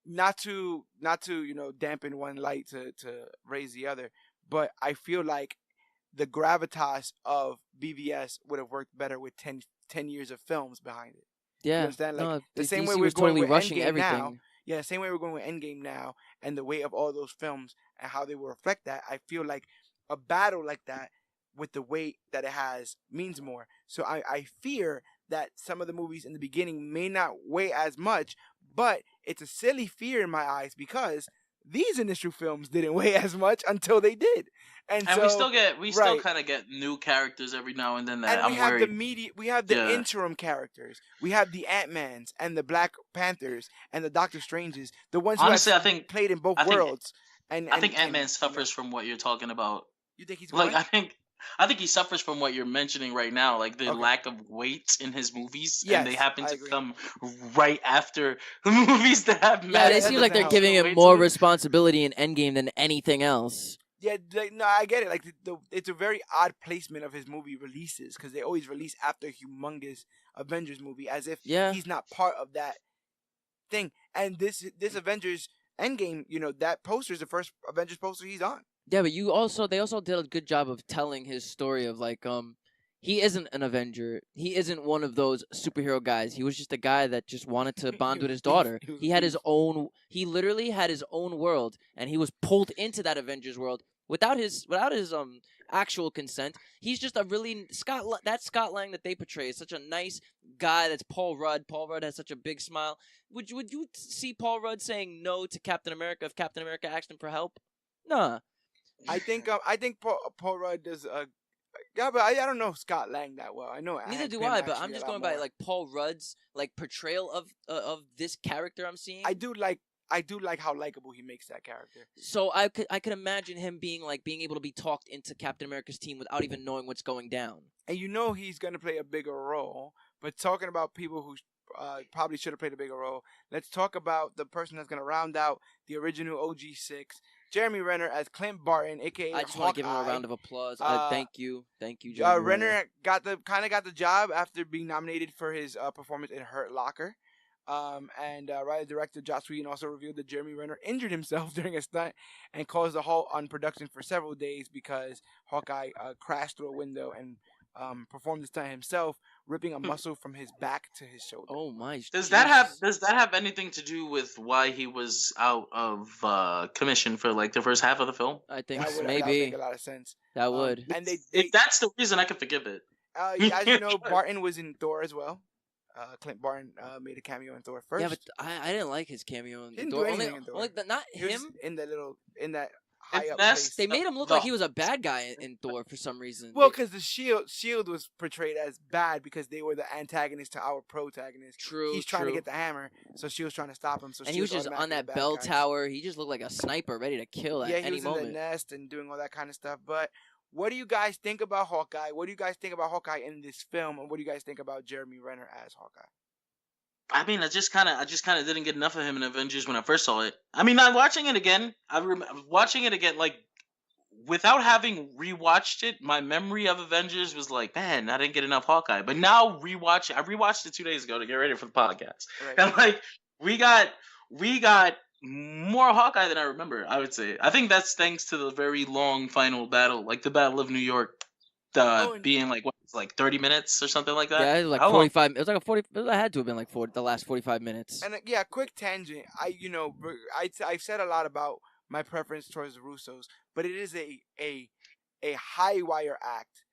Not to dampen one light to raise the other, but I feel like the gravitas of BVS would have worked better with 10 years of films behind it. Yeah, you understand? Like the same DC way we're was going totally with rushing Endgame everything. now. yeah, same way we're going with Endgame now, and the weight of all those films and how they will reflect that. I feel like a battle like that with the weight that it has means more. So I fear that some of the movies in the beginning may not weigh as much, but it's a silly fear in my eyes because these initial films didn't weigh as much until they did. And And so we still right. kind of get new characters every now and then that And we I'm have worried. we have the Yeah. interim characters. We have the Ant-Mans and the Black Panthers and the Doctor Stranges, the ones Honestly, who I have think played in both I think worlds. And I think came, Ant-Man suffers from what you're talking about. You think he's Like going? I think he suffers from what you're mentioning right now, like the Okay. lack of weight in his movies, and they Yes, happen I to agree. come right after movies that have Yeah, massive it seems like they're help. giving him weight more to them. responsibility in Endgame than anything else. Yeah, like, no, I get it. Like it's a very odd placement of his movie releases because they always release after a humongous Avengers movie, as if Yeah. he's not part of that thing. And this Avengers Endgame, that poster is the first Avengers poster he's on. Yeah, but they also did a good job of telling his story of like he isn't an Avenger. He isn't one of those superhero guys. He was just a guy that just wanted to bond with his daughter. He literally had his own world, and he was pulled into that Avengers world without his actual consent. He's just a really Scott Lang that they portray is such a nice guy. That's Paul Rudd. Paul Rudd has such a big smile. Would you see Paul Rudd saying no to Captain America if Captain America asked him for help? Nah. I think Paul Rudd does yeah, but I don't know Scott Lang that well. I know Neither Hank do Pym I, but actually I'm a just lot going by more. like Paul Rudd's like portrayal of this character I'm seeing. I do like how likable he makes that character. So I could imagine him being able to be talked into Captain America's team without even knowing what's going down. And he's going to play a bigger role. But talking about people who probably should have played a bigger role, let's talk about the person that's going to round out the original OG6, Jeremy Renner as Clint Barton, aka I just want to give him a round of applause. Thank you, Jeremy Renner got the job after being nominated for his performance in Hurt Locker. And writer-director Joss Whedon also revealed that Jeremy Renner injured himself during a stunt and caused a halt on production for several days because Hawkeye crashed through a window and performed the stunt himself, ripping a muscle from his back to his shoulder. Oh my! Does that have anything to do with why he was out of commission for like the first half of the film? I think that would maybe make a lot of sense. That would. And if that's the reason, I could forgive it. As you know, Barton was in Thor as well. Clint Barton made a cameo in Thor first. Yeah, but I didn't like his cameo in Didn't Thor. do anything in Thor. Not He him. was in that high up That's- place. They made him look like he was a bad guy in Thor for some reason. Well, because the Shield was portrayed as bad because they were the antagonist to our protagonist. True. He's trying to get the hammer, so she was trying to stop him. So and he was just on that bell tower. He just looked like a sniper, ready to kill at any moment. Yeah, he was in the nest and doing all that kind of stuff. But what do you guys think about Hawkeye? What do you guys think about Hawkeye in this film? And what do you guys think about Jeremy Renner as Hawkeye? I mean, I just kind of didn't get enough of him in Avengers when I first saw it. I mean, I'm watching it again. I was watching it again, like, without having rewatched it, my memory of Avengers was like, man, I didn't get enough Hawkeye. But now I rewatched it 2 days ago to get ready for the podcast. Right. And like, we got more Hawkeye than I remember, I would say. I think that's thanks to the very long final battle, like the Battle of New York, being like, what, like 30 minutes or something like that? Yeah, it was like 45. It was like a 40. It had to have been like the last 45 minutes. And yeah, quick tangent. I've said a lot about my preference towards the Russos, but it is a high wire act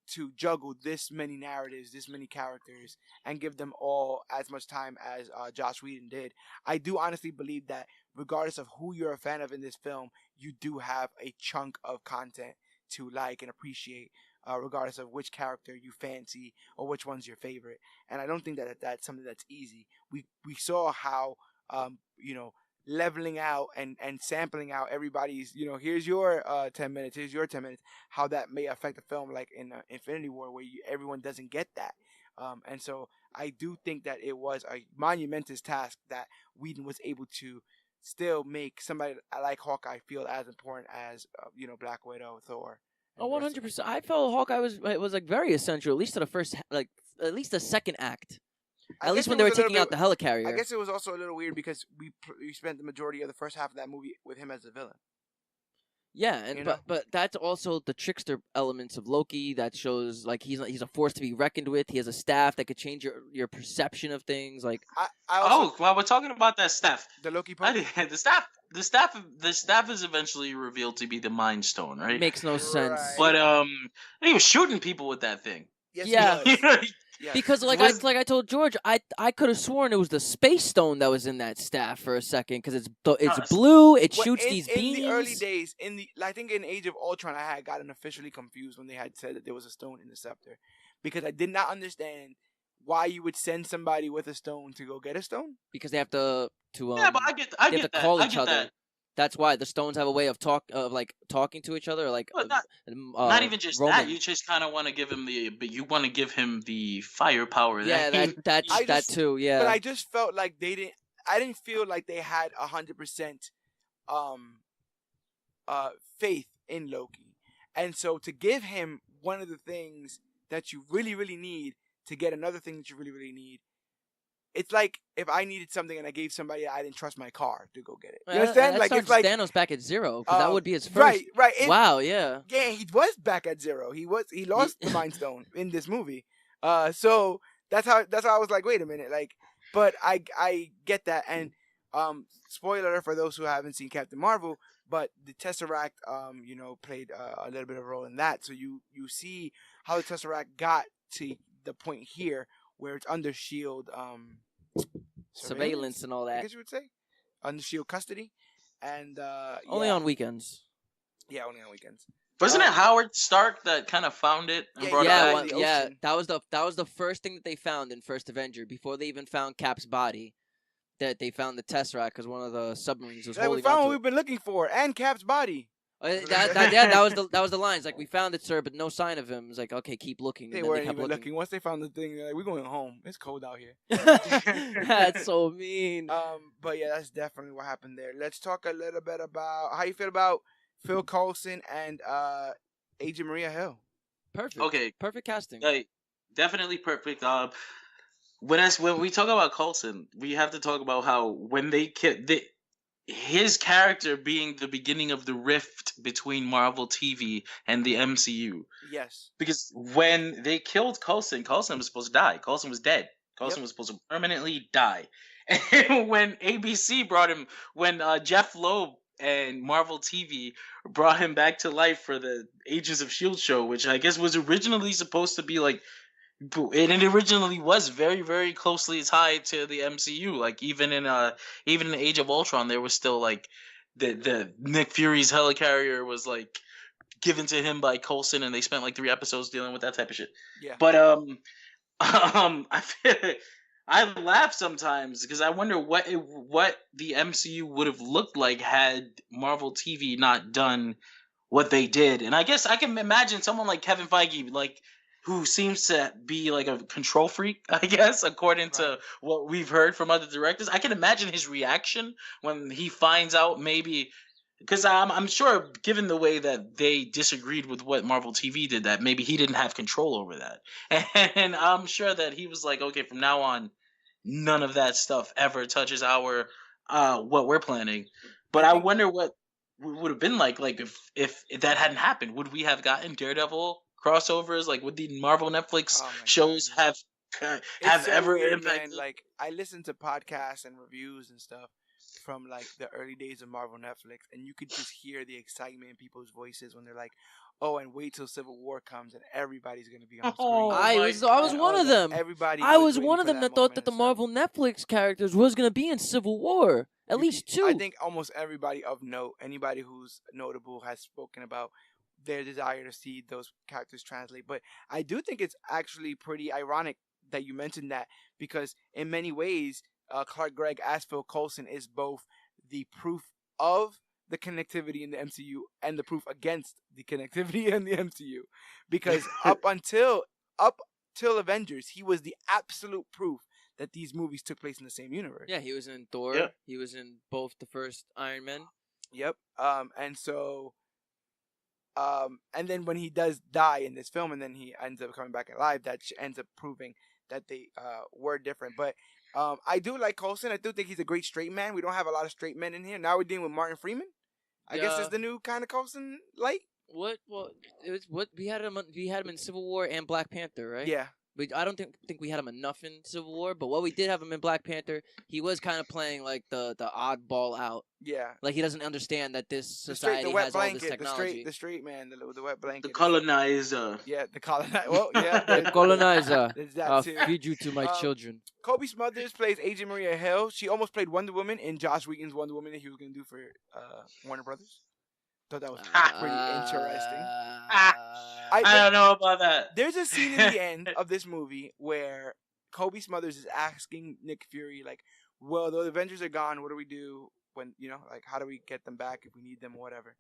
to juggle this many narratives, this many characters, and give them all as much time as Joss Whedon did. I do honestly believe that regardless of who you're a fan of in this film, you do have a chunk of content to like and appreciate, regardless of which character you fancy or which one's your favorite. And I don't think that that's something that's easy. We saw how leveling out and sampling out everybody's, here's your 10 minutes, here's your 10 minutes, how that may affect the film, like in Infinity War, where everyone doesn't get that. And so I do think that it was a monumentous task that Whedon was able to still make somebody like Hawkeye feel as important as Black Widow, Thor. Oh, 100%. I felt Hawkeye was like very essential, at least to the first, like at least the second act. At least when they were taking out the helicarrier. I guess it was also a little weird because we spent the majority of the first half of that movie with him as the villain. Yeah, and but that's also the trickster elements of Loki that shows like he's a force to be reckoned with. He has a staff that could change your perception of things. Like I also While we're talking about that staff, the Loki part. the staff is eventually revealed to be the Mind Stone, right? makes no sense. Right. But he was shooting people with that thing. Yes, Yeah. he was. Yes. Because like I told George, I could have sworn it was the space stone that was in that staff for a second because it's blue. It shoots these beams. In the early days, I think in Age of Ultron, I had gotten officially confused when they had said that there was a stone in the scepter, because I did not understand why you would send somebody with a stone to go get a stone. Because they have to yeah, but I get that. call I each get other. that. That's why the stones have a way of talking to each other, like Well, not even just Roman. that. You just kind of want to give him the firepower. Yeah, that too. Yeah, But I just felt like I didn't feel like they had 100% faith in Loki, and so to give him one of the things that you really really need to get another thing that you really really need. It's like if I needed something and I gave somebody I didn't trust my car to go get it. You understand? Like it's like Thanos back at 0 because that would be his first. Right. Wow, yeah. Yeah, he was back at 0. He lost the Mind Stone in this movie. So that's how I was like, wait a minute, like, but I get that, and spoiler for those who haven't seen Captain Marvel, but the Tesseract played a little bit of a role in that. So you see how the Tesseract got to the point here where it's under Shield surveillance and all that. I guess you would say under Shield custody, and only on weekends. Yeah, only on weekends. Wasn't it Howard Stark that kind of found it and brought it back? Yeah. That was the first thing that they found in First Avenger before they even found Cap's body. That they found the Tesseract because one of the submarines was holding on to it. We found what we've been looking for, and Cap's body. That was the lines. Like, we found it, sir, but no sign of him. It's like, okay, keep looking. They weren't even looking. Once they found the thing, they're like, we're going home. It's cold out here. That's so mean. But yeah, that's definitely what happened there. Let's talk a little bit about how you feel about Phil Coulson and Agent Maria Hill. Perfect. Okay. Perfect casting. Definitely perfect. When we talk about Coulson, we have to talk about how when his character being the beginning of the rift between Marvel TV and the MCU. Yes. Because when they killed Coulson was supposed to die. Coulson was dead. Coulson was supposed to permanently die. And when ABC brought him, when Jeff Loeb and Marvel TV brought him back to life for the Agents of S.H.I.E.L.D. show, which I guess was originally supposed to be like, and it originally was very, very closely tied to the MCU. Like even in Age of Ultron, there was still like the Nick Fury's helicarrier was like given to him by Coulson, and they spent like 3 episodes dealing with that type of shit. Yeah. But I laugh sometimes because I wonder what the MCU would have looked like had Marvel TV not done what they did. And I guess I can imagine someone like Kevin Feige, like, who seems to be like a control freak, I guess, according to what we've heard from other directors. I can imagine his reaction when he finds out, maybe, because I'm sure, given the way that they disagreed with what Marvel TV did, that maybe he didn't have control over that. And I'm sure that he was like, okay, from now on, none of that stuff ever touches our what we're planning. But I wonder what would have been like if that hadn't happened. Would we have gotten Daredevil crossovers? Like, would the Marvel Netflix shows have ever impacted? Man. Like, I listen to podcasts and reviews and stuff from like the early days of Marvel Netflix, and you could just hear the excitement in people's voices when they're like, "Oh, and wait till Civil War comes and everybody's gonna be on screen." I was one of them. I was one of them that thought that the Marvel Netflix characters was gonna be in Civil War. At least 2. I think almost everybody of note, anybody who's notable, has spoken about their desire to see those characters translate. But I do think it's actually pretty ironic that you mentioned that, because in many ways, Clark Gregg as Phil Coulson is both the proof of the connectivity in the MCU and the proof against the connectivity in the MCU. Because up till Avengers, he was the absolute proof that these movies took place in the same universe. Yeah, he was in Thor. Yeah. He was in both the first Iron Man. Yep. And so, and then when he does die in this film, and then he ends up coming back alive, that ends up proving that they were different. But I do like Coulson. I do think he's a great straight man. We don't have a lot of straight men in here. Now we're dealing with Martin Freeman. I guess it's the new kind of Coulson light. What? Well, it was what we had him. We had him in Civil War and Black Panther, right? Yeah. I don't think we had him enough in Civil War, but what we did have him in Black Panther, he was kind of playing like the oddball out. Yeah. Like he doesn't understand that this society has all this technology. The straight man, the wet blanket. The colonizer. Yeah, the colonizer. Well, yeah. The colonizer. I'll feed you to my children. Kobe Smulders plays Agent Maria Hill. She almost played Wonder Woman in Joss Whedon's Wonder Woman that he was going to do for Warner Brothers. Thought that was pretty interesting. I don't know about that. There's a scene in the end of this movie where Kobe Smulders is asking Nick Fury, like, well, the Avengers are gone. What do we do when, like, how do we get them back if we need them or whatever?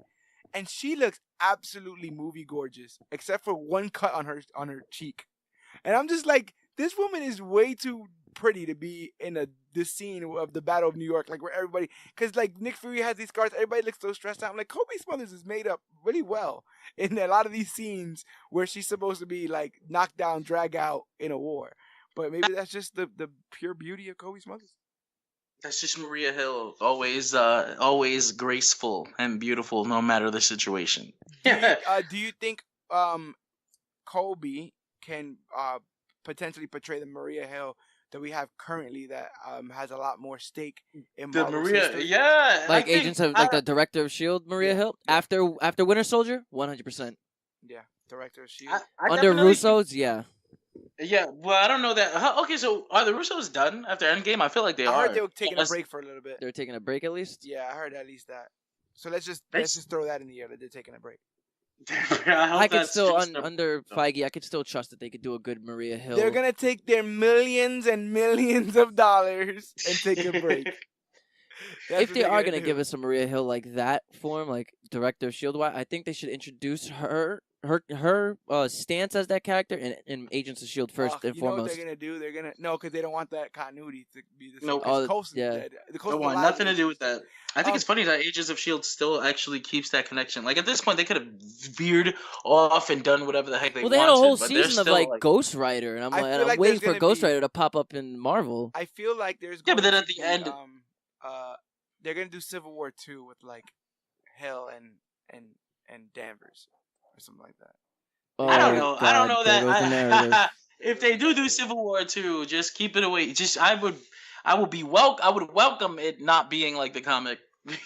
And she looks absolutely movie gorgeous, except for one cut on her cheek. And I'm just like, this woman is way too pretty to be in this scene of the Battle of New York, like where everybody, because like Nick Fury has these scars, everybody looks so stressed out. I'm like, Kobe Smulders is made up really well in a lot of these scenes where she's supposed to be like knocked down, drag out in a war. But maybe that's just the pure beauty of Kobe Smulders. That's just Maria Hill, always graceful and beautiful, no matter the situation. Do you think Kobe can potentially portray the Maria Hill that we have currently that has a lot more stake in the Marvel's Maria? history? Yeah, like the director of S.H.I.E.L.D., Maria Hill, after Winter Soldier, 100%. Yeah, director of S.H.I.E.L.D. Under Russo's, yeah. Yeah, well, I don't know that. Okay, so are the Russos done after Endgame? I feel like they are. I heard they were taking a break for a little bit. They're taking a break at least? Yeah, I heard at least that. So let's just throw that in the air that they're taking a break. I could still under Feige, I could still trust that they could do a good Maria Hill. They're gonna take their millions and millions of dollars and take a break. If they are gonna give us a Maria Hill like that form, like director of S.H.I.E.L.D., I think they should introduce her stance as that character in Agents of S.H.I.E.L.D. first and foremost. foremost. Know what they're gonna do? They're gonna because they don't want that continuity to be the same. Nope. The don't want nothing to do with that. I think it's funny that Agents of S.H.I.E.L.D. still actually keeps that connection. Like, at this point, they could have veered off and done whatever the heck they wanted. Well, they had a whole season of, like, Ghost Rider, and I'm waiting for Ghost Rider to pop up in Marvel. I feel like there's but then at the end... they're going to do Civil War 2 with, like, Hill and Danvers, or something like that. I don't know. I don't know that. If they do Civil War 2, just keep it away. I would welcome it not being like the comic.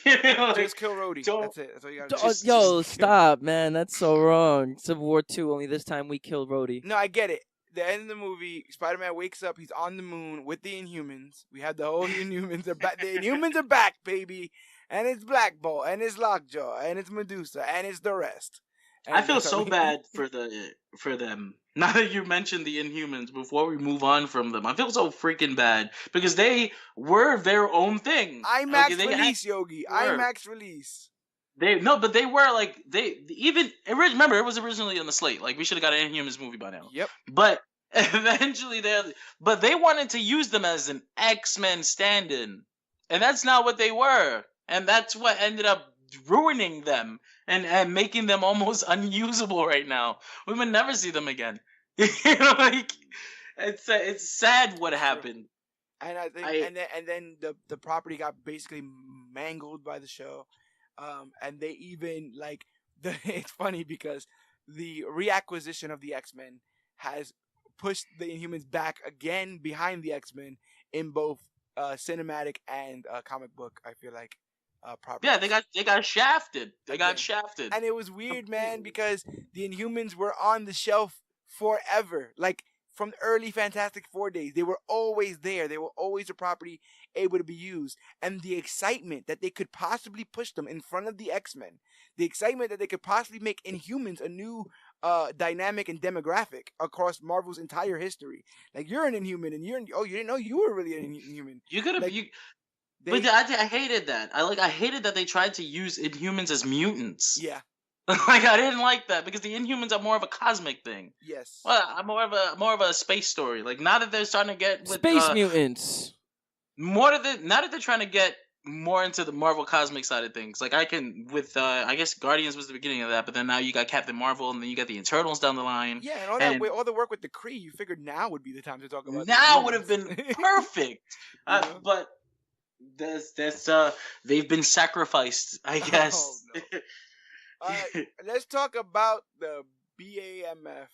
Just kill Rhodey. That's it. That's all you got. Yo, stop, man. That's so wrong. Civil War 2. Only this time we killed Rhodey. No, I get it. The end of the movie, Spider-Man wakes up. He's on the moon with the Inhumans. We have the whole Inhumans are back. The Inhumans are back, baby. And it's Black Bolt, and it's Lockjaw, and it's Medusa, and it's the rest. And I feel so bad for them. Now that you mentioned the Inhumans, before we move on from them, I feel so freaking bad because they were their own thing. IMAX release, Yogi. IMAX release. But they were like remember it was originally on the slate. Like, we should have got an Inhumans movie by now. Yep. But eventually they wanted to use them as an X-Men stand-in, and that's not what they were, and that's what ended up ruining them and making them almost unusable right now. We would never see them again. Like, it's sad what happened. And I think and then the property got basically mangled by the show. And they even it's funny because the reacquisition of the X-Men has pushed the Inhumans back again behind the X-Men in both cinematic and comic book. I feel like properties. Yeah, they got shafted. They got shafted, and it was weird, man, because the Inhumans were on the shelf forever. Like, from the early Fantastic Four days, they were always there. They were always a property able to be used. And the excitement that they could possibly push them in front of the X-Men, the excitement that they could possibly make Inhumans a new dynamic and demographic across Marvel's entire history. Like, you're an Inhuman, and you didn't know you were really an Inhuman. You could have... But I hated that. I hated that they tried to use Inhumans as mutants. Yeah. Like, I didn't like that because the Inhumans are more of a cosmic thing. Yes. Well, I'm more of a space story. Like, now that they're starting to get with, space mutants. Now that they're trying to get more into the Marvel cosmic side of things. Like, I guess Guardians was the beginning of that, but then now you got Captain Marvel, and then you got the Eternals down the line. Yeah, and all the work with the Kree, you figured now would be the time to talk about. Now would have been perfect. But That's they've been sacrificed, I Oh guess. no! All right, let's talk about the BAMF.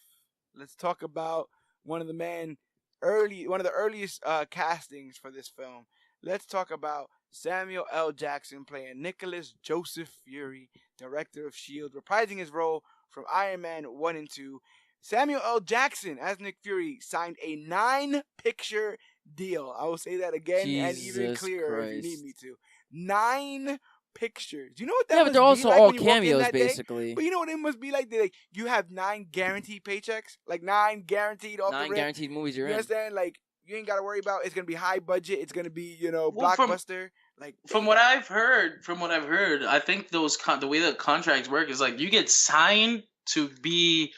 Let's talk about one of the earliest castings for this film. Let's talk about Samuel L. Jackson playing Nicholas Joseph Fury, director of S.H.I.E.L.D., reprising his role from Iron Man 1 and 2. Samuel L. Jackson, as Nick Fury, signed a 9-picture deal. I will say that again and even Jesus clearer if you Christ. need me to. 9 pictures. You know what that Yeah, must but they're be also like all when you walk in cameos, that day? basically. But you know what it must be like? Like you have 9 guaranteed paychecks, like 9 guaranteed off the 9 rip. guaranteed movies you're You in. understand? Like you ain't got to worry about it's gonna be high budget. It's gonna be Well, blockbuster. Like from what I've heard, I think the way that contracts work is like you get signed to be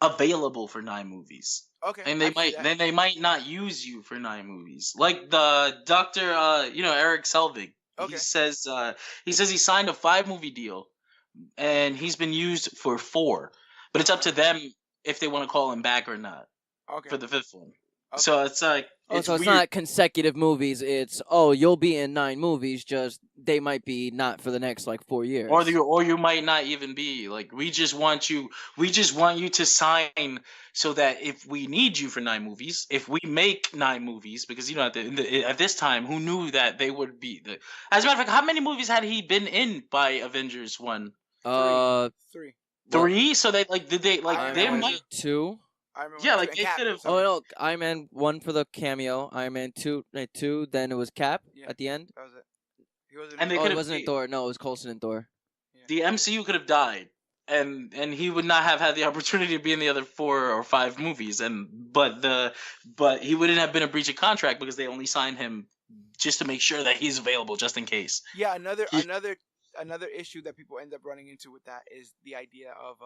available for 9 movies. Okay, And I can see that. they might not use you for 9 movies. Like the Dr. Eric Selvig. Okay. He says he signed a 5-movie deal and he's been used for 4. But it's up to them if they want to call him back or not Okay. for the 5th one. Okay. So it's like So it's weird. not consecutive movies. It's you'll be in 9 movies. Just they might be not for the next 4 years. Or you might not even be like we just want you to sign so that if we need you for 9 movies, if we make 9 movies, because at this time who knew that they would be as a matter of fact, how many movies had he been in by Avengers 1? 3. 3. So they did they Iron they Man might 2. Iron Man yeah 1, 2, like and they Cap. could have. Oh no, Iron Man 1 for the cameo. Iron Man 2, then it was Cap at the end. That was it. He wasn't. And they It could've- wasn't in Thor. No, it was Coulson and Thor. The MCU could have died, and he would not have had the opportunity to be in the other 4 or 5 movies, but he wouldn't have been a breach of contract because they only signed him just to make sure that he's available just in case. Yeah, another issue that people end up running into with that is the idea of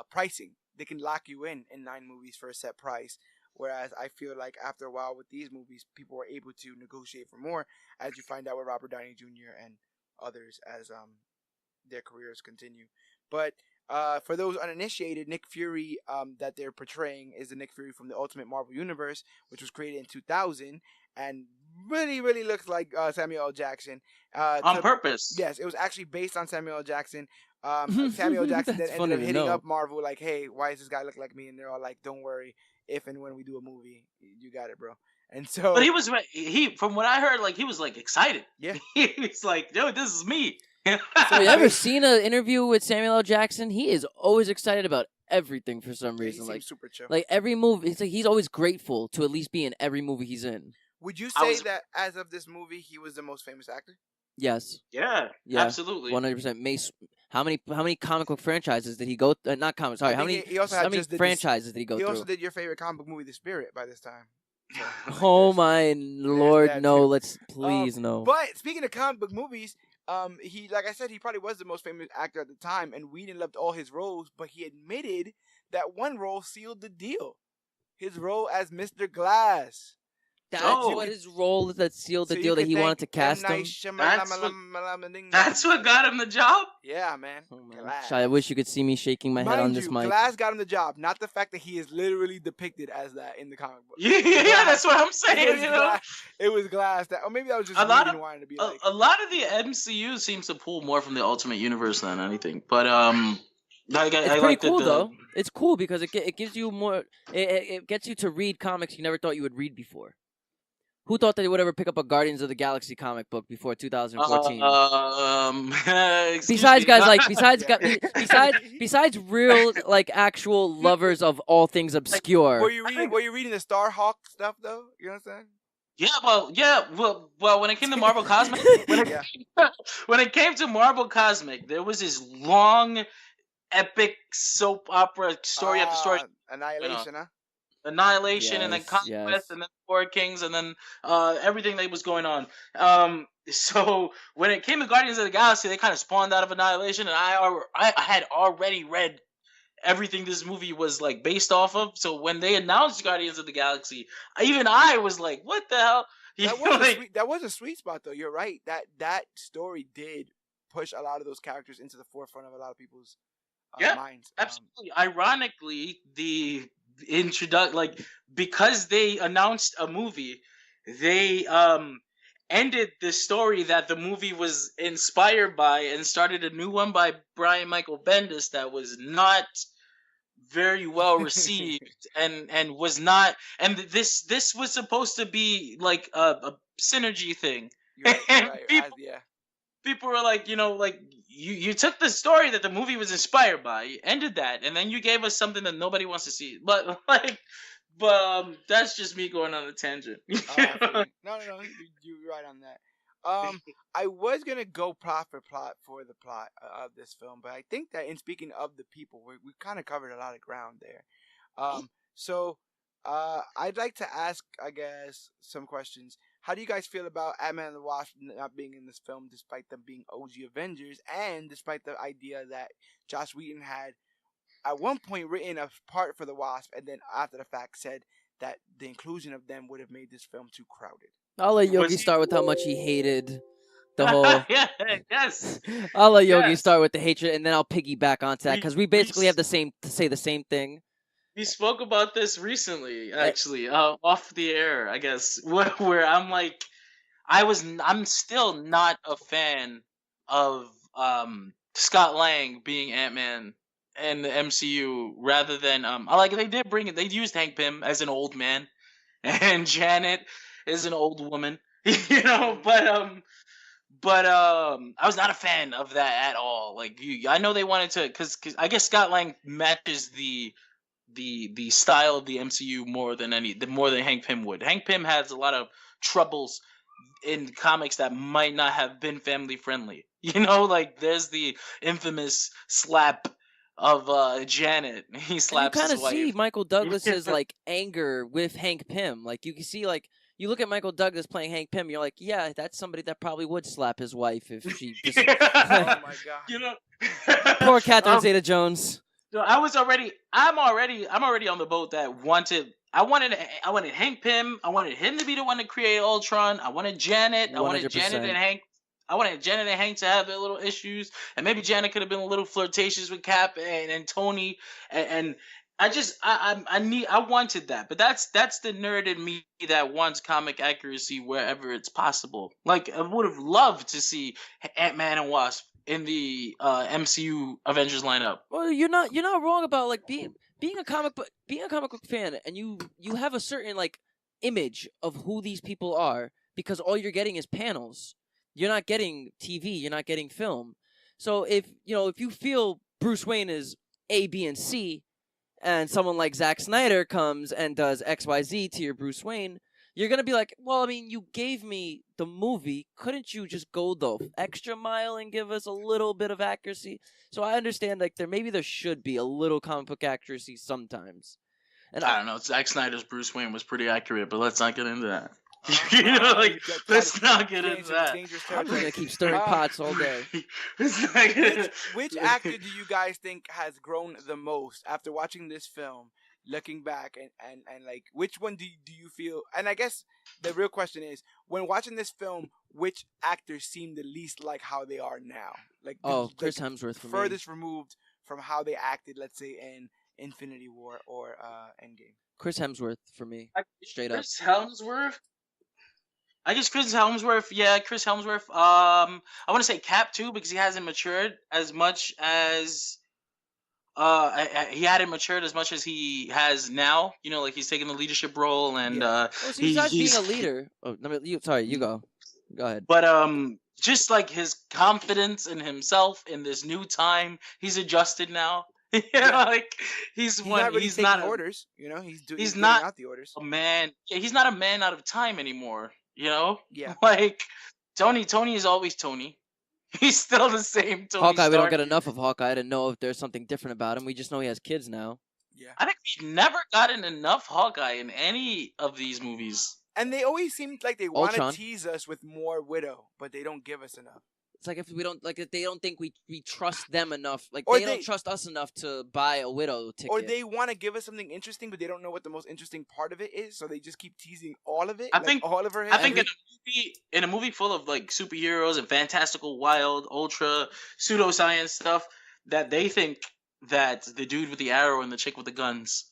pricing. They can lock you in 9 movies for a set price. Whereas I feel like after a while with these movies, people were able to negotiate for more, as you find out with Robert Downey Jr. and others as their careers continue. But for those uninitiated, Nick Fury that they're portraying is the Nick Fury from the Ultimate Marvel Universe, which was created in 2000 and really, really looks like Samuel L. Jackson. On purpose. Yes, it was actually based on Samuel L. Jackson. Samuel L. Jackson then ended up hitting up Marvel like, hey, why does this guy look like me? And they're all like, don't worry. If and when we do a movie, you got it, bro. And so, but from what I heard, he was excited. Yeah, he was like, "Yo, this is me." So you ever seen an interview with Samuel L. Jackson? He is always excited about everything for some reason. He seems super chill. Every movie, he's always grateful to at least be in every movie he's in. Would you say that as of this movie, he was the most famous actor? Yes. Yeah. Absolutely. 100%. Mace. How many comic book franchises did he go? Not comics. Sorry. How many franchises did he go through? He also did your favorite comic book movie, The Spirit, by this time. So, oh my Lord, no! Let's please no. But speaking of comic book movies, he, like I said, he probably was the most famous actor at the time, and Whedon loved all his roles. But he admitted that one role sealed the deal. His role as Mr. Glass. That's what his role that sealed the deal that he wanted to cast him. That's what got him the job? Yeah, man. I wish you could see me shaking my head on this mic. Glass got him the job, not the fact that he is literally depicted as that in the comic book. Yeah, that's what I'm saying, It was Glass that, or maybe that was just wanting to be like. A lot of the MCU seems to pull more from the Ultimate Universe than anything, but it's pretty cool though. It's cool because it gives you more. It gets you to read comics you never thought you would read before. Who thought that they would ever pick up a Guardians of the Galaxy comic book before 2014? Besides real actual lovers of all things obscure. Were you reading the Starhawk stuff though? You know what I'm saying? Well, when it came to Marvel Cosmic, when it came to Marvel Cosmic, there was this long, epic soap opera story after story. Annihilation, huh? Annihilation, and then Conquest, and then Four Kings, and then everything that was going on. So when it came to Guardians of the Galaxy, they kind of spawned out of Annihilation, and I had already read everything this movie was based off of. So when they announced Guardians of the Galaxy, even I was like, "What the hell?" That was a sweet spot, though. You're right. That story did push a lot of those characters into the forefront of a lot of people's minds. Absolutely. Ironically, the because they announced a movie, they ended the story that the movie was inspired by and started a new one by Brian Michael Bendis that was not very well received and was not, and this was supposed to be like a synergy thing. You're right. You're And right. people people were like, like you took the story that the movie was inspired by, you ended that, and then you gave us something that nobody wants to see. But that's just me going on a tangent. I feel you. No, you're right on that. I was gonna go plot for plot for the plot of this film, but I think that in speaking of the people, we kind of covered a lot of ground there. So I'd like to ask, I guess, some questions. How do you guys feel about Ant-Man and the Wasp not being in this film, despite them being OG Avengers, and despite the idea that Joss Whedon had at one point written a part for the Wasp, and then after the fact said that the inclusion of them would have made this film too crowded? I'll let Yogi Was he- start with how much he hated the whole. Yeah, yes. I'll let Yogi Yes. start with the hatred, and then I'll piggyback onto that because we basically we- have the same thing. We spoke about this recently, actually, off the air, I guess, where I'm like, I'm still not a fan of Scott Lang being Ant-Man in the MCU, rather than I like they did bring it. They used Hank Pym as an old man, and Janet is an old woman, but I was not a fan of that at all. Like I know they wanted to, because I guess Scott Lang matches the style of the MCU more than Hank Pym would. Hank Pym has a lot of troubles in comics that might not have been family friendly. Like there's the infamous slap of Janet. He slaps and you his wife. see Michael Douglas's like anger with Hank Pym. Like you can see, like you look at Michael Douglas playing Hank Pym, you're like, yeah, that's somebody that probably would slap his wife if she. Just... Oh my god! Poor Catherine Zeta-Jones. So I'm already on the boat that I wanted Hank Pym. I wanted him to be the one to create Ultron. I wanted Janet. 100%. I wanted Janet and Hank. I wanted Janet and Hank to have their little issues, and maybe Janet could have been a little flirtatious with Cap and Tony, and I wanted that. But that's the nerd in me that wants comic accuracy wherever it's possible. Like I would have loved to see Ant-Man and Wasp in the MCU Avengers lineup. Well, you're not wrong about like being a comic book fan, and you have a certain like image of who these people are because all you're getting is panels. You're not getting TV. You're not getting film. So if you feel Bruce Wayne is A, B, and C, and someone like Zack Snyder comes and does X, Y, Z to your Bruce Wayne, you're gonna be like, well, I mean, you gave me the movie. Couldn't you just go the extra mile and give us a little bit of accuracy? So I understand, like, there should be a little comic book accuracy sometimes. And I don't know. Zack Snyder's Bruce Wayne was pretty accurate, but let's not get into that. Let's not get into that. I'm just gonna keep stirring pots all day. Which actor do you guys think has grown the most after watching this film? Looking back and like, which one do you feel? And I guess the real question is, when watching this film, which actors seem the least like how they are now? Like, Chris Hemsworth for furthest removed from how they acted, let's say in Infinity War or Endgame. Chris Hemsworth for me, straight up. Chris Hemsworth. I guess Chris Hemsworth. Yeah, Chris Hemsworth. I want to say Cap too, because he hasn't matured as much as. He hadn't matured as much as he has now. Like he's taking the leadership role, and so he's being a leader. Oh, no, you go. Go ahead. But just like his confidence in himself in this new time, he's adjusted now. Like he's not really taking orders. He's not out the orders. A man. Yeah, he's not a man out of time anymore. Yeah. Like Tony is always Tony. He's still the same Tony Hawkeye, Stark. we don't get enough of Hawkeye to know if there's something different about him. We just know he has kids now. Yeah. I think we've never gotten enough Hawkeye in any of these movies. And they always seem like they want to Ultron. tease us with more Widow, but they don't give us enough. It's like if they don't think we trust them enough. Like Or they don't trust us enough to buy a Widow ticket. Or they want to give us something interesting, but they don't know what the most interesting part of it is, so they just keep teasing all of it. I think all of her. I think in a movie full of like superheroes and fantastical, wild, ultra pseudoscience stuff, that they think that the dude with the arrow and the chick with the guns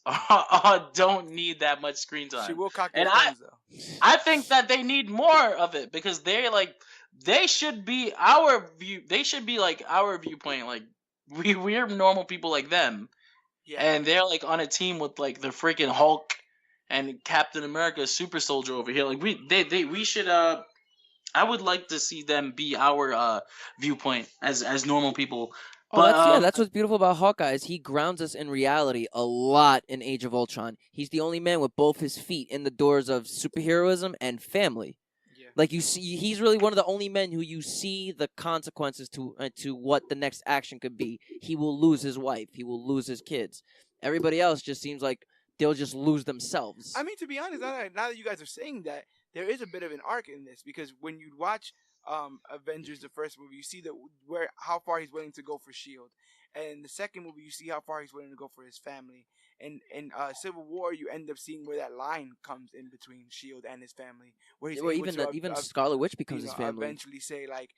don't need that much screen time. She will cock and those guns though. I think that they need more of it because they should be our view. They should be like our viewpoint. Like we're normal people like them, Yeah. and they're like on a team with like the freaking Hulk and Captain America, Super Soldier over here. Like we should. I would like to see them be our viewpoint as normal people. Oh, But that's what's beautiful about Hawkeye is he grounds us in reality a lot in Age of Ultron. He's the only man with both his feet in the doors of superheroism and family. Yeah. Like you see, he's really one of the only men who you see the consequences to what the next action could be. He will lose his wife. He will lose his kids. Everybody else just seems like they'll just lose themselves. I mean, to be honest, now that you guys are saying that, there is a bit of an arc in this because when you watch Avengers, the first movie, you see how far he's willing to go for Shield, and the second movie, you see how far he's willing to go for his family. And in Civil War, you end up seeing where that line comes in between Shield and his family, where he's even Scarlet Witch becomes his family. Eventually, say like,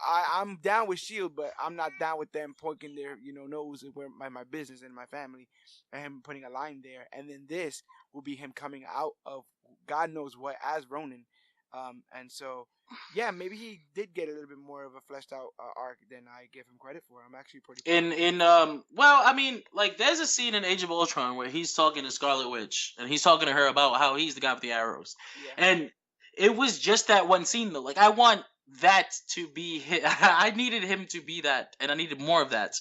I'm down with Shield, but I'm not down with them poking their nose at where my business and my family, and him putting a line there. And then this will be him coming out of God knows what as Ronin, and so yeah, maybe he did get a little bit more of a fleshed out arc than I give him credit for. I'm actually pretty well, I mean, like there's a scene in Age of Ultron where he's talking to Scarlet Witch and he's talking to her about how he's the guy with the arrows, and it was just that one scene though. Like I want that to be I needed him to be that, and I needed more of that.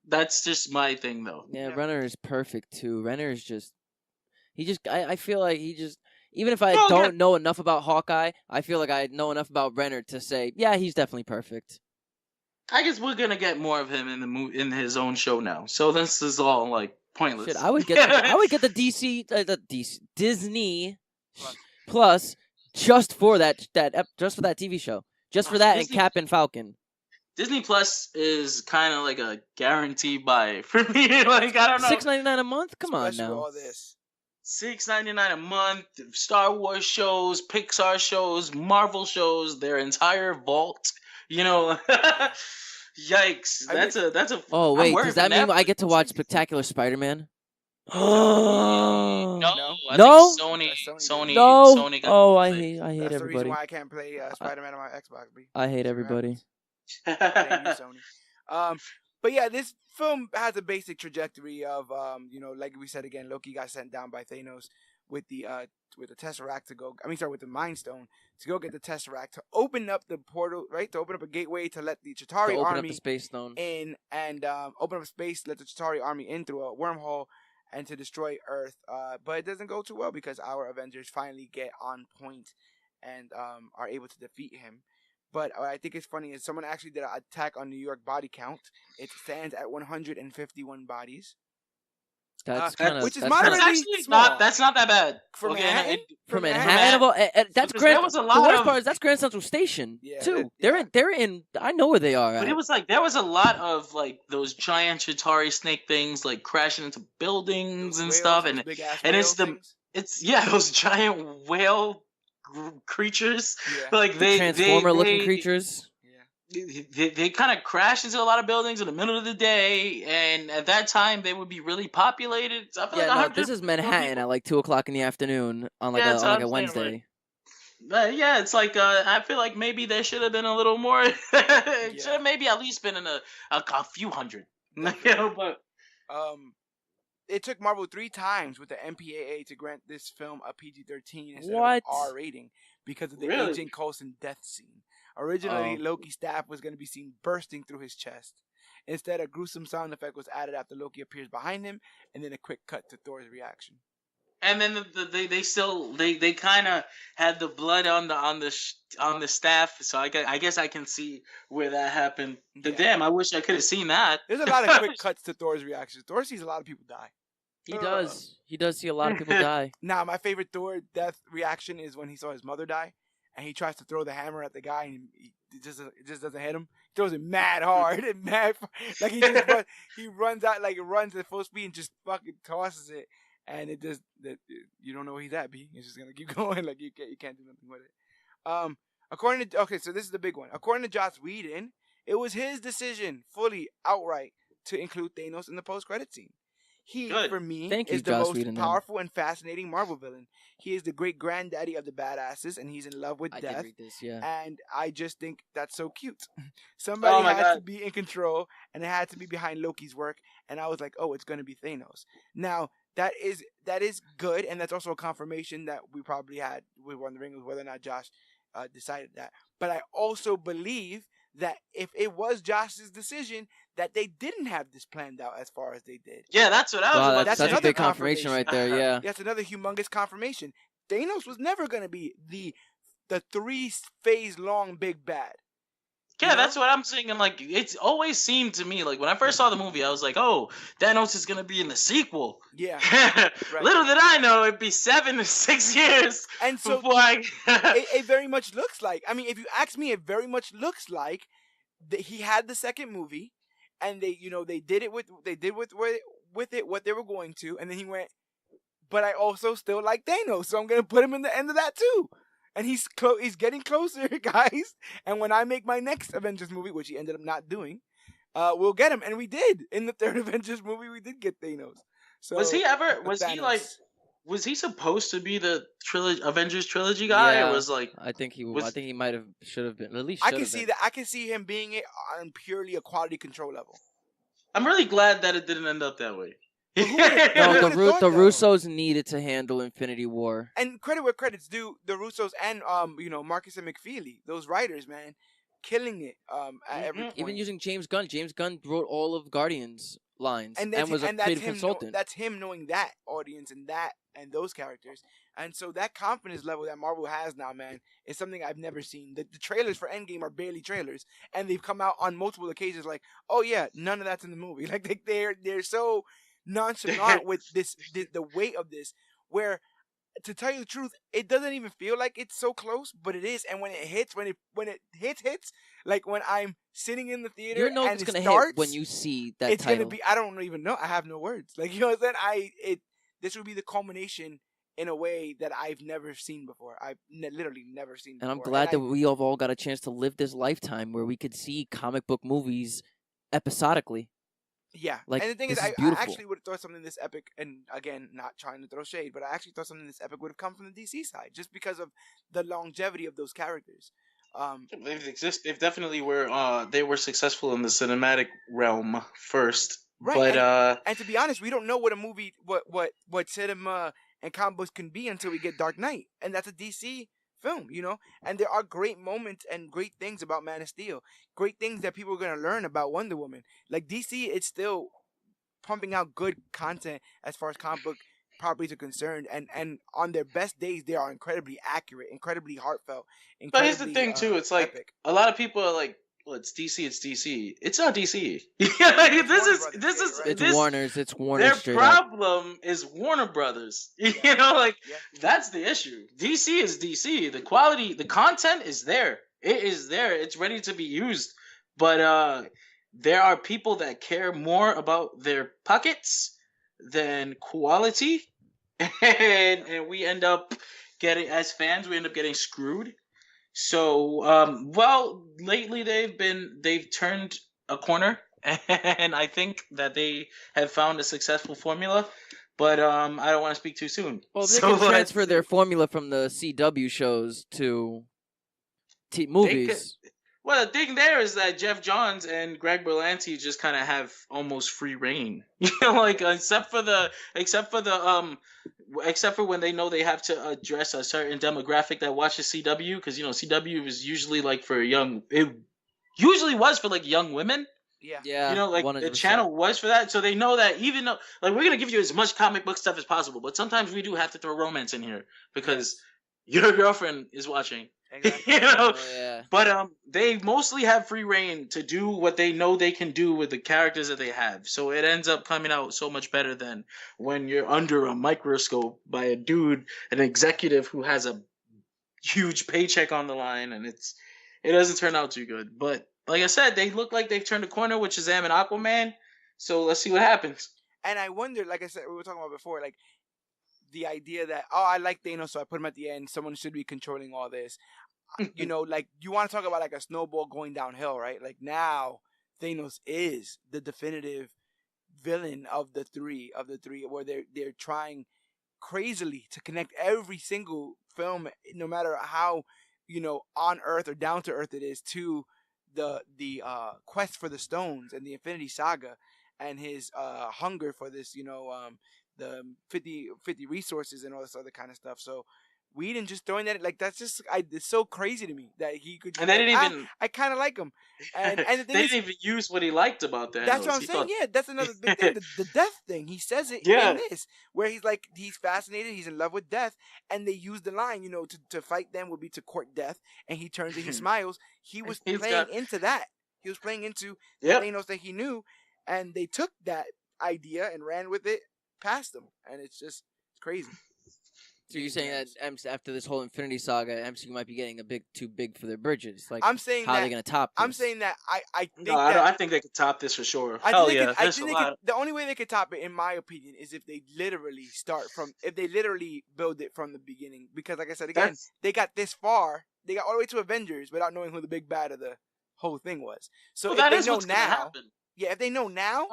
That's just my thing though. Yeah, Renner is perfect too. Renner is just I feel like he just, even if I don't know enough about Hawkeye, I feel like I know enough about Renner to say, yeah, he's definitely perfect. I guess we're gonna get more of him in his own show now. So this is all like pointless. Shit, I would get the Disney Plus just for that TV show, just for that Disney, and Cap and Falcon. Disney Plus is kind of like a guarantee buy for me. Like I don't know, $6.99 a month. Come on now. all this. $6.99 a month. Star Wars shows, Pixar shows, Marvel shows, their entire vault. Yikes! That's a. Oh wait, does that mean I get to watch Spectacular Spider-Man? No. No. Sony. No. Sony got oh, I hate That's everybody. the reason why I can't play Spider-Man on my Xbox. I hate everybody. Thank you, Sony. But yeah, this film has a basic trajectory of, like we said again, Loki got sent down by Thanos with the Tesseract to go. with the Mind Stone to go get the Tesseract to open up the portal, right? To open up a gateway to let the Chitauri open army up the Space Stone in and open up space, let the Chitauri army in through a wormhole and to destroy Earth. But it doesn't go too well because our Avengers finally get on point and are able to defeat him. But what I think is funny is someone actually did an attack on New York body count. It stands at 151 bodies. That's kind of, which is That's moderately actually small. that's not that bad. For Okay, Manhattan? for Manhattan. Manhattan. That's Because Grand. there was a The lot worst of- part is that's Grand Central Station Yeah, too. that- They're in. I know where they are. But at. it was like there was a lot of like those giant Chitauri snake things like crashing into buildings and Whales, stuff, those and big-ass it's whale things. those giant whale creatures. Yeah. Like the Transformer-looking creatures. They kind of crash into a lot of buildings in the middle of the day, and at that time they would be really populated. So I feel Yeah, like no, 100 this is Manhattan at like 2:00 in the afternoon on like Yeah, that's what a I'm saying, Wednesday. But yeah, it's like I feel like maybe there should have been a little more. It should have maybe at least been in a few hundred. But it took Marvel 3 times with the MPAA to grant this film a PG-13 instead What? of R rating because of the Really? Agent Coulson death scene. Originally, Loki's staff was going to be seen bursting through his chest. Instead, a gruesome sound effect was added after Loki appears behind him, and then a quick cut to Thor's reaction. and then they kind of had the blood on the staff, so I guess I can see where that happened. Yeah. Damn, I wish I could have seen that. There's a lot of quick cuts to Thor's reaction. Thor sees a lot of people die. He does. He does see a lot of people die. Nah, my favorite Thor death reaction is when he saw his mother die, and he tries to throw the hammer at the guy, and it just doesn't hit him. He throws it mad hard and mad, like he runs out, like it runs at full speed and just fucking tosses it, and it just you don't know where he's at, B. It's just gonna keep going, like you can't do nothing with it. So this is the big one. According to Joss Whedon, it was his decision, fully outright, to include Thanos in the post-credit scene. He, Good. for me, Thank you, is the Joss most Whedon, then. powerful and fascinating Marvel villain. He is the great granddaddy of the badasses, and he's in love with I death. did read this, yeah. And I just think that's so cute. Oh Somebody my had God. to be in control, and it had to be behind Loki's work. And I was like, oh, it's going to be Thanos. Now, that is good, and that's also a confirmation that we probably had. We were wondering whether or not Josh decided that. But I also believe that if it was Josh's decision, that they didn't have this planned out as far as they did. Yeah, that's what I was Wow, about that's to say. a another big confirmation right there. Yeah. That's another humongous confirmation. Thanos was never going to be the 3-phase long big bad. Yeah, that's what I'm saying. And like, it's always seemed to me like when I first saw the movie, I was like, "Oh, Thanos is gonna be in the sequel." Yeah. Right. Little did I know it'd be 7 to 6 years. And so before I... it very much looks like. I mean, if you ask me, it very much looks like that he had the second movie, and they did it with it what they were going to, and then he went. But I also still like Thanos, so I'm gonna put him in the end of that too. And he's getting closer, guys. And when I make my next Avengers movie, which he ended up not doing, we'll get him. And we did. In the third Avengers movie, we did get Thanos. So was he Thanos. was he supposed to be the Avengers trilogy guy, Yeah. or was like... I think he Was- I think he might have should have been. At least I should can have see been. that. I can see him being it on purely a quality control level. I'm really glad that it didn't end up that way. But who would've- No, who the would've thought, though? Russos needed to handle Infinity War. And credit where credit's due, the Russos and Marcus and McFeely, those writers, man, killing it at every point. Even using James Gunn. James Gunn wrote all of Guardians lines and, that's, was a and that's creative him. consultant. That's him knowing that audience and those characters, and so that confidence level that Marvel has now, man, is something I've never seen. The trailers for Endgame are barely trailers, and they've come out on multiple occasions like, oh yeah, none of that's in the movie. Like they're so nonchalant with the weight of this, where, to tell you the truth, it doesn't even feel like it's so close, but it is. And when it hits, when it hits, like when I'm sitting in the theater, You know and it's it gonna starts, hit when you see that it's title. gonna be. I don't even know. I have no words. Like, you know what I'm saying? This would be the culmination in a way that I've never seen before. I've literally never seen before. And I'm glad that we have all got a chance to live this lifetime where we could see comic book movies episodically. Yeah, Like, and the thing this is, is I beautiful. actually would have thought something this epic, and again, not trying to throw shade, but I actually thought something this epic would have come from the DC side, just because of the longevity of those characters. They've definitely were they were successful in the cinematic realm first, Right, but and to be honest, we don't know what a movie, what cinema and comic books can be until we get Dark Knight, and that's a DC film, and there are great moments and great things about Man of Steel, great things that people are going to learn about Wonder Woman. Like, DC, it's still pumping out good content as far as comic book properties are concerned, and on their best days, they are incredibly accurate, incredibly heartfelt, but here's the incredibly, thing too. It's like epic. a lot of people are like, "Well, it's DC. It's DC. It's not DC. Warner Brothers, It's right? Warner's. It's Warner's Their straight up. problem is Warner Brothers. Yeah. That's the issue. DC is DC. The quality, the content is there. It is there. It's ready to be used. But there are people that care more about their pockets than quality, and we end up getting, as fans, we end up getting screwed. So, well, lately they've turned a corner, and I think that they have found a successful formula. But I don't want to speak too soon. Well, they can transfer their formula from the CW shows to movies. Well, the thing there is that Jeff Johns and Greg Berlanti just kind of have almost free reign. Like except for when they know they have to address a certain demographic that watches CW, because CW is usually like for it usually was for like young women. Yeah. Like 100%. the channel was for that, so they know that even though, like, we're gonna give you as much comic book stuff as possible, but sometimes we do have to throw romance in here because your girlfriend is watching. Exactly. Yeah. But they mostly have free reign to do what they know they can do with the characters that they have. So it ends up coming out so much better than when you're under a microscope by a dude, an executive who has a huge paycheck on the line, and it doesn't turn out too good. But like I said, they look like they've turned a corner with Shazam and Aquaman. So let's see what happens. And I wonder, like I said, we were talking about before, like the idea that, I like Thanos, so I put him at the end. Someone should be controlling all this. Like, you want to talk about like a snowball going downhill, right? Like, now Thanos is the definitive villain of the three, where they're trying crazily to connect every single film, no matter how on Earth or down to Earth it is, to the quest for the stones and the Infinity Saga, and his hunger for this, the 50 resources and all this other kind of stuff. So Whedon just throwing that, like, that's just, it's so crazy to me that he could. And they didn't even. I kind of like him, and the thing they is, didn't even use what he liked about Thanos. that's what I'm He saying. thought- Yeah, that's another big thing. The death thing. He says it Yeah. in this, where he's like, he's fascinated, he's in love with death, and they use the line, to fight them would be to court death, and he turns and he smiles. He was He's playing got- into that. He was playing into Yep. Thanos that he knew, and they took that idea and ran with it past them, and it's just crazy. So you're saying that after this whole Infinity Saga, MCU might be getting too big for their bridges. Like, I'm saying how that are they going to top this? I'm saying that I think No, I think they could top this for sure. Hell yeah, there's a lot. The only way they could top it, in my opinion, is if they literally build it from the beginning. Because, like I said again, they got this far, they got all the way to Avengers without knowing who the big bad of the whole thing was. So Well, if they know what's gonna now, happen. if they know now,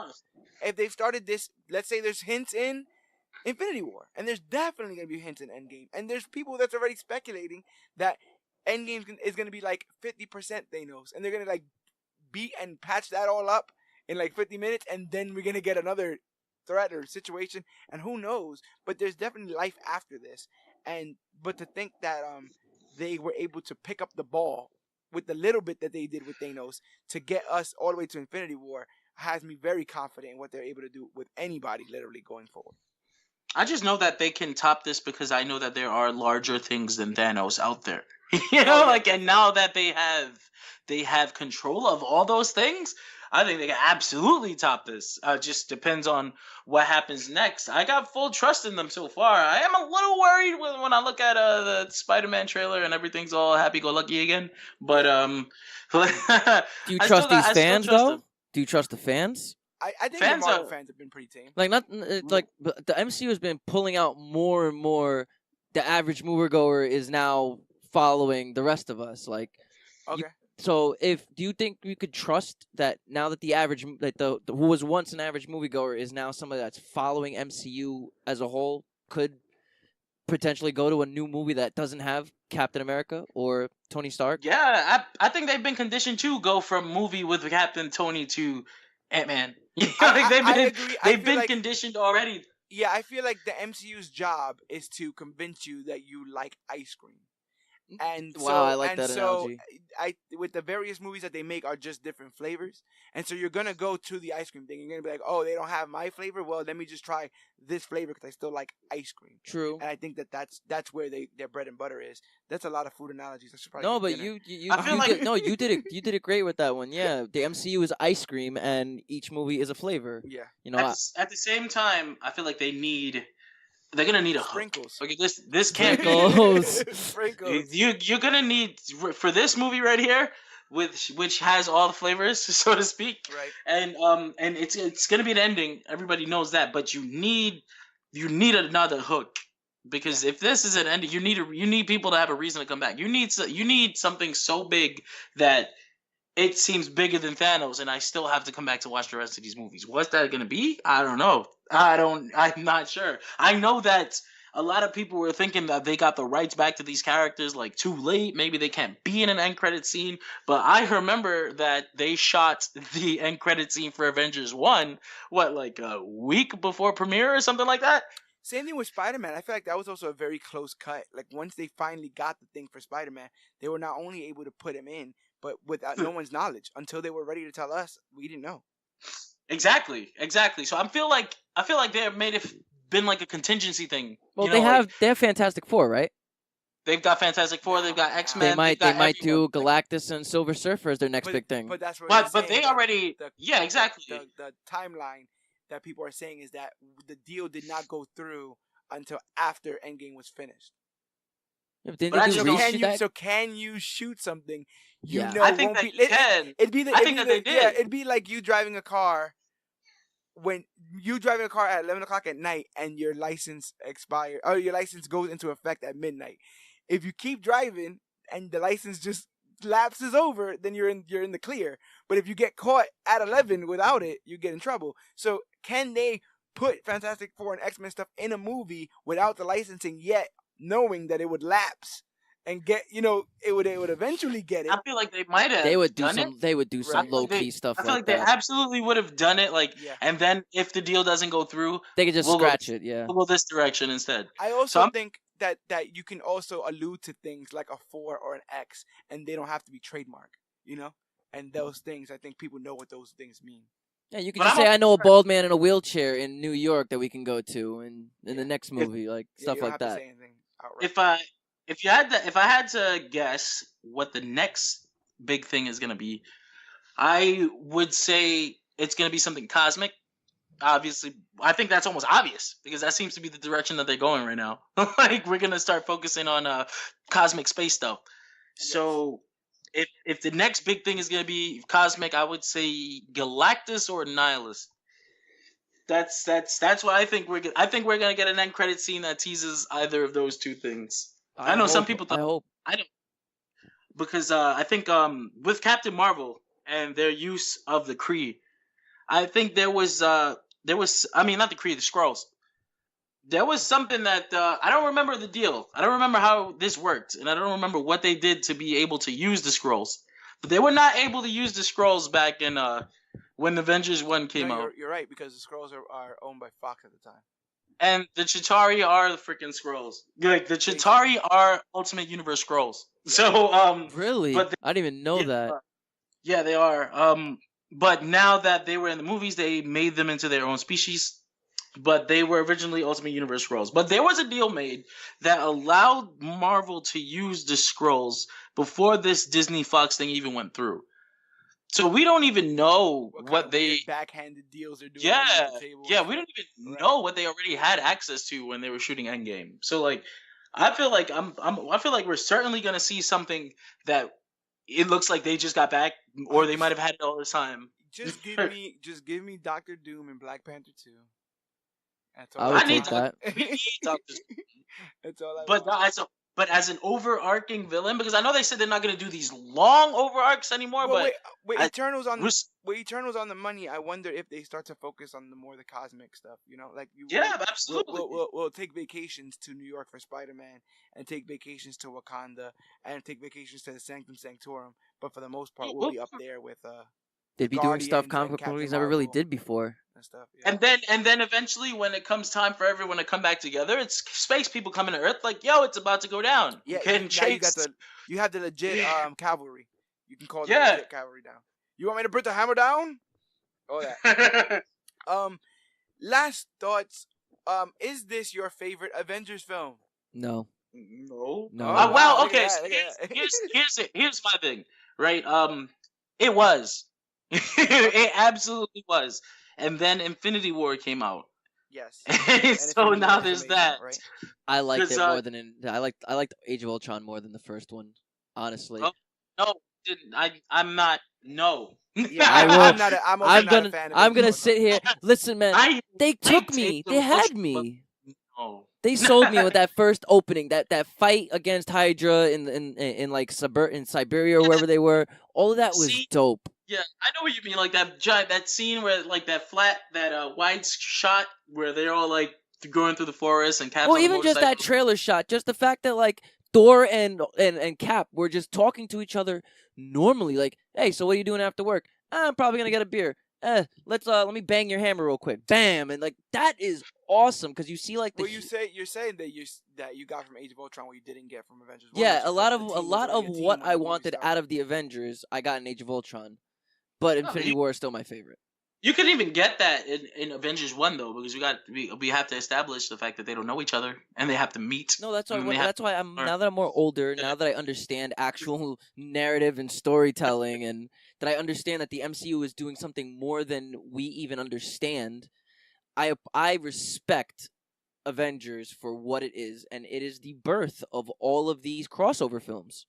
if they've started this, let's say there's hints in Infinity War, and there's definitely gonna be hints in Endgame, and there's people that's already speculating that Endgame is gonna be like 50% Thanos, and they're gonna like beat and patch that all up in like 50 minutes, and then we're gonna get another threat or situation, and who knows? But there's definitely life after this, but to think that they were able to pick up the ball with the little bit that they did with Thanos to get us all the way to Infinity War has me very confident in what they're able to do with anybody literally going forward. I just know that they can top this because I know that there are larger things than Thanos out there. And now that they have control of all those things, I think they can absolutely top this. Just depends on what happens next. I got full trust in them so far. I am a little worried when I look at the Spider-Man trailer and everything's all happy-go-lucky again. But do you trust these fans though? Do you trust the fans? I think the Marvel fans have been pretty tame. But the MCU has been pulling out more and more. The average moviegoer is now following the rest of us. Like, okay. So do you think we could trust that now that the average, the who was once an average moviegoer is now somebody that's following MCU as a whole, could potentially go to a new movie that doesn't have Captain America or Tony Stark? Yeah, I think they've been conditioned to go from movie with Captain Tony to Ant-Man. They've been conditioned already. Yeah, I feel like the MCU's job is to convince you that you like ice cream. And wow, I like that analogy. With the various movies that they make are just different flavors, and so you're gonna go to the ice cream thing. You're gonna be like, oh, they don't have my flavor. Well, let me just try this flavor because I still like ice cream. True. And I think that's where their bread and butter is. That's a lot of food analogies. I should probably no, but dinner. you did it. You did it great with that one. Yeah, the MCU is ice cream, and each movie is a flavor. Yeah. At the same time, I feel like they're gonna need a sprinkles. Okay, this can't be sprinkles. You're gonna need for this movie right here, which has all the flavors, so to speak. Right. And it's gonna be an ending. Everybody knows that, but you need another hook, because if this is an ending, you need people to have a reason to come back. You need something so big that it seems bigger than Thanos, and I still have to come back to watch the rest of these movies. What's that going to be? I don't know. I'm not sure. I know that a lot of people were thinking that they got the rights back to these characters like too late. Maybe they can't be in an end credit scene. But I remember that they shot the end credit scene for Avengers 1, like a week before premiere or something like that? Same thing with Spider-Man. I feel like that was also a very close cut. Like, once they finally got the thing for Spider-Man, they were not only able to put him in, but without no one's knowledge. Until they were ready to tell us, we didn't know. Exactly. So I feel like there may have been like a contingency thing. Well, they have Fantastic Four, right? They've got Fantastic Four. They've got X-Men. They might do Galactus and Silver Surfer as their next big thing. But that's what. But they already. Exactly. The timeline that people are saying is that the deal did not go through until after Endgame was finished. So can you shoot something? I think that you can. It'd be like you driving a car. When you driving a car at 11 o'clock at night and your license expires, or your license goes into effect at midnight. If you keep driving and the license just lapses over, then you're in the clear. But if you get caught at 11 without it, you get in trouble. So can they put Fantastic Four and X-Men stuff in a movie without the licensing yet, knowing that it would lapse and get, it would eventually get it. I feel like they might have. They would do done some. it. They would do some Right. low key stuff I feel like that. they absolutely would have done it. Yeah. And then if the deal doesn't go through, They could just we'll scratch it. Yeah. we'll go this direction instead. I also think that you can also allude to things like a 4 or an X, and they don't have to be trademark, And those things, I think people know what those things mean. Yeah, you can But just I'm say, "I know a bald man in a wheelchair in New York that we can go to," and in the next movie, like Yeah, stuff you don't like have that. to say anything outright. If I had to guess what the next big thing is gonna be, I would say it's gonna be something cosmic. Obviously, I think that's almost obvious because that seems to be the direction that they're going right now. Like we're gonna start focusing on cosmic space stuff. So if the next big thing is gonna be cosmic, I would say Galactus or Nihilus. That's what I think I think we're gonna get an end credit scene that teases either of those two things. I know some people I thought hope. I don't because I think with Captain Marvel and their use of the Kree, I think there was I mean not the Kree, the Skrulls. There was something that I don't remember the deal. I don't remember how this worked, and I don't remember what they did to be able to use the Skrulls. But they were not able to use the Skrulls back in when the Avengers 1 came out. You're right, because the Skrulls are owned by Fox at the time. And the Chitauri are the freaking Skrulls. Like the Chitauri are Ultimate Universe Skrulls. So Really? but I didn't even know that. Yeah, they are. But now that they were in the movies, they made them into their own species. But they were originally Ultimate Universe Skrulls. But there was a deal made that allowed Marvel to use the Skrulls before this Disney Fox thing even went through. So we don't even know what they backhanded deals are doing. Yeah, the table yeah, we don't even know what they already had access to when they were shooting Endgame. So like, I feel like I feel like we're certainly gonna see something that it looks like they just got back, or they might have had it all this time. Just give me Doctor Doom and Black Panther 2. That's all I would I need take that. That's all I want. But as an overarching villain, because I know they said they're not gonna do these long over arcs anymore. Well, but wait, Eternals on Eternals on the money. I wonder if they start to focus on the cosmic stuff. Like Absolutely. We'll take vacations to New York for Spider-Man, and take vacations to Wakanda, and take vacations to the Sanctum Sanctorum. But for the most part, we'll be up there with They'd be doing stuff Guardians comic and book Captain movies never really Marvel did before. and stuff. Yeah. And then eventually, when it comes time for everyone to come back together, it's space people coming to Earth like, yo, it's about to go down. Yeah, Getting now chased. you have the legit cavalry. You can call the Yeah. legit cavalry down. You want me to put the hammer down? Oh that. Last thoughts. Is this your favorite Avengers film? No. No. No. Oh, Well, wow, look okay. at So that. here's my thing, right? It was. It absolutely was. And then Infinity War came out. Yes. And so Infinity now War is there's amazing, that. right? I liked it 'Cause, more than I liked Age of Ultron more than the first one. Honestly. Oh, no, didn't I'm not. No. Yeah, I will- I'm also not a fan of I'm gonna Infinity sit War. here. Listen, man. They took me. take the They had push, me. No. They sold me with that first opening, that fight against Hydra in like in Siberia or wherever they were. All of that was See? dope. Yeah, I know what you mean. Like that scene where like that wide shot where they're all like going through the forest and Cap's Well, on the even just that motorcycle. trailer shot, just the fact that like Thor and Cap were just talking to each other normally. Like, hey, so what are you doing after work? I'm probably gonna get a beer. Let me bang your hammer real quick. Bam, and like that is awesome because you see like the Well, you're saying that you got from Age of Ultron what you didn't get from Avengers 1. yeah, which a is lot that of the a team was lot really of a team what when I the movie wanted started. out of the Avengers I got in Age of Ultron, but Infinity War is still my favorite. You could even get that in Avengers 1 though, because we have to establish the fact that they don't know each other and they have to meet. No, that's why. and they have That's why I'm learn. now that I'm more older, now that I understand actual narrative and storytelling, and that I understand that the MCU is doing something more than we even understand. I respect Avengers for what it is, and it is the birth of all of these crossover films.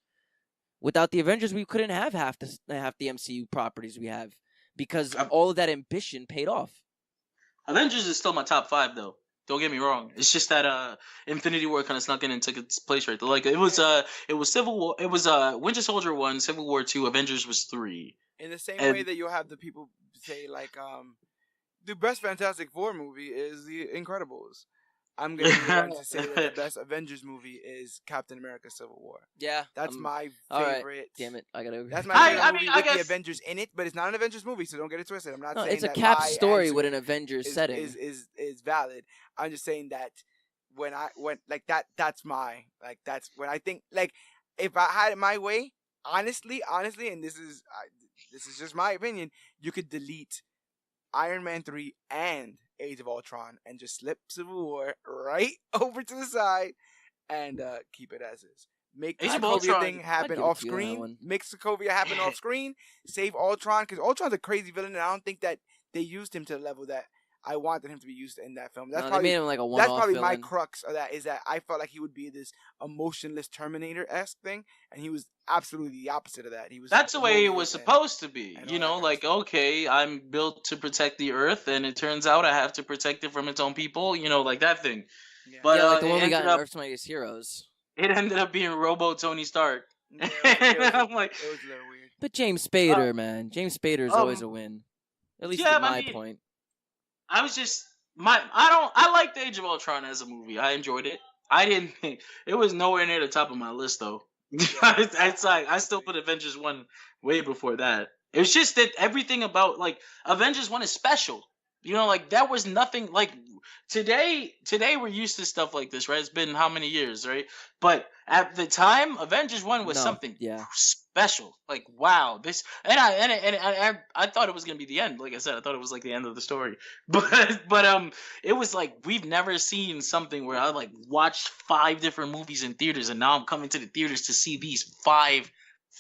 Without the Avengers, we couldn't have half the MCU properties we have because all of that ambition paid off. Avengers is still my top 5 though. Don't get me wrong. It's just that Infinity War kind of snuck in and took its place right there. Like it was Civil War. It was Winter Soldier 1, Civil War 2, Avengers was 3. In the same way And that you'll have the people say like, the best Fantastic Four movie is The Incredibles. I'm gonna be the one to say that the best Avengers movie is Captain America: Civil War. Yeah, That's my all right. favorite. Damn it, I gotta agree. That's my I favorite mean, movie I with the guess Avengers in it, but it's not an Avengers movie, so don't get it twisted. I'm not No, saying it's a that Cap my story with answer an Avengers setting. is valid. I'm just saying that when like that's when I think like if I had it my way, honestly, and this is just my opinion, you could delete Iron Man 3 and Age of Ultron and just slip Civil War right over to the side and keep it as is. Make the Age of Sokovia Ultron, thing happen give it off to you on that screen. one. Make Sokovia happen off screen. Save Ultron because Ultron's a crazy villain, and I don't think that they used him to the level that I wanted him to be used in that film. That's No, they probably made him like a that's one-off probably villain. my crux of that is that I felt like he would be this emotionless Terminator-esque thing, and he was absolutely the opposite of that. He was that's the way it emotive was and- supposed to be. and You all that know, kind of like, stuff. okay, I'm built to protect the Earth, and it turns out I have to protect it from its own people. You know, like that thing. Yeah. But yeah, like the it one we ended got in up Earth's Mightiest Heroes. it ended up being Robo Tony Stark. Yeah, it was I'm like, it was a little weird. But James Spader, man, James Spader's always a win. At least yeah, in I my mean, point. I was just I liked Age of Ultron as a movie. I enjoyed it. I didn't think it was nowhere near the top of my list though. It's like I still put Avengers 1 way before that. It was just that everything about like Avengers 1 is special. You know, like there was nothing like today we're used to stuff like this, right? It's been how many years, right? But at the time, Avengers 1 was No, something yeah. special. Like wow, this I thought it was gonna be the end. Like I said, I thought it was like the end of the story. But it was like we've never seen something where I like watched 5 different movies in theaters, and now I'm coming to the theaters to see these 5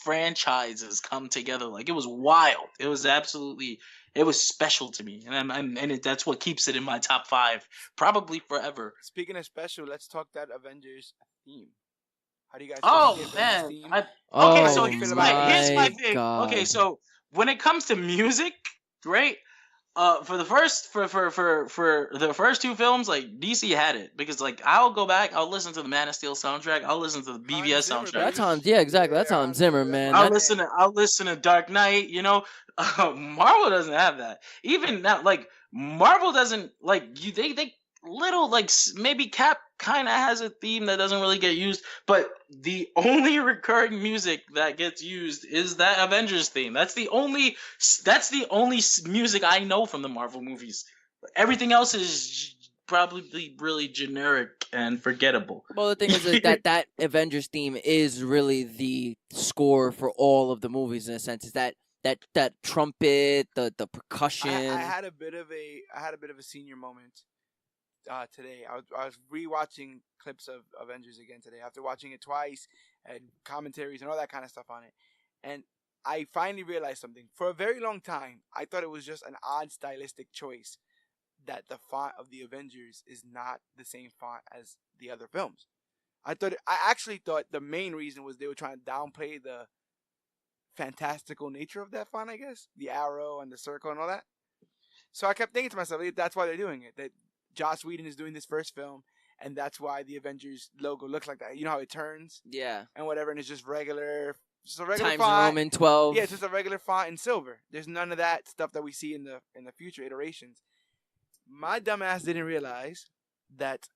franchises come together. Like it was wild. It was absolutely. It was special to me, and that's what keeps it in my top 5, probably forever. Speaking of special, let's talk that Avengers theme. How do you guys feel Oh about the Avengers man! theme? Okay, so Oh here's my my thing. God. Okay, so when it comes to music, right? For the first for the first 2 films, like DC had it because like I'll go back, I'll listen to the Man of Steel soundtrack, I'll listen to the BVS Zimmer, soundtrack. baby. That's Hans. Yeah, exactly. That's Yeah, Hans Zimmer, that's man. my That- I'll listen to Dark Knight. You know, Marvel doesn't have that. Even now, like Marvel doesn't like you. They little like maybe Cap kind of has a theme that doesn't really get used, but the only recurring music that gets used is that Avengers theme. That's the only music I know from the Marvel movies. Everything else is probably really generic and forgettable. Well, the thing is that Avengers theme is really the score for all of the movies in a sense. Is that trumpet, the percussion. I had a bit of a senior moment today. I was rewatching clips of Avengers again today after watching it twice and commentaries and all that kind of stuff on it, and I finally realized something. For a very long time, I thought it was just an odd stylistic choice that the font of the Avengers is not the same font as the other films. I actually thought the main reason was they were trying to downplay the fantastical nature of that font, I guess. The arrow and the circle and all that. So I kept thinking to myself, that's why they're doing it. That Joss Whedon is doing this first film, and that's why the Avengers logo looks like that. You know how it turns Yeah. and whatever, and it's just a regular Times font. Roman 12. Yeah, it's just a regular font in silver. There's none of that stuff that we see in the future iterations. My dumbass didn't realize that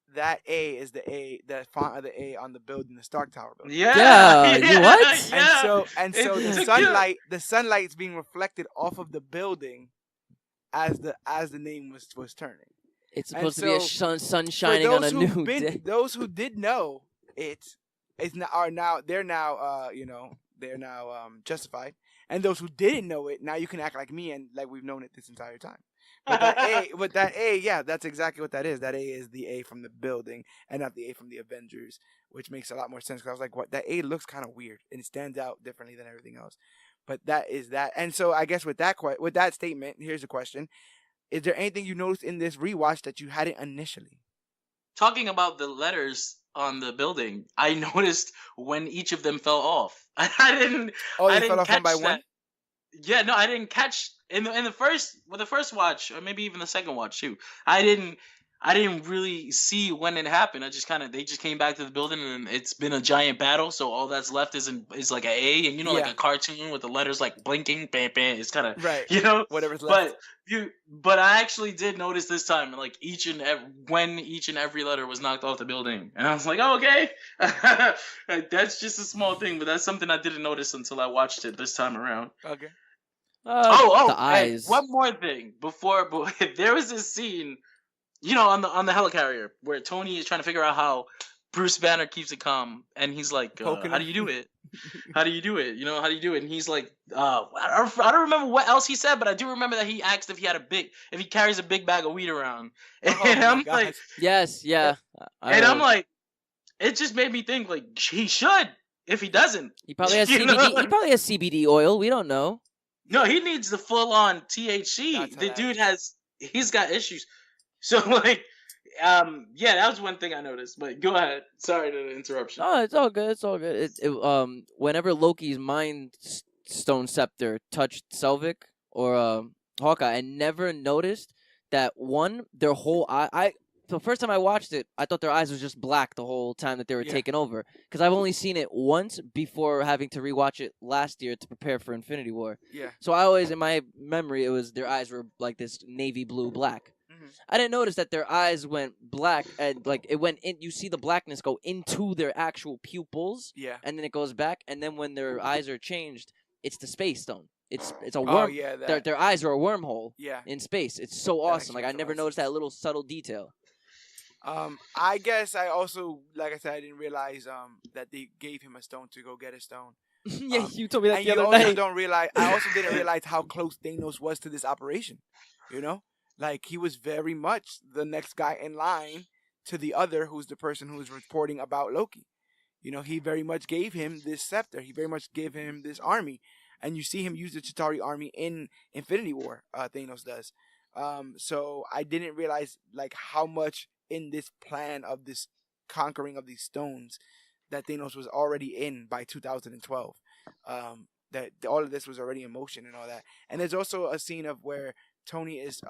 A is the font of the A on the building, the Stark Tower building. Yeah, you what? Yeah. And so the sunlight's being reflected off of the building as the name was turning. It's supposed to be a so, sun shining on a new day. Those who did know they're now justified, and those who didn't know it, now you can act like me and like we've known it this entire time. But that A, yeah, that's exactly what that is. That A is the A from the building and not the A from the Avengers, which makes a lot more sense. Because I was like, what? That A looks kind of weird and it stands out differently than everything else. But that is that. And so I guess with that statement, here's a question: is there anything you noticed in this rewatch that you hadn't initially? Talking about the letters on the building, I noticed when each of them fell off. I didn't. Oh, I they didn't fell off catch one by that. one. Yeah, no, I didn't catch in the first watch, or maybe even the second watch too. I I didn't really see when it happened. They just came back to the building and it's been a giant battle. So all that's left is like an A, and like a cartoon with the letters like blinking, bam, bam. It's kind of right. Whatever's left. But I actually did notice this time, like when each and every letter was knocked off the building, and I was like, oh, okay, that's just a small thing, but that's something I didn't notice until I watched it this time around. Okay. The eyes. One more thing before, but there was this scene. On the helicarrier where Tony is trying to figure out how Bruce Banner keeps it calm, and he's like, "How do you do it? How do you do it? How do you do it?" And he's like, I don't remember what else he said, but I do remember that he asked if he carries a big bag of weed around, and I'm like, yes, yeah, and I'm like, it just made me think like he should. If he doesn't, he probably has CBD. He probably has CBD oil. We don't know. No, he needs the full-on THC. The dude he's got issues. So that was one thing I noticed. But go ahead. Sorry to the interruption. Oh, it's all good. It's all good. Whenever Loki's Mind Stone scepter touched Selvig or Hawkeye, I never noticed that their whole eye. The first time I watched it, I thought their eyes was just black the whole time that they were taking over. Because I've only seen it once before having to rewatch it last year to prepare for Infinity War. Yeah. So I always, in my memory, it was their eyes were like this navy blue black. I didn't notice that their eyes went black and like it went in. You see the blackness go into their actual pupils, and then it goes back. And then when their eyes are changed, it's the Space Stone. It's a worm. Oh yeah, their eyes are a wormhole. Yeah. In space, it's so awesome. Like I never noticed that little subtle detail. I guess I also, like I said, I didn't realize that they gave him a stone to go get a stone. Yeah, you told me that and the other night. I also didn't night. realize how close Thanos was to this operation. Like, he was very much the next guy in line to the other, who's the person who's reporting about Loki. He very much gave him this scepter. He very much gave him this army. And you see him use the Chitauri army in Infinity War, Thanos does. So I didn't realize, like, how much in this plan of this conquering of these stones that Thanos was already in by 2012. That all of this was already in motion and all that. And there's also a scene of where Tony is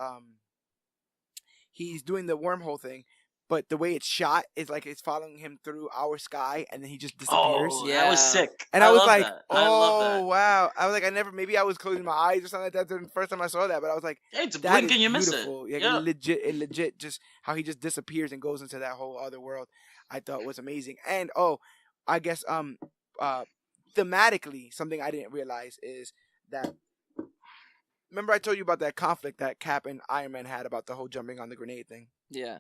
he's doing the wormhole thing, but the way it's shot is like it's following him through our sky, and then he just disappears. Oh, yeah, that was sick. And I was like, oh wow. I was like, maybe I was closing my eyes or something like that the first time I saw that, but I was like, hey, it's a blink and you miss it. Like, yeah. It legit, just how he just disappears and goes into that whole other world, I thought was amazing. And I guess thematically, something I didn't realize is that. Remember I told you about that conflict that Cap and Iron Man had about the whole jumping on the grenade thing? Yeah.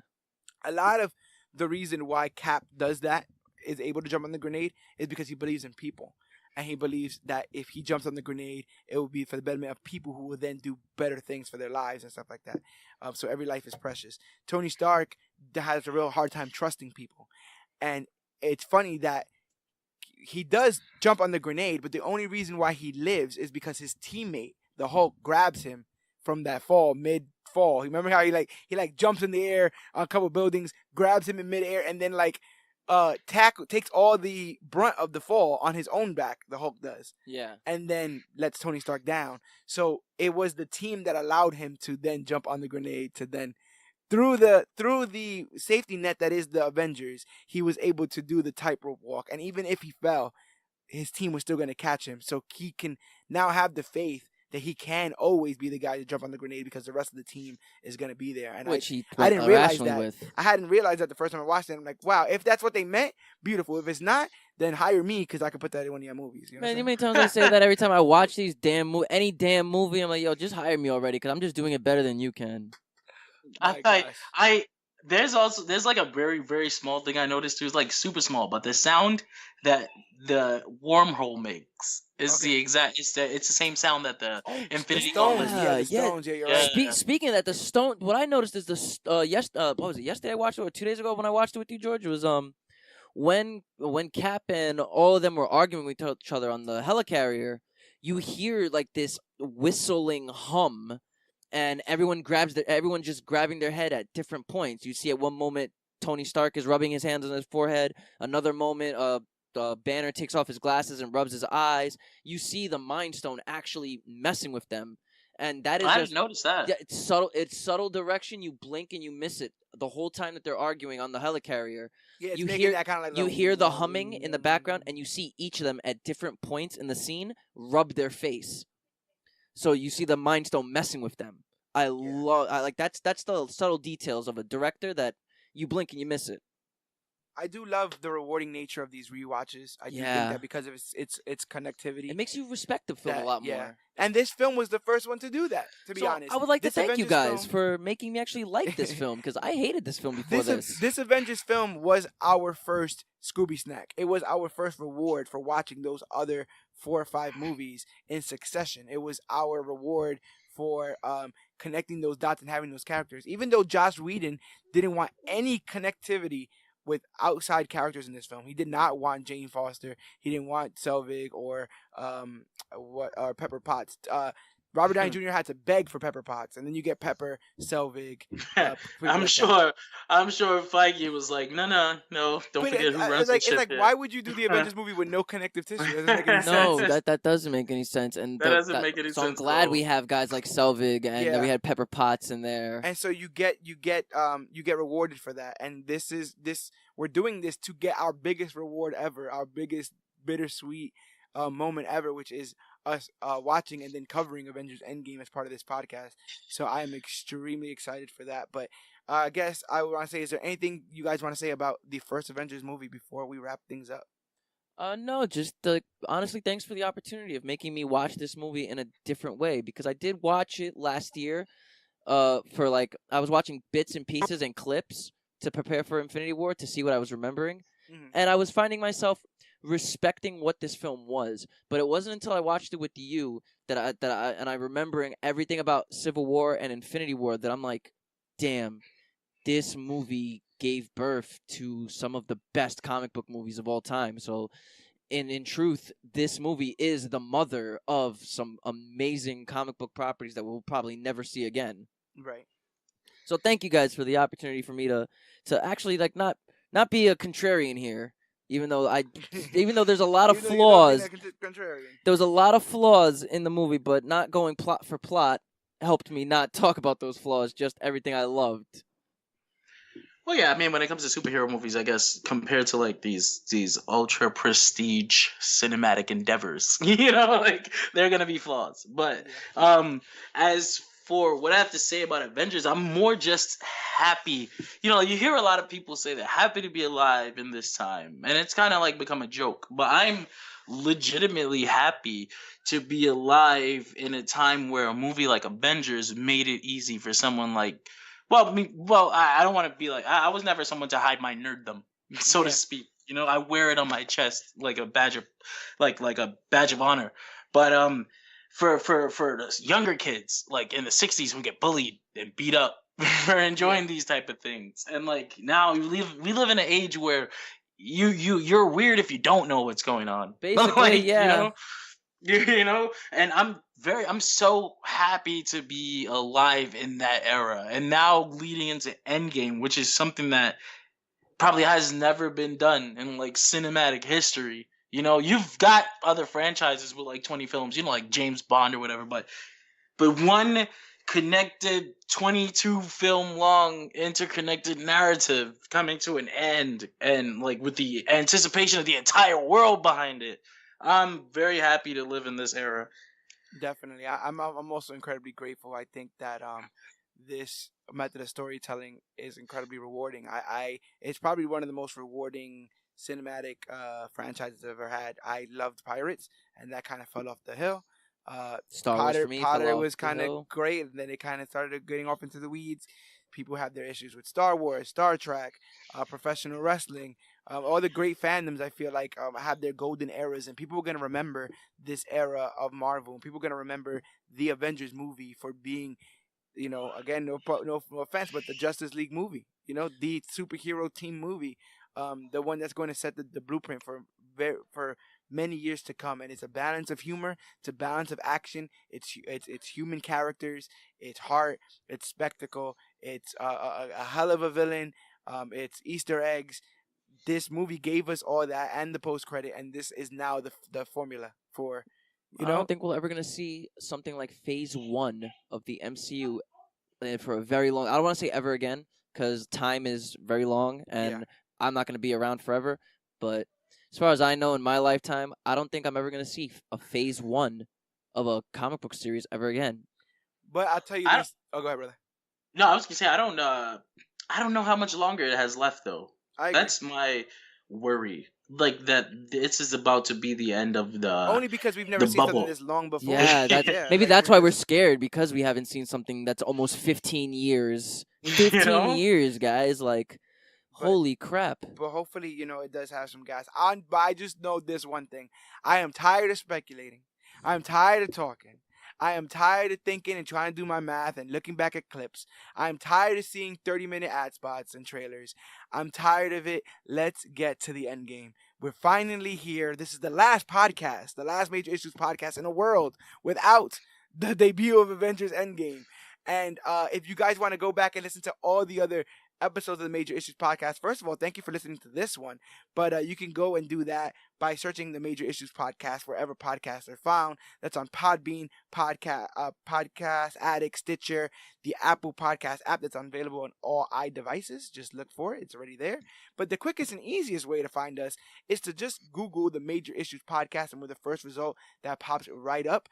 A lot of the reason why Cap does that, is able to jump on the grenade, is because he believes in people. And he believes that if he jumps on the grenade, it will be for the betterment of people who will then do better things for their lives and stuff like that. So every life is precious. Tony Stark has a real hard time trusting people. And it's funny that he does jump on the grenade, but the only reason why he lives is because his teammate, the Hulk, grabs him from that mid-fall. You remember how he jumps in the air on a couple of buildings, grabs him in midair, and then takes all the brunt of the fall on his own back. The Hulk does. Yeah. And then lets Tony Stark down. So it was the team that allowed him to then jump on the grenade to then through the safety net that is the Avengers, he was able to do the tightrope walk. And even if he fell, his team was still going to catch him. So he can now have the faith that he can always be the guy to jump on the grenade because the rest of the team is going to be there. And I didn't realize that. I hadn't realized that the first time I watched it. I'm like, wow, if that's what they meant, beautiful. If it's not, then hire me because I could put that in one of your movies. You know Man, you many times I say that every time I watch these any damn movie, I'm like, yo, just hire me already because I'm just doing it better than you can. There's like a very, very small thing I noticed too. It's like super small, but the sound that the wormhole makes is it's the same sound that the Infinity Stones. Gauntlet. Stones. Yeah, you're right. Speaking of that, the stone. What I noticed is what was it? Yesterday I watched it, or 2 days ago when I watched it with you, George. It was when Cap and all of them were arguing with each other on the helicarrier. You hear like this whistling hum. And everyone just grabbing their head at different points. You see at one moment Tony Stark is rubbing his hands on his forehead. Another moment, Banner takes off his glasses and rubs his eyes. You see the Mind Stone actually messing with them. and that is I just didn't notice that. yeah, it's subtle. It's subtle direction. You blink and you miss it the whole time that they're arguing on the helicarrier. Yeah, it's You making hear that kind of like you hear the humming in the background, and you see each of them at different points in the scene rub their face. So you see the Mind Stone messing with them. I like that's the subtle details of a director that you blink and you miss it. I do love the rewarding nature of these rewatches. I do think Yeah. that because of its connectivity. It makes you respect the film that, a lot yeah. more. And this film was the first one to do that, to be So honest. I would like to This thank you Avengers guys film- for making me actually like this film, because I hated this film before this. This Avengers film was our first Scooby snack. It was our first reward for watching those other 4 or 5 movies in succession. It was our reward for connecting those dots and having those characters. Even though Joss Whedon didn't want any connectivity with outside characters in this film, he did not want Jane Foster. He didn't want Selvig or Pepper Potts. Robert Downey Jr. had to beg for Pepper Potts, and then you get Pepper, Selvig. I'm sure Feige was like, no, don't forget who runs the ship. It's like, why would you do the Avengers movie with no connective tissue? That doesn't make any No, sense. that doesn't make any sense, and That doesn't make any so sense. I'm glad though. we have guys like Selvig, and Yeah. we had Pepper Potts in there. And so you get rewarded for that. And we're doing this to get our biggest reward ever, our biggest bittersweet moment ever, which is us watching and then covering Avengers Endgame as part of this podcast. So I am extremely excited for that. But I guess I would want to say, is there anything you guys want to say about the first Avengers movie before we wrap things up? No, just honestly, thanks for the opportunity of making me watch this movie in a different way, because I did watch it last year. For like, I was watching bits and pieces and clips to prepare for Infinity War to see what I was remembering, and I was finding myself respecting what this film was. But it wasn't until I watched it with you that I remembering everything about Civil War and Infinity War that I'm like, damn, this movie gave birth to some of the best comic book movies of all time. So in truth, this movie is the mother of some amazing comic book properties that we'll probably never see again. Right. So thank you guys for the opportunity for me to actually like not be a contrarian here, even though there's a lot of Even though you don't flaws. think that contrarian. There was a lot of flaws in the movie, but not going plot for plot helped me not talk about those flaws, just everything I loved. Well, yeah, I mean, when it comes to superhero movies, I guess compared to like these ultra prestige cinematic endeavors, like they're gonna be flaws. But as for what I have to say about Avengers, I'm more just happy. You hear a lot of people say they're happy to be alive in this time, and it's kind of like become a joke. But I'm legitimately happy to be alive in a time where a movie like Avengers made it easy for someone like. I don't want to be like I was never someone to hide my nerddom, so to speak. I wear it on my chest like a badge of, like a badge of honor. But for the younger kids like in the '60s who get bullied and beat up for enjoying these type of things, and like now we live in an age where you're weird if you don't know what's going on. Basically, like, yeah. And I'm so happy to be alive in that era, and now leading into Endgame, which is something that probably has never been done in like cinematic history. You've got other franchises with like 20 films, like James Bond or whatever, but one connected 22 film long interconnected narrative coming to an end, and like with the anticipation of the entire world behind it. I'm very happy to live in this era. Definitely. I'm also incredibly grateful. I think that this method of storytelling is incredibly rewarding. It's probably one of the most rewarding cinematic franchises I've ever had. I loved Pirates, and that kind of fell off the hill. Star Wars for me fell Potter off was the kind hill. of great, and then it kind of started getting off into the weeds. People have their issues with Star Wars, Star Trek, professional wrestling. All the great fandoms, I feel like, have their golden eras, and people are going to remember this era of Marvel, and people are going to remember the Avengers movie for being, again, no offense, but the Justice League movie, the superhero team movie, the one that's going to set the blueprint for many years to come. And it's a balance of humor, it's a balance of action, it's human characters, it's heart, it's spectacle, it's a hell of a villain, it's Easter eggs. This movie gave us all that and the post credit, and this is now the formula for You I know, don't think we're ever gonna see something like Phase 1 of the MCU for a very long. I don't want to say ever again because time is very long, and I'm not gonna be around forever. But as far as I know, in my lifetime, I don't think I'm ever gonna see a Phase 1 of a comic book series ever again. but I'll tell you I this. Oh, go ahead, brother. No, I was gonna say I don't know how much longer it has left though. I agree. That's my worry. Like that this is about to be the end of Only because we've never the seen something bubble. this long before. Yeah, maybe like, that's why we're scared because we haven't seen something that's almost 15 years. 15 know? years, guys. Like, But- holy crap. But hopefully, it does have some gas. But I just know this one thing: I am tired of speculating. I'm tired of talking. I am tired of thinking and trying to do my math and looking back at clips. I'm tired of seeing 30-minute ad spots and trailers. I'm tired of it. Let's get to the end game. We're finally here. This is the last podcast, the last Major Issues podcast in the world without the debut of Avengers Endgame. And if you guys want to go back and listen to all the other episodes of the Major Issues podcast, first of all, thank you for listening to this one. But you can go and do that by searching the Major Issues podcast wherever podcasts are found. That's on Podbean, Podcast Addict, Stitcher, the Apple Podcast app that's available on all iDevices. Just look for it; it's already there. But the quickest and easiest way to find us is to just Google the Major Issues podcast, and we're the first result that pops right up.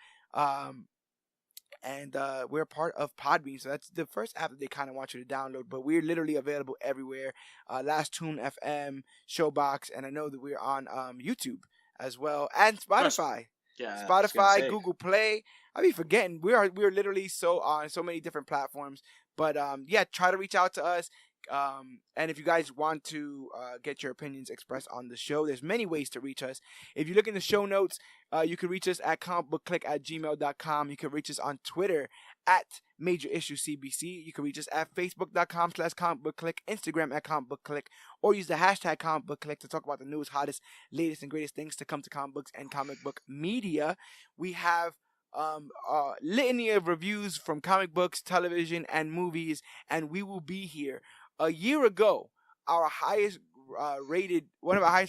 And we're part of Podbean, so that's the first app that they kind of want you to download. But we're literally available everywhere. Last Tune FM, Showbox, and I know that we're on YouTube as well, and Spotify. Yeah, Spotify, Google Play. I be forgetting we're literally so on so many different platforms. But try to reach out to us. And if you guys want to get your opinions expressed on the show, there's many ways to reach us. If you look in the show notes, you can reach us at comicbookclick@gmail.com. You can reach us on Twitter at Major Issue CBC. You can reach us at facebook.com/comicbookclick, Instagram at comicbookclick, or use the hashtag comicbookclick to talk about the newest, hottest, latest, and greatest things to come to comic books and comic book media. We have litany of reviews from comic books, television, and movies, and we will be here. A year ago, one of our highest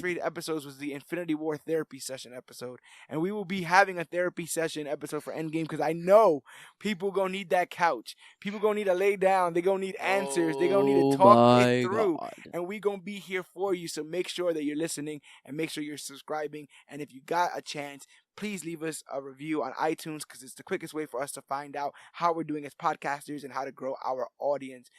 rated episodes was the Infinity War therapy session episode, and we will be having a therapy session episode for Endgame because I know people gonna need that couch. People gonna need to lay down. They gonna need answers. They gonna need to talk it through, and we gonna be here for you. So make sure that you're listening and make sure you're subscribing. And if you got a chance, please leave us a review on iTunes because it's the quickest way for us to find out how we're doing as podcasters and how to grow our audience.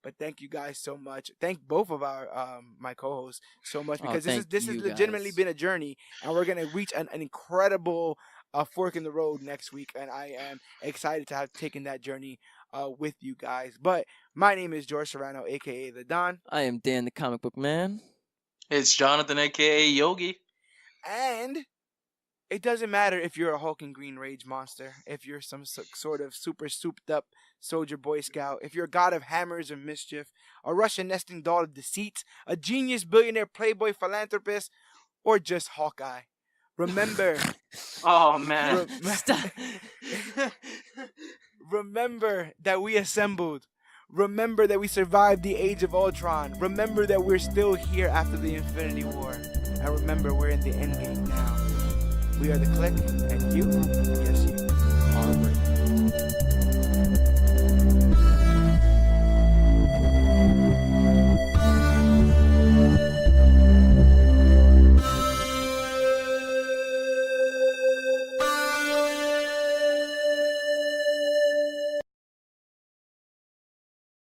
But thank you guys so much. Thank both of our my co-hosts so much because this has legitimately been a journey, and we're gonna reach an incredible fork in the road next week, and I am excited to have taken that journey with you guys. But my name is George Serrano, aka The Don. I am Dan, the comic book man. It's Jonathan, aka Yogi. And it doesn't matter if you're a hulking green rage monster, if you're some sort of super souped up soldier boy scout, if you're a god of hammers and mischief, a Russian nesting doll of deceit, a genius billionaire playboy philanthropist, or just Hawkeye. Remember. Oh man. Remember that we assembled. Remember that we survived the Age of Ultron. Remember that we're still here after the Infinity War. And remember, we're in the endgame now. We are the Clique, and you, yes you, are worthy.